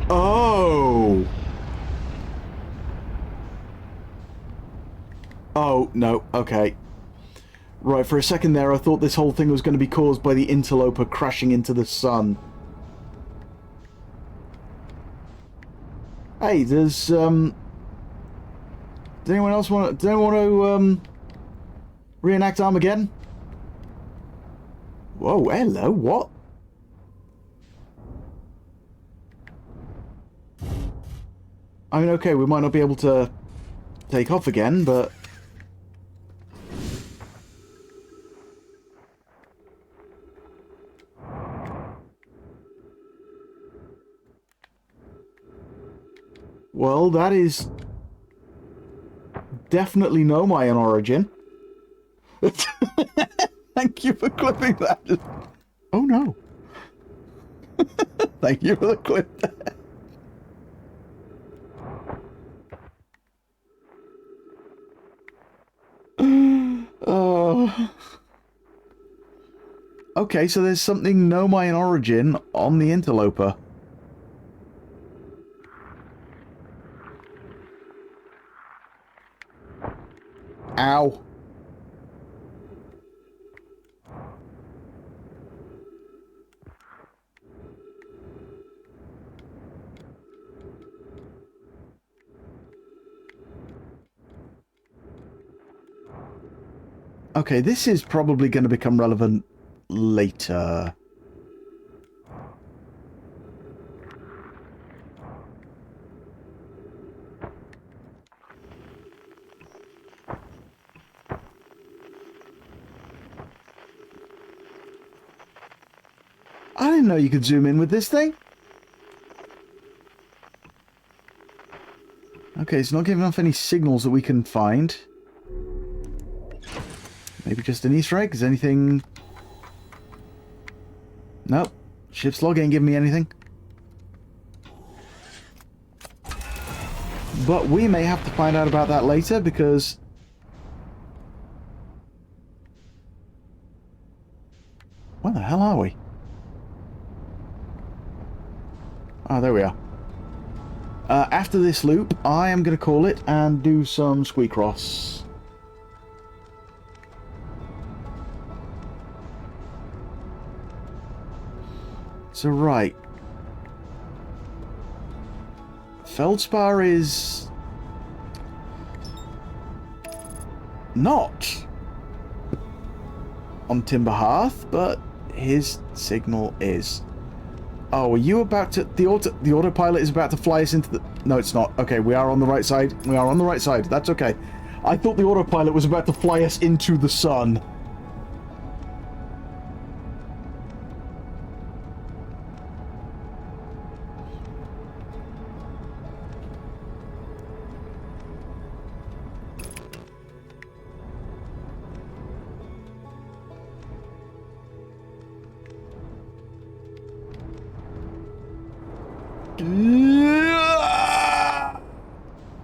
S1: Oh! Oh, no. Okay. Right, for a second there, I thought this whole thing was going to be caused by the interloper crashing into the sun. Hey, does, does anyone else want to reenact Armageddon? Whoa, hello, what? I mean, okay, we might not be able to take off again, but... Well, that is definitely no Mayan origin. Thank you for clipping that. Oh no. Thank you for the clip there. Oh. Okay, so there's something no Mayan origin on the interloper. Ow. Okay, this is probably going to become relevant later. I didn't know you could zoom in with this thing. Okay, it's not giving off any signals that we can find. Maybe just an Easter egg? Is anything... Nope. Ship's log ain't giving me anything. But we may have to find out about that later, because... Where the hell are we? Ah, there we are. After this loop, I am going to call it and do some squeak-cross. So, right. Feldspar is... not on Timber Hearth, but his signal is... Oh, are you about to... The autopilot is about to fly us into the... No, it's not. Okay, we are on the right side. We are on the right side. That's okay. I thought the autopilot was about to fly us into the sun.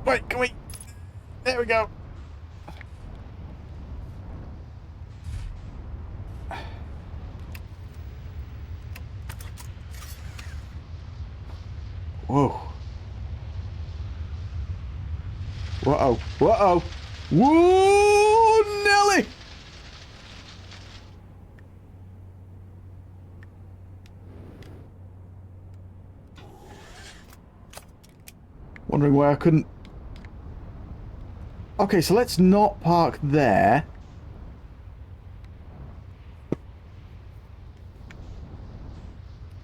S1: Wait, can we... There we go. Whoa. Whoa. Whoa. Whoa, Nelly! Wondering why I couldn't... Okay, so let's not park there.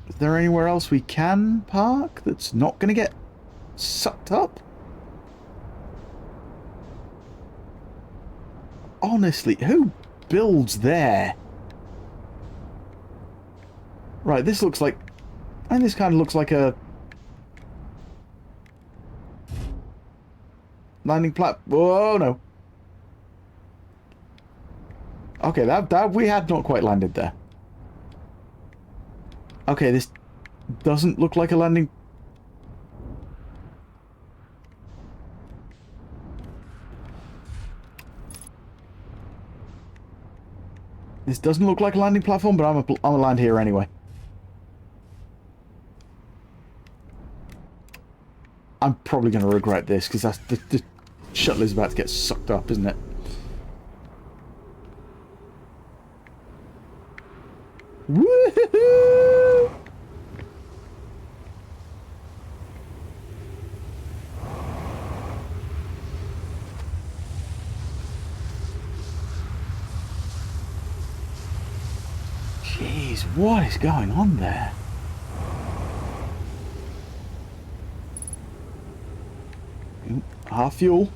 S1: Is there anywhere else we can park that's not going to get sucked up? Honestly, who builds there? Right, this looks like... And this kind of looks like a landing Whoa, no. Okay, that we had not quite landed there. Okay, this doesn't look like a landing. This doesn't look like a landing platform, but I'm gonna land here anyway. I'm probably gonna regret this because that's the shuttle is about to get sucked up, isn't it? Woohoo! Jeez, what is going on there? Half fuel.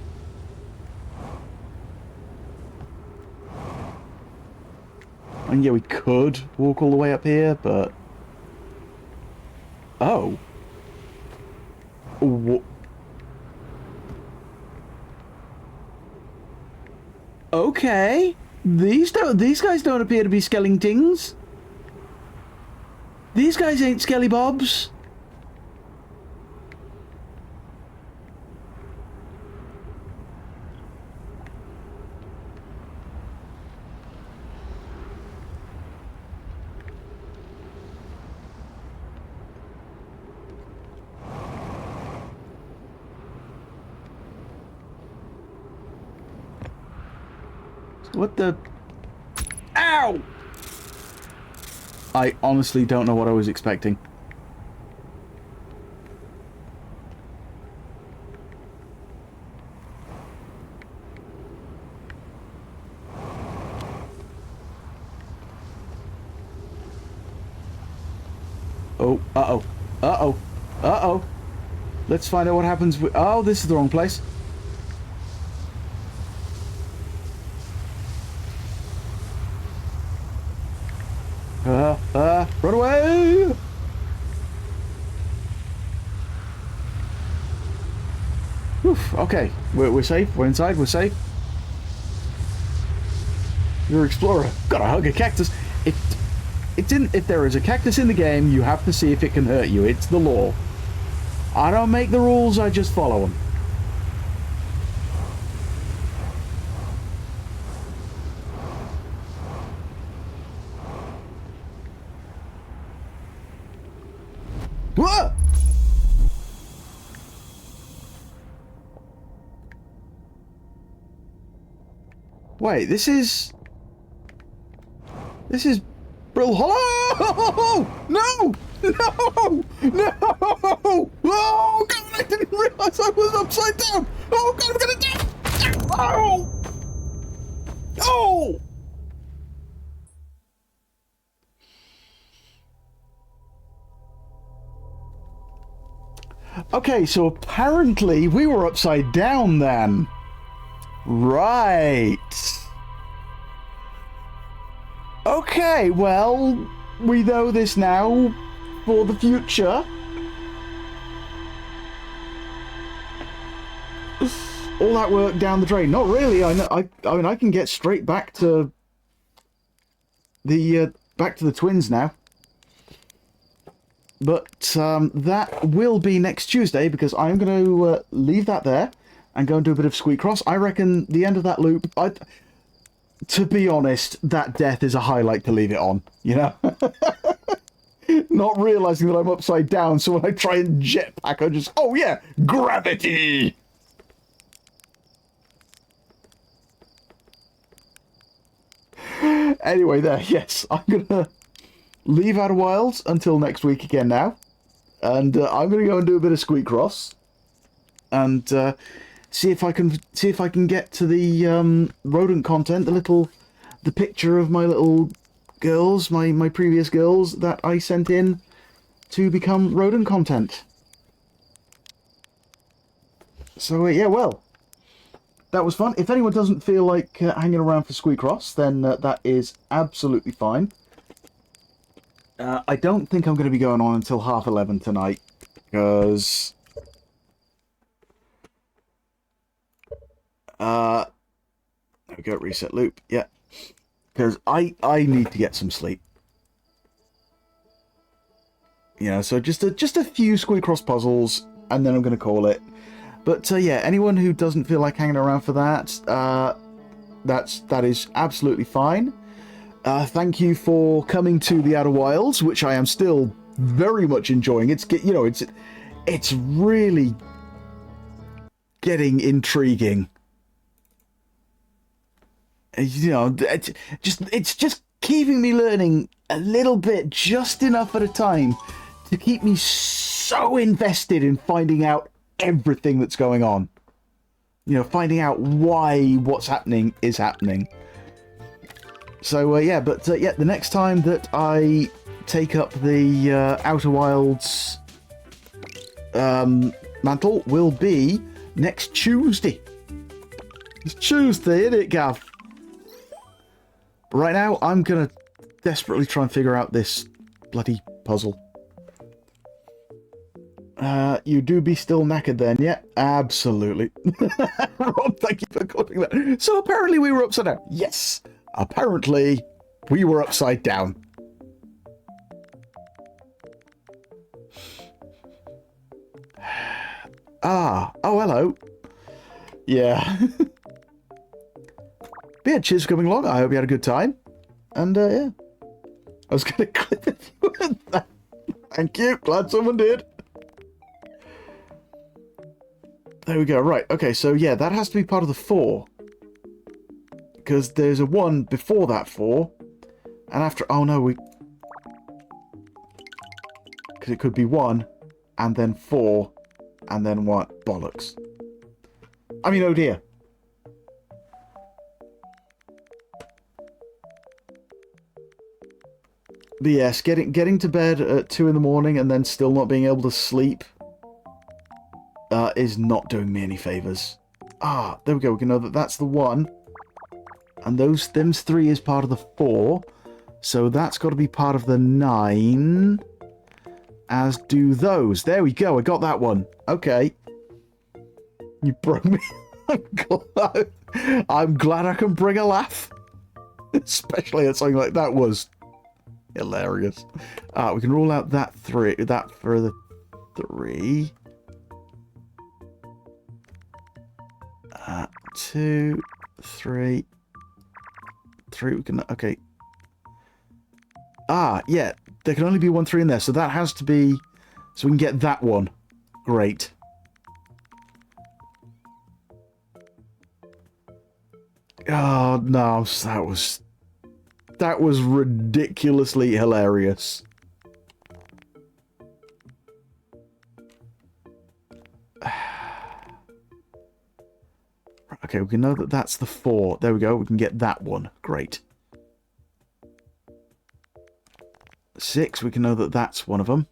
S1: And yeah, we could walk all the way up here, but... Oh. Okay. These guys don't appear to be skeletons. These guys ain't Skelly Bobs. What the... Ow! I honestly don't know what I was expecting. Oh, uh-oh. Uh-oh. Uh-oh. Let's find out what happens with... Oh, this is the wrong place. Run away! Oof, okay. We're safe. We're inside. We're safe. You're an explorer. Gotta hug a cactus. If there is a cactus in the game, you have to see if it can hurt you. It's the law. I don't make the rules, I just follow them. What? Wait, this is Brill Hollow! No! No! No! Oh god, I didn't realise I was upside down! Oh god, I'm gonna die! Oh! Oh! Okay, so apparently we were upside down then. Right. Okay, well, we know this now for the future. All that work down the drain. Not really. I mean, I can get straight back to the twins now. But that will be next Tuesday because I'm going to leave that there and go and do a bit of Squeak Cross. I reckon the end of that loop. To be honest, that death is a highlight to leave it on. You know. Not realizing that I'm upside down, so when I try and jetpack, I just, oh yeah, gravity! Anyway, there, yes, I'm gonna leave Outer Wilds until next week again now, and I'm gonna go and do a bit of Squeak Cross, and see if I can get to the rodent content, the picture of my little girls, my previous girls that I sent in to become rodent content. So yeah, well, that was fun. If anyone doesn't feel like hanging around for Squeak Cross, then that is absolutely fine. I don't think I'm going to be going on until 11:30 tonight, because There we go, reset loop, yeah. Because I need to get some sleep. You know, so just a few squeak cross puzzles, and then I'm going to call it. But yeah, anyone who doesn't feel like hanging around for that, that is absolutely fine. Thank you for coming to the Outer Wilds, which I am still very much enjoying. It's really getting intriguing. You know, it's just keeping me learning a little bit, just enough at a time, to keep me so invested in finding out everything that's going on. You know, finding out why what's happening is happening. So, yeah, but yeah, the next time that I take up the Outer Wilds mantle will be next Tuesday. It's Tuesday, isn't it, Gav? But right now, I'm going to desperately try and figure out this bloody puzzle. You do be still knackered then, yeah? Absolutely. Rob, thank you for calling that. So apparently we were upside down. Yes, apparently we were upside down. Oh, hello. Yeah. But yeah, cheers for coming along. I hope you had a good time. And, yeah. I was going to clip it. Thank you. Glad someone did. There we go. Right. Okay, so yeah, that has to be part of the 4. Because there's a 1 before that 4. And after... Oh, no, we... Because it could be 1, and then 4, and then what? Bollocks. I mean, oh dear. But yes, getting to bed at 2 in the morning and then still not being able to sleep is not doing me any favours. Ah, there we go. We can know that that's the 1. And them's 3 is part of the 4. So that's got to be part of the 9. As do those. There we go. I got that one. Okay. You broke me. I'm glad I can bring a laugh. Especially at something like that was hilarious. We can rule out that 3. That for the 3. 2, 3. 3. We can... Okay. Yeah. There can only be 1 3 in there, so that has to be... So we can get that one. Great. Oh, no, that was ridiculously hilarious. Okay, we can know that that's the 4. There we go, we can get that one. Great. 6, we can know that that's one of them.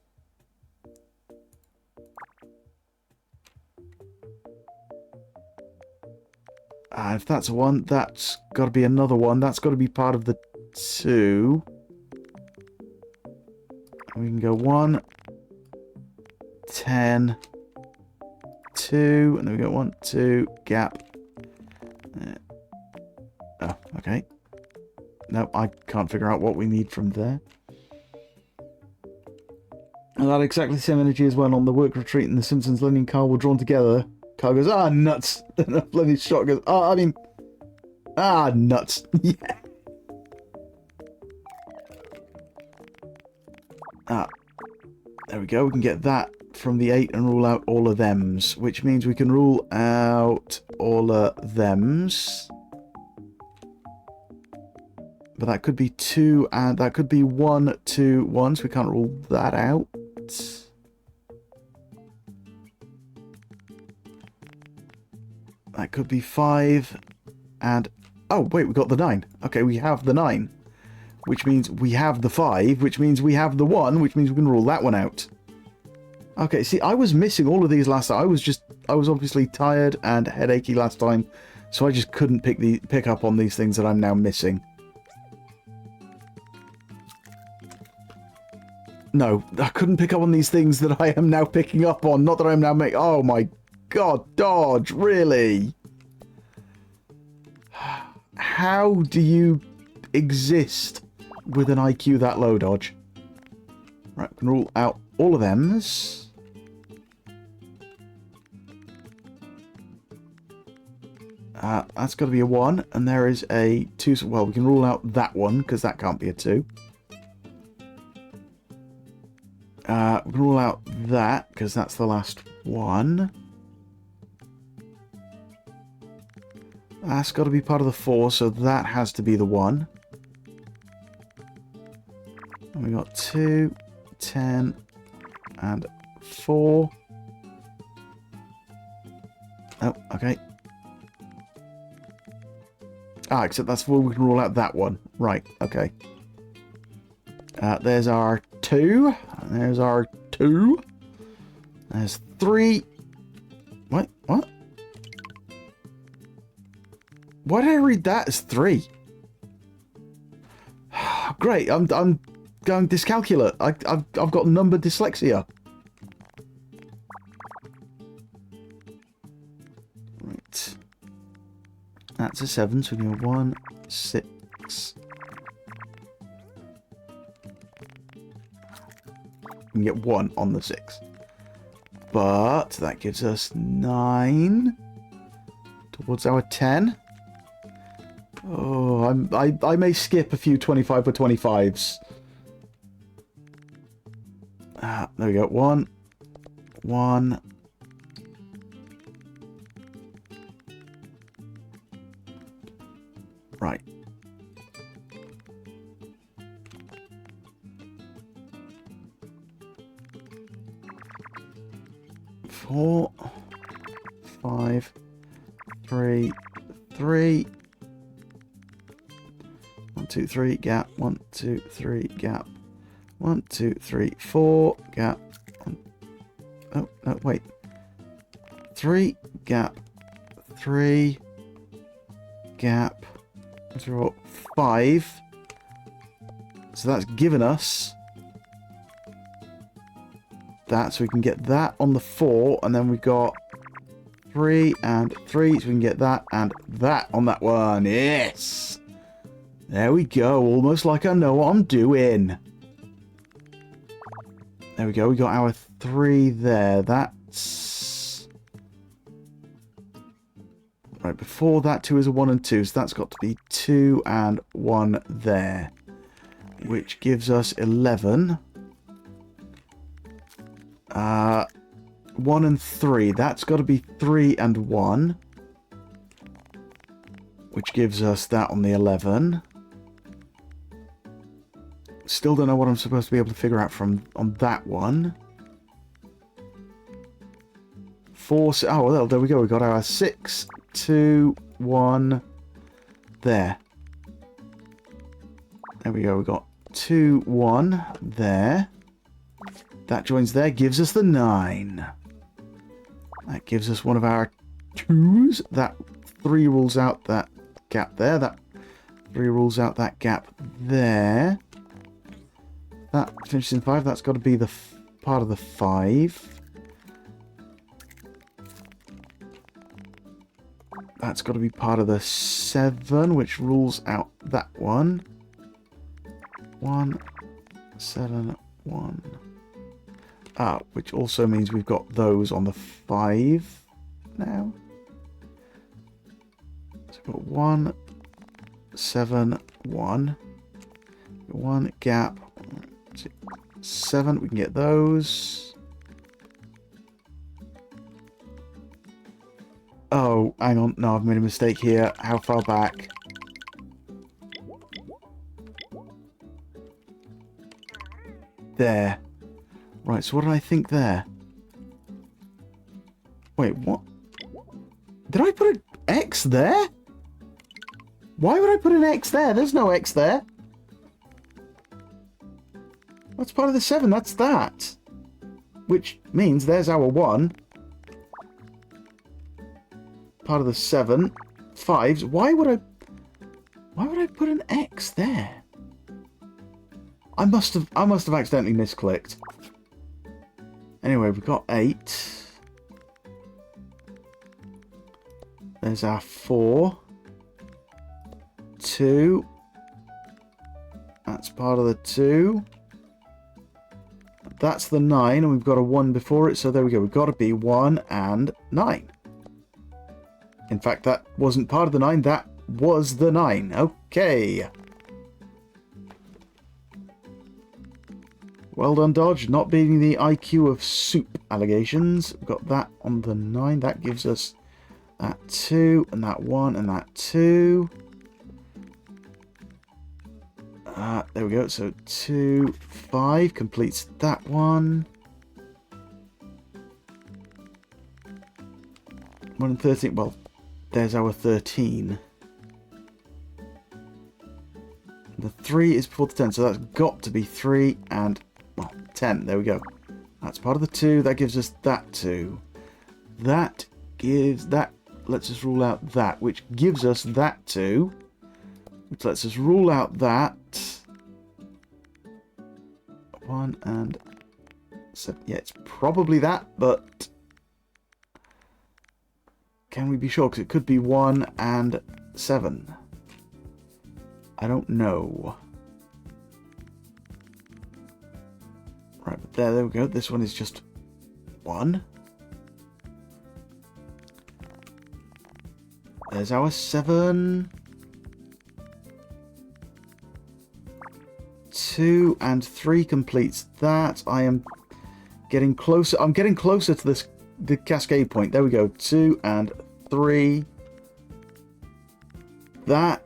S1: If that's a 1, that's got to be another one. That's got to be part of the 2. We can go 1, 10, 2, and then we go 1, 2, gap. Oh, okay. No, I can't figure out what we need from there. And that exactly the same energy as when on the work retreat and the Simpsons, Lenny and Carl were drawn together. Carl goes, ah, nuts. And Lenny's shot goes, oh, I mean, ah, nuts. Yeah. There we go. We can get that from the 8 and rule out all of thems, which means we can rule out all of thems. But that could be 2, and that could be 1, 2, 1, so we can't rule that out. That could be 5, and... Oh, wait, we got the 9. Okay, we have the 9. Which means we have the 5, which means we have the 1, which means we can rule that one out. Okay, see, I was missing all of these last time. I was obviously tired and headachy last time, so I just couldn't pick up on these things that I'm now missing. No, I couldn't pick up on these things that I am now picking up on. Not that I'm now making... Oh my god, Dodge, really? How do you exist with an IQ that low, Dodge? Right, we can rule out all of them's. That's got to be a 1, and there is a 2. Well, we can rule out that one, because that can't be a 2. We can rule out that, because that's the last one. That's got to be part of the 4, so that has to be the 1. And we got 2, 10, and 4. Oh, okay. Ah, except that's where we can rule out that one. Right, okay. There's our 2. There's our 2. There's 3. What? What? Why did I read that as 3? Great, I'm going dyscalculate. I've got number dyslexia. Right. That's a 7, so we can go 1, 6. We can get 1 on the 6. But that gives us 9 towards our 10. Oh, I may skip a few 25 by 25s. There we go. 1, 1. Right. Four, 5, 3, 3. 1, 2, 3, gap. 1, 2, 3, gap. 1, 2, 3, 4, gap. Oh, no, wait. 3, gap. 3, gap. 0, 5. So that's given us that, so we can get that on the 4, and then we've got 3 and 3, so we can get that and that on that one. Yes! There we go, almost like I know what I'm doing. There we go, we got our 3 there. That's... Right, before that 2 is a 1 and 2, so that's got to be 2 and 1 there. Which gives us 11. 1 and 3, that's got to be 3 and 1. Which gives us that on the 11. Still don't know what I'm supposed to be able to figure out from on that one. 4, oh, well, there we go. We got our 6, 2, 1 there. There we go. We got 2, 1 there. That joins there, gives us the 9. That gives us one of our 2s. That 3 rules out that gap there. That 3 rules out that gap there. That finishes in 5. That's got to be the part of the 5. That's got to be part of the 7, which rules out that one. 1, 7, 1. Ah, which also means we've got those on the 5 now. So we've got 1, 7, 1. 1 gap. 7, we can get those. Oh, hang on. No, I've made a mistake here. How far back? There. Right, so what did I think there? Wait, what? Did I put an X there? Why would I put an X there? There's no X there. That's part of the 7, that's that. Which means there's our 1. Part of the 7. 5s. Why would I put an X there? I must have accidentally misclicked. Anyway, we've got 8. There's our 4. 2. That's part of the 2. That's the 9, and we've got a 1 before it, so there we go. We've got to be 1 and 9. In fact, that wasn't part of the 9, that was the 9. Okay. Well done, Dodge. Not beating the IQ of soup allegations. We've got that on the 9. That gives us that 2, and that 1, and that 2. There we go. So 2, 5 completes that one. 1 and 13. Well, there's our 13. The 3 is before the 10, so that's got to be 3 and, well, 10. There we go. That's part of the 2. That gives us that 2. That gives that. Let's just rule out that, which gives us that 2. Which lets us rule out that. 1 and 7. Yeah, it's probably that, but can we be sure? Because it could be 1 and 7. I don't know. Right, but there we go. This one is just 1. There's our 7. 2 and 3 completes that. I am getting closer. I'm getting closer to the cascade point. There we go. 2 and 3. That,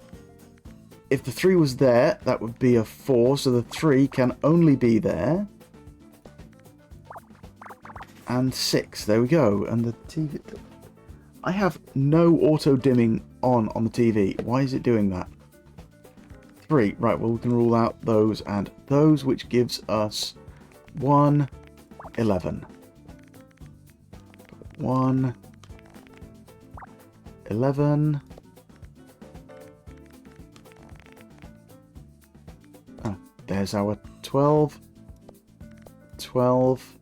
S1: if the 3 was there, that would be a 4. So the 3 can only be there. And 6. There we go. And the TV. I have no auto dimming on the TV. Why is it doing that? 3. Right, well, we can rule out those and those, which gives us 1, 11. 1, 11. Oh, there's our 12. 12.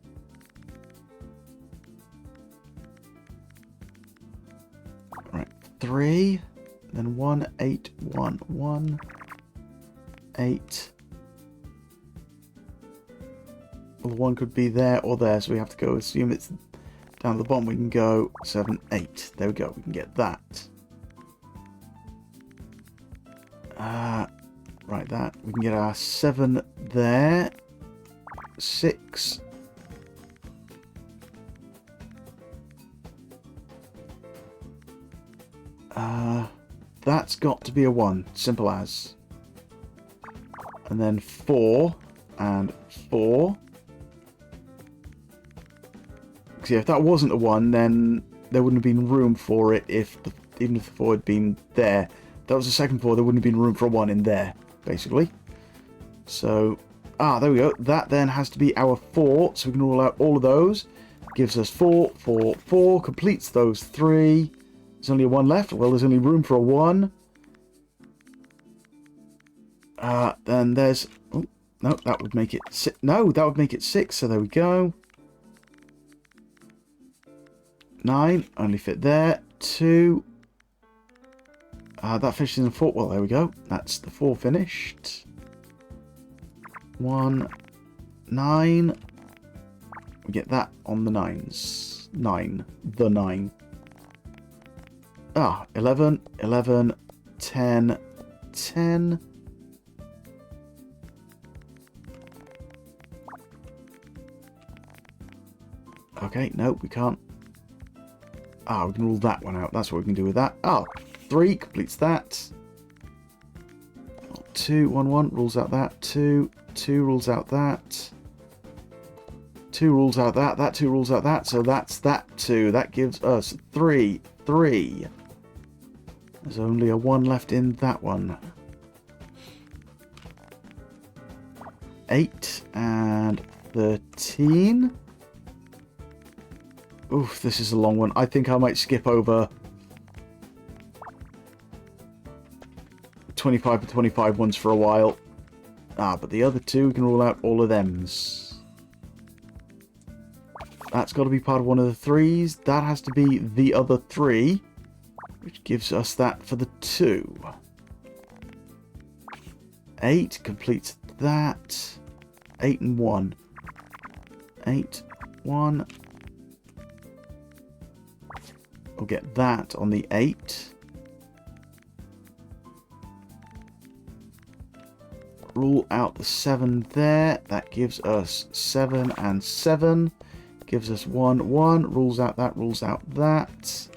S1: Right, 3. Then 1, 8, 1, 1. 8. Well, 1 could be there or there, so we have to go assume it's down at the bottom. We can go 7, 8. There we go. We can get that. Right, that. We can get our 7 there. 6. That's got to be a 1. Simple as. And then 4 and 4. Because yeah, if that wasn't a 1, then there wouldn't have been room for it even if the 4 had been there. If that was the second 4, there wouldn't have been room for a 1 in there, basically. So, there we go. That then has to be our 4, so we can rule out all of those. Gives us 4, 4, 4, completes those 3. There's only a 1 left. Well, there's only room for a 1. Then there's... Oh, no, that would make it... No, that would make it 6, so there we go. 9, only fit there. 2. That finishes in 4. Well, there we go. That's the 4 finished. 1, 9. We get that on the 9s. 9. The 9. 11, 11, 10, 10. Okay, no, we can't. We can rule that one out. That's what we can do with that. 3 completes that. 2, 1, 1 rules out that. 2, 2 rules out that. 2 rules out that. That 2 rules out that. So that's that 2. That gives us 3, 3. There's only a 1 left in that one. 8 and 13. Oof, this is a long one. I think I might skip over 25 to 25 ones for a while. But the other 2, we can rule out all of thems. That's got to be part of one of the 3s. That has to be the other 3, which gives us that for the 2. 8 completes that. 8 and 1. 8, 1. We'll get that on the 8. Rule out the 7 there. That gives us 7 and 7. Gives us 1, 1. Rules out that, rules out that.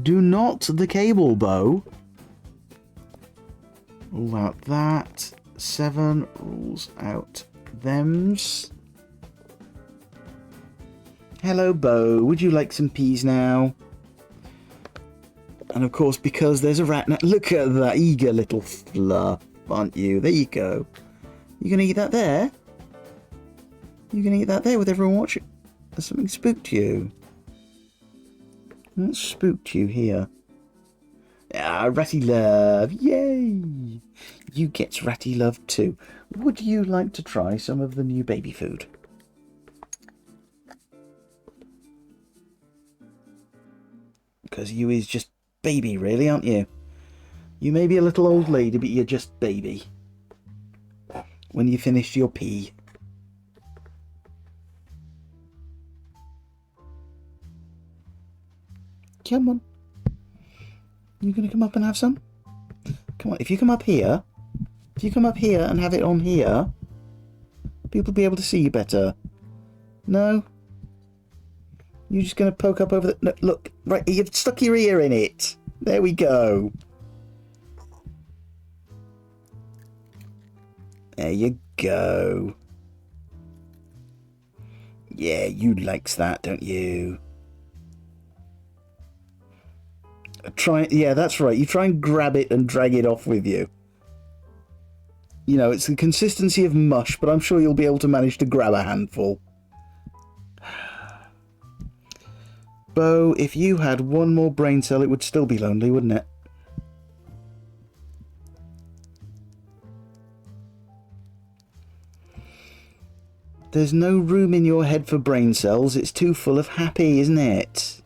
S1: Do not the cable bow. Rule out that. 7 rules out thems. Hello, Bo. Would you like some peas now? And of course, because there's a rat now. Look at that eager little fluff, aren't you? There you go. You gonna eat that there? You gonna eat that there with everyone watching? Has something spooked you? What spooked you here? Ah, Ratty Love. Yay! You get Ratty Love too. Would you like to try some of the new baby food? Because you is just baby, really, aren't you? You may be a little old lady, but you're just baby. When you finished your pee. Come on. You gonna come up and have some? Come on, if you come up here, and have it on here, people will be able to see you better. No? You're just gonna poke up over the... No, look, right, you've stuck your ear in it. There we go. There you go. Yeah, you likes that, don't you? Try, yeah, that's right. You try and grab it and drag it off with you. You know, it's the consistency of mush, but I'm sure you'll be able to manage to grab a handful. Bo, if you had one more brain cell, it would still be lonely, wouldn't it? There's no room in your head for brain cells. It's too full of happy, isn't it?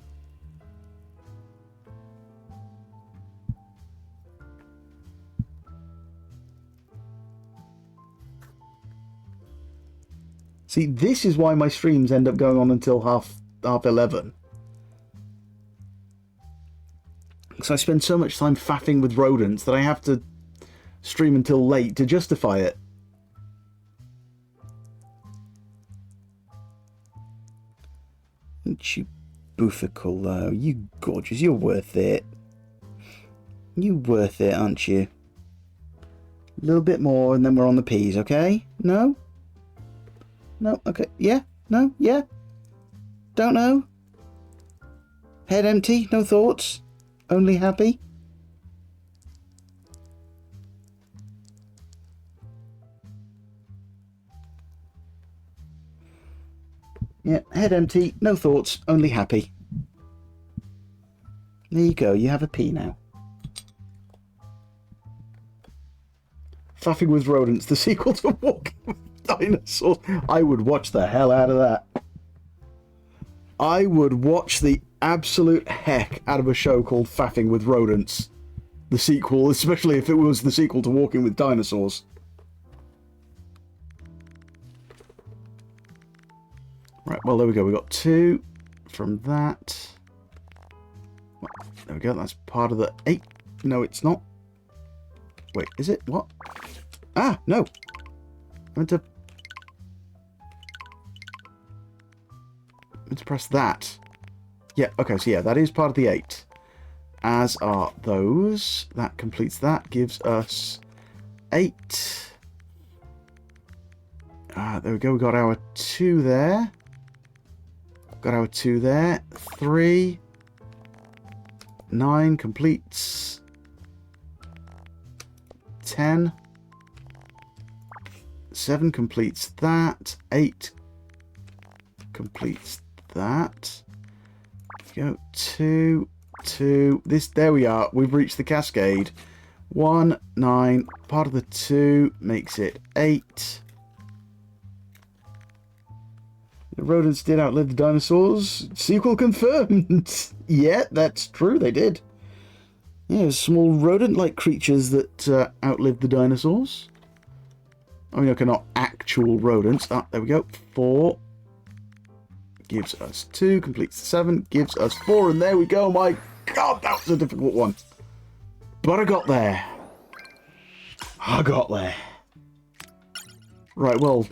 S1: See, this is why my streams end up going on until half 11. Because I spend so much time faffing with rodents that I have to stream until late to justify it. Aren't you boofical, though? You gorgeous. You're worth it. You're worth it, aren't you? A little bit more and then we're on the peas, okay? No? No? Okay. Yeah? No? Yeah? Don't know? Head empty? No thoughts? Only happy? Yeah, head empty, no thoughts, only happy. There you go, you have a pea now. Faffing with Rodents, the sequel to Walking with Dinosaurs. I would watch the hell out of that. I would watch the absolute heck out of a show called Faffing with Rodents. The sequel, especially if it was the sequel to Walking with Dinosaurs. Right, well, there we go. We got 2 from that. Well, there we go. That's part of the 8. No, it's not. Wait, is it? What? Ah, no. I meant to press that. Yeah, okay, so yeah, that is part of the 8. As are those. That completes that. Gives us 8. Ah, there we go. We got our 2 there. Got our 2 there. 3. 9 completes. 10. 7 completes that. 8 completes that. Go 2, 2. This, there we are. We've reached the cascade. 1, 9. Part of the 2 makes it 8. The rodents did outlive the dinosaurs. Sequel confirmed. Yeah, that's true. They did. Yeah, small rodent-like creatures that outlived the dinosaurs. I mean, okay, not actual rodents. Ah, there we go. 4 gives us 2, completes 7, gives us 4, and there we go. My God, that was a difficult one. But I got there. I got there. Right, well...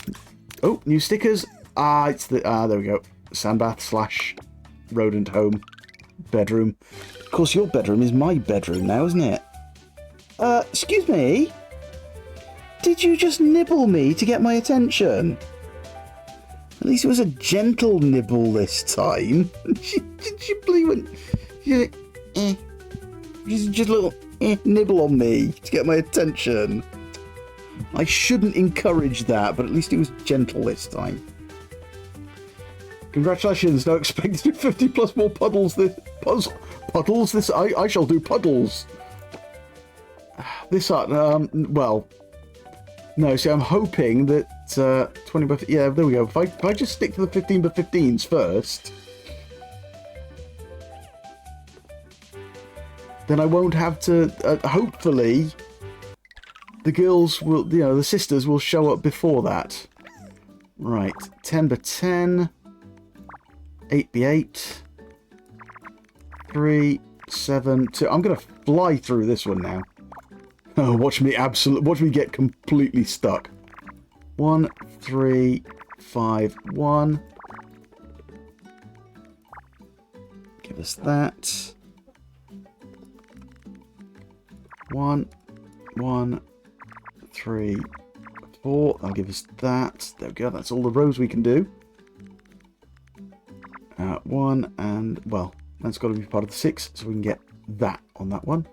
S1: Oh, new stickers. It's the... there we go. Sandbath slash rodent home. Bedroom. Of course, your bedroom is my bedroom now, isn't it? Excuse me? Did you just nibble me to get my attention? At least it was a gentle nibble this time. Did you believe it? Just a little nibble on me to get my attention. I shouldn't encourage that, but at least it was gentle this time. Congratulations! Now expect to do 50 plus more puddles this... Puddles? This... I shall do puddles. This art... well... No, see, I'm hoping that 20 by... Yeah, there we go. If I just stick to the 15 by 15s first... then I won't have to... hopefully... the girls will... You know, the sisters will show up before that. Right. 10 by 10... 8 by 8... 3, 7, 2... I'm going to fly through this one now. Oh, watch me get completely stuck. 1, 3, 5, 1. Give us that. 1, 1, 3, 4. I'll give us that. There we go. That's all the rows we can do. 1 and, well, that's got to be part of the 6, so we can get that on that one.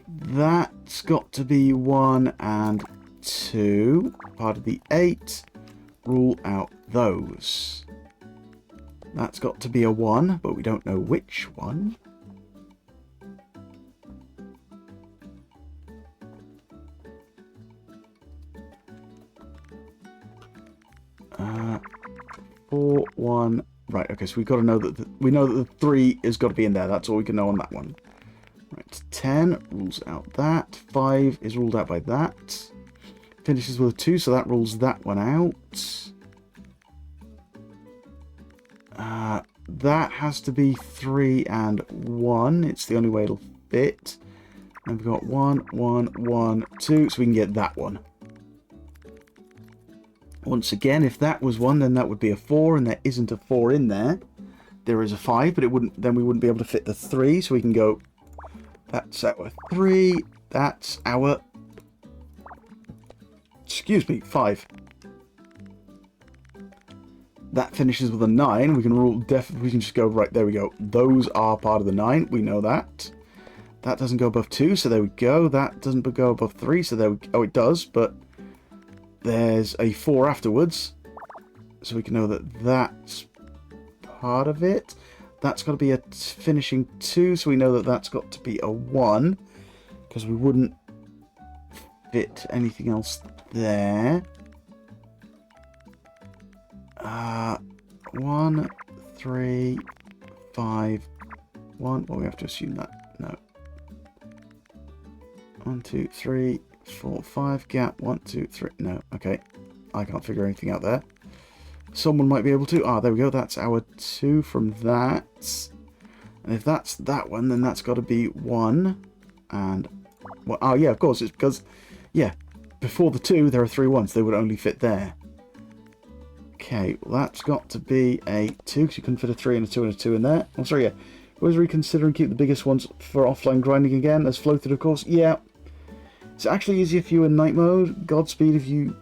S1: That's got to be 1 and 2. Part of the 8. Rule out those. That's got to be a 1, but we don't know which one. Uh, 4, 1. Right, okay, so we've got to know that we know that the 3 has got to be in there. That's all we can know on that one. Right, 10 rules out that. 5 is ruled out by that. Finishes with a 2, so that rules that one out. That has to be 3 and 1. It's the only way it'll fit. And we've got 1, 1, 1, 2, so we can get that one. Once again, if that was 1, then that would be a 4, and there isn't a 4 in there. There is a 5, but it wouldn't. Then we wouldn't be able to fit the 3, so we can go... That's our 3. That's our... Excuse me, 5. That finishes with a 9. We can rule we can just go, right, there we go. Those are part of the 9. We know that. That doesn't go above 2, so there we go. That doesn't go above 3, so there we go. Oh, it does, but there's a 4 afterwards. So we can know that that's part of it. That's got to be a finishing 2, so we know that that's got to be a 1, because we wouldn't fit anything else there. 1, 3, 5, 1. Well, we have to assume that. No. 1, 2, 3, 4, 5. Gap. 1, 2, 3. No. Okay. I can't figure anything out there. Someone might be able to. Ah, there we go. That's our 2 from that. And if that's that one, then that's got to be 1. And... well, oh, yeah, of course. It's because... yeah. Before the 2, there are 3 1s. They would only fit there. Okay, well, that's got to be a 2, because you couldn't fit a 3 and a 2 and a 2 in there. I'm sorry, yeah. Always reconsider and keep the biggest ones for offline grinding again, as floated, of course. Yeah. It's actually easier for you in night mode. Godspeed if you...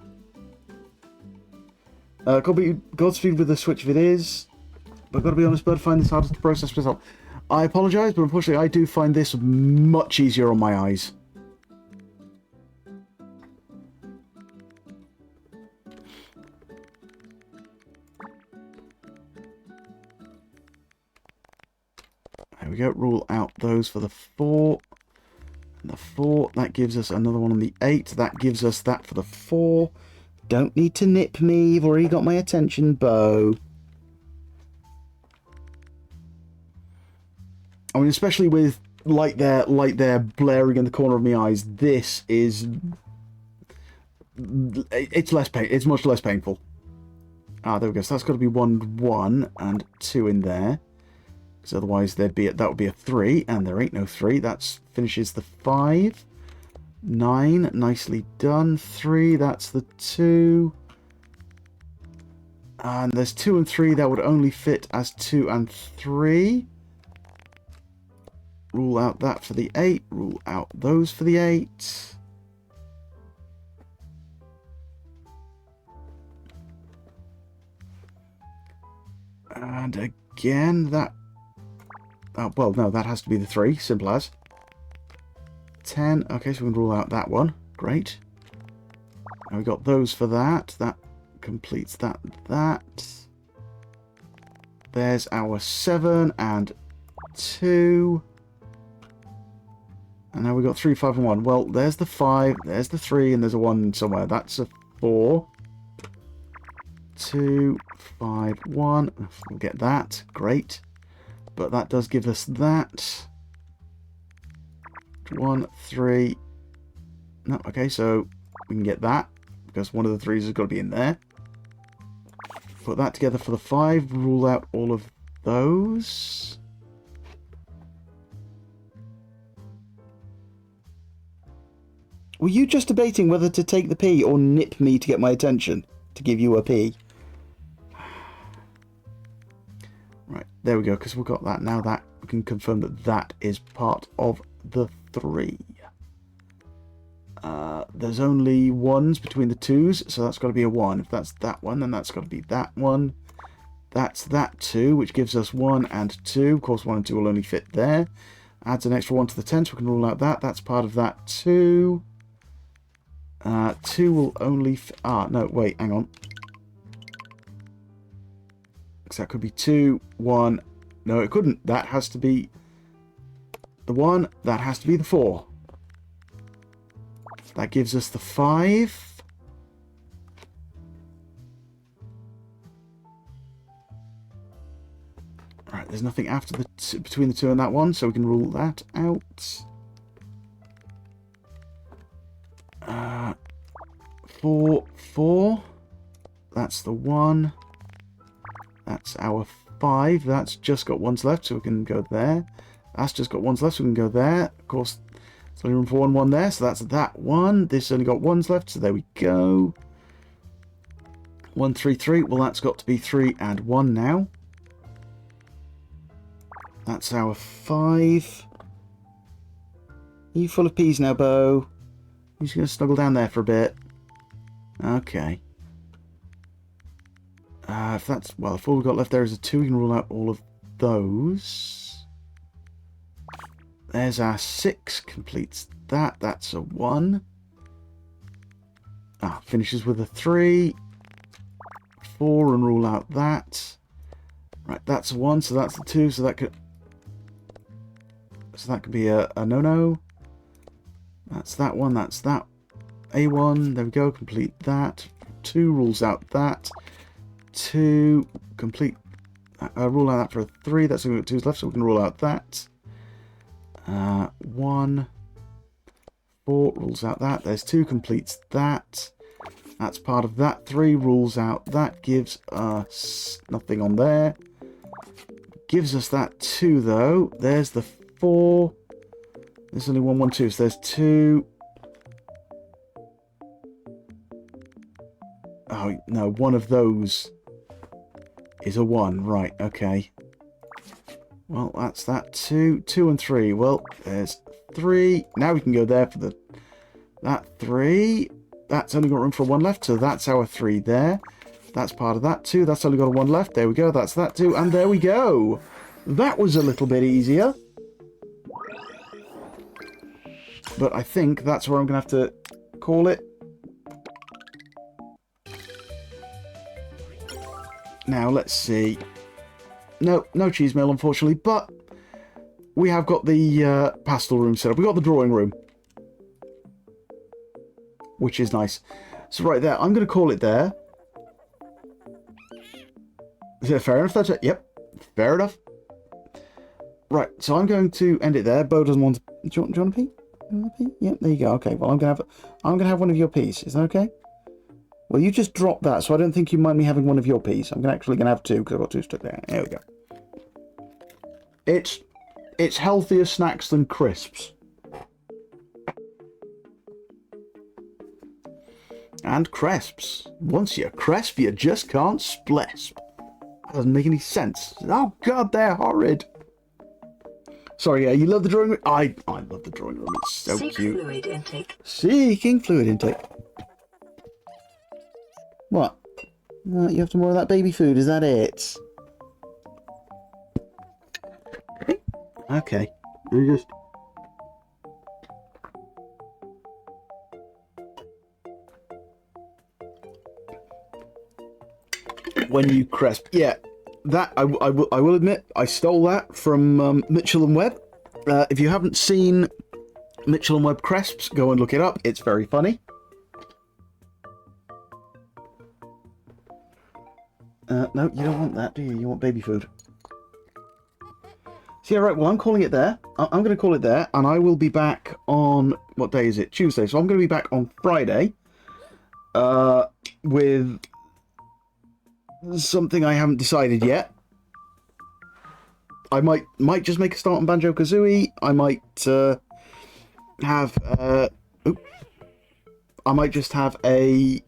S1: Godspeed with the Switch if it is. But I've got to be honest, but I find this harder to process myself. I apologise, but unfortunately I do find this much easier on my eyes. There we go. Rule out those for the 4. And the 4, that gives us another one on the 8. That gives us that for the 4. Don't need to nip me. You've already got my attention, Bo. I mean, especially with light there blaring in the corner of my eyes, this is... It's less pain. It's much less painful. Ah, there we go. So that's got to be 1, 1, and 2 in there. Because otherwise that would be a 3, and there ain't no 3. That finishes the 5. 9, nicely done. 3, that's the 2. And there's 2 and 3 that would only fit as 2 and 3. Rule out that for the 8. Rule out those for the 8. And again, that... Oh, well, no, that has to be the 3. Simple as. 10. Okay, so we can rule out that one. Great. And we got those for that. That completes that. There's our 7 and 2. And now we got 3, 5, and 1. Well, there's the 5, there's the 3, and there's a 1 somewhere. That's a 4. 2, 5, 1. We'll get that. Great. But that does give us that. 1, 3. No, okay, so we can get that. Because one of the 3s has got to be in there. Put that together for the 5. Rule out all of those. Were you just debating whether to take the P or nip me to get my attention? To give you a P? Right, there we go, because we've got that. Now that we can confirm that that is part of the 3. There's only 1s between the 2s, so that's got to be a 1. If that's that one, then that's got to be that one. That's that 2, which gives us 1 and 2. Of course, 1 and 2 will only fit there. Adds an extra 1 to the 10, so we can rule out that. That's part of that 2. 2 will only... no, wait, hang on. Because that could be 2, 1... No, it couldn't. That has to be the 1. That has to be the 4. That gives us the 5. Right, there's nothing after the between the 2 and that 1, so we can rule that out. 4, 4. That's the 1. That's our 5. That's just got 1s left, so we can go there. That's just got 1s left, so we can go there. Of course, there's only room for 1, 1 there, so that's that 1. This only got 1s left, so there we go. 1, 3, 3. Well, that's got to be 3 and 1 now. That's our 5. Are you full of peas now, Bo? You're just going to snuggle down there for a bit. Okay. If that's... Well, if all we've got left there is a 2, we can rule out all of those. There's our 6. Completes that. That's a 1. Finishes with a 3. 4 and rule out that. Right, that's a 1, so that's the 2, so that could... So that could be a no-no. That's that one, that's that. A1, there we go, complete that. 2 rules out that. 2, complete... rule out that for a 3, that's only got 2's left, so we can rule out that. 1, 4, rules out that. There's 2, completes that. That's part of that. 3 rules out that, gives us nothing on there. Gives us that 2, though. There's the 4. There's only 1, 1, 2, so there's 2. Oh, no, one of those is a 1. Right, okay. Well, that's that 2. 2 and 3. Well, there's 3. Now we can go there for that 3. That's only got room for 1 left, so that's our 3 there. That's part of that 2. That's only got a 1 left. There we go. That's that 2. And there we go. That was a little bit easier. But I think that's where I'm going to have to call it. Now, let's see. No cheese mill, unfortunately, but we have got the pastel room set up. We've got the drawing room, which is nice. So right there, I'm going to call it there. Is it fair enough? That's it. Yep, fair enough. Right, so I'm going to end it there. Bo doesn't want to... Do you want a pee? Do you want a pee? Yep, there you go. Okay, well, I'm gonna have one of your peas. Is that okay? Well, you just dropped that, so I don't think you mind me having one of your peas. I'm actually gonna have two, because I've got two stuck there. There we go. It's healthier snacks than crisps. And crisps. Once you're crisp, you just can't splesp. That doesn't make any sense. Oh god, they're horrid. Sorry, yeah, you love the drawing room? I love the drawing room. It's so
S2: Seek
S1: cute.
S2: fluid intake.
S1: Seeking fluid intake. What? You have some more of that baby food, is that it? Okay. You just... When you crisp. Yeah, that, I will admit, I stole that from Mitchell and Webb. If you haven't seen Mitchell and Webb crisps, go and look it up. It's very funny. No, you don't want that, do you? You want baby food. So yeah, right, well, I'm calling it there. I'm going to call it there, and I will be back on... What day is it? Tuesday. So I'm going to be back on Friday with something I haven't decided yet. I might just make a start on Banjo-Kazooie. I might have... I might just have a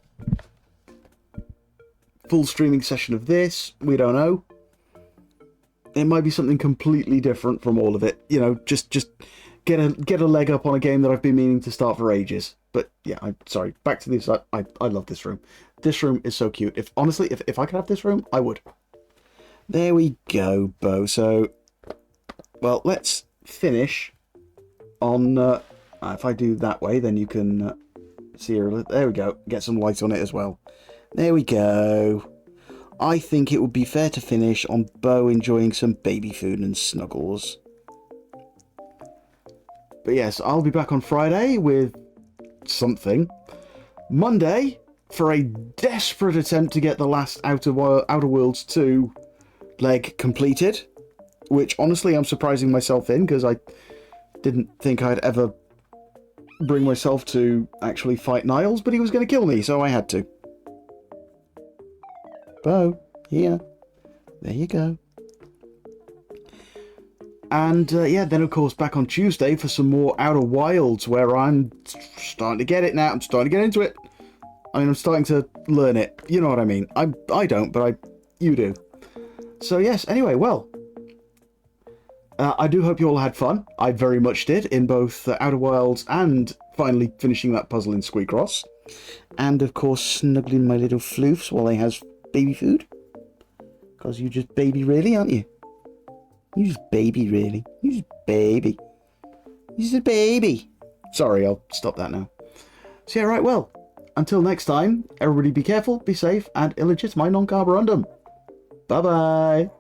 S1: full streaming session of this. We don't know. It might be something completely different from all of it. You know, just get a leg up on a game that I've been meaning to start for ages. But yeah, I'm sorry. Back to this. I love this room. This room is so cute. If honestly, if I could have this room, I would. There we go, Bo. So, well, let's finish on. If I do that way, then you can see her. There we go. Get some light on it as well. There we go. I think it would be fair to finish on Bo enjoying some baby food and snuggles. But yes, I'll be back on Friday with something. Monday, for a desperate attempt to get the last Outer Worlds 2 leg completed. Which, honestly, I'm surprising myself in, because I didn't think I'd ever bring myself to actually fight Niles, but he was going to kill me, so I had to. Bo, here. There you go. And, yeah, then, of course, back on Tuesday for some more Outer Wilds, where I'm starting to get it now. I'm starting to get into it. I mean, I'm starting to learn it. You know what I mean. I don't, but you do. So, yes, anyway, well. I do hope you all had fun. I very much did, in both Outer Wilds and finally finishing that puzzle in Squeakross. And, of course, snuggling my little floofs while they has baby food. Because you just baby really, aren't you? You just baby really. You just baby. You just a baby. Sorry, I'll stop that now. So yeah, right, well, until next time, everybody be careful, be safe, and illegitimize non-carborundum. Bye-bye.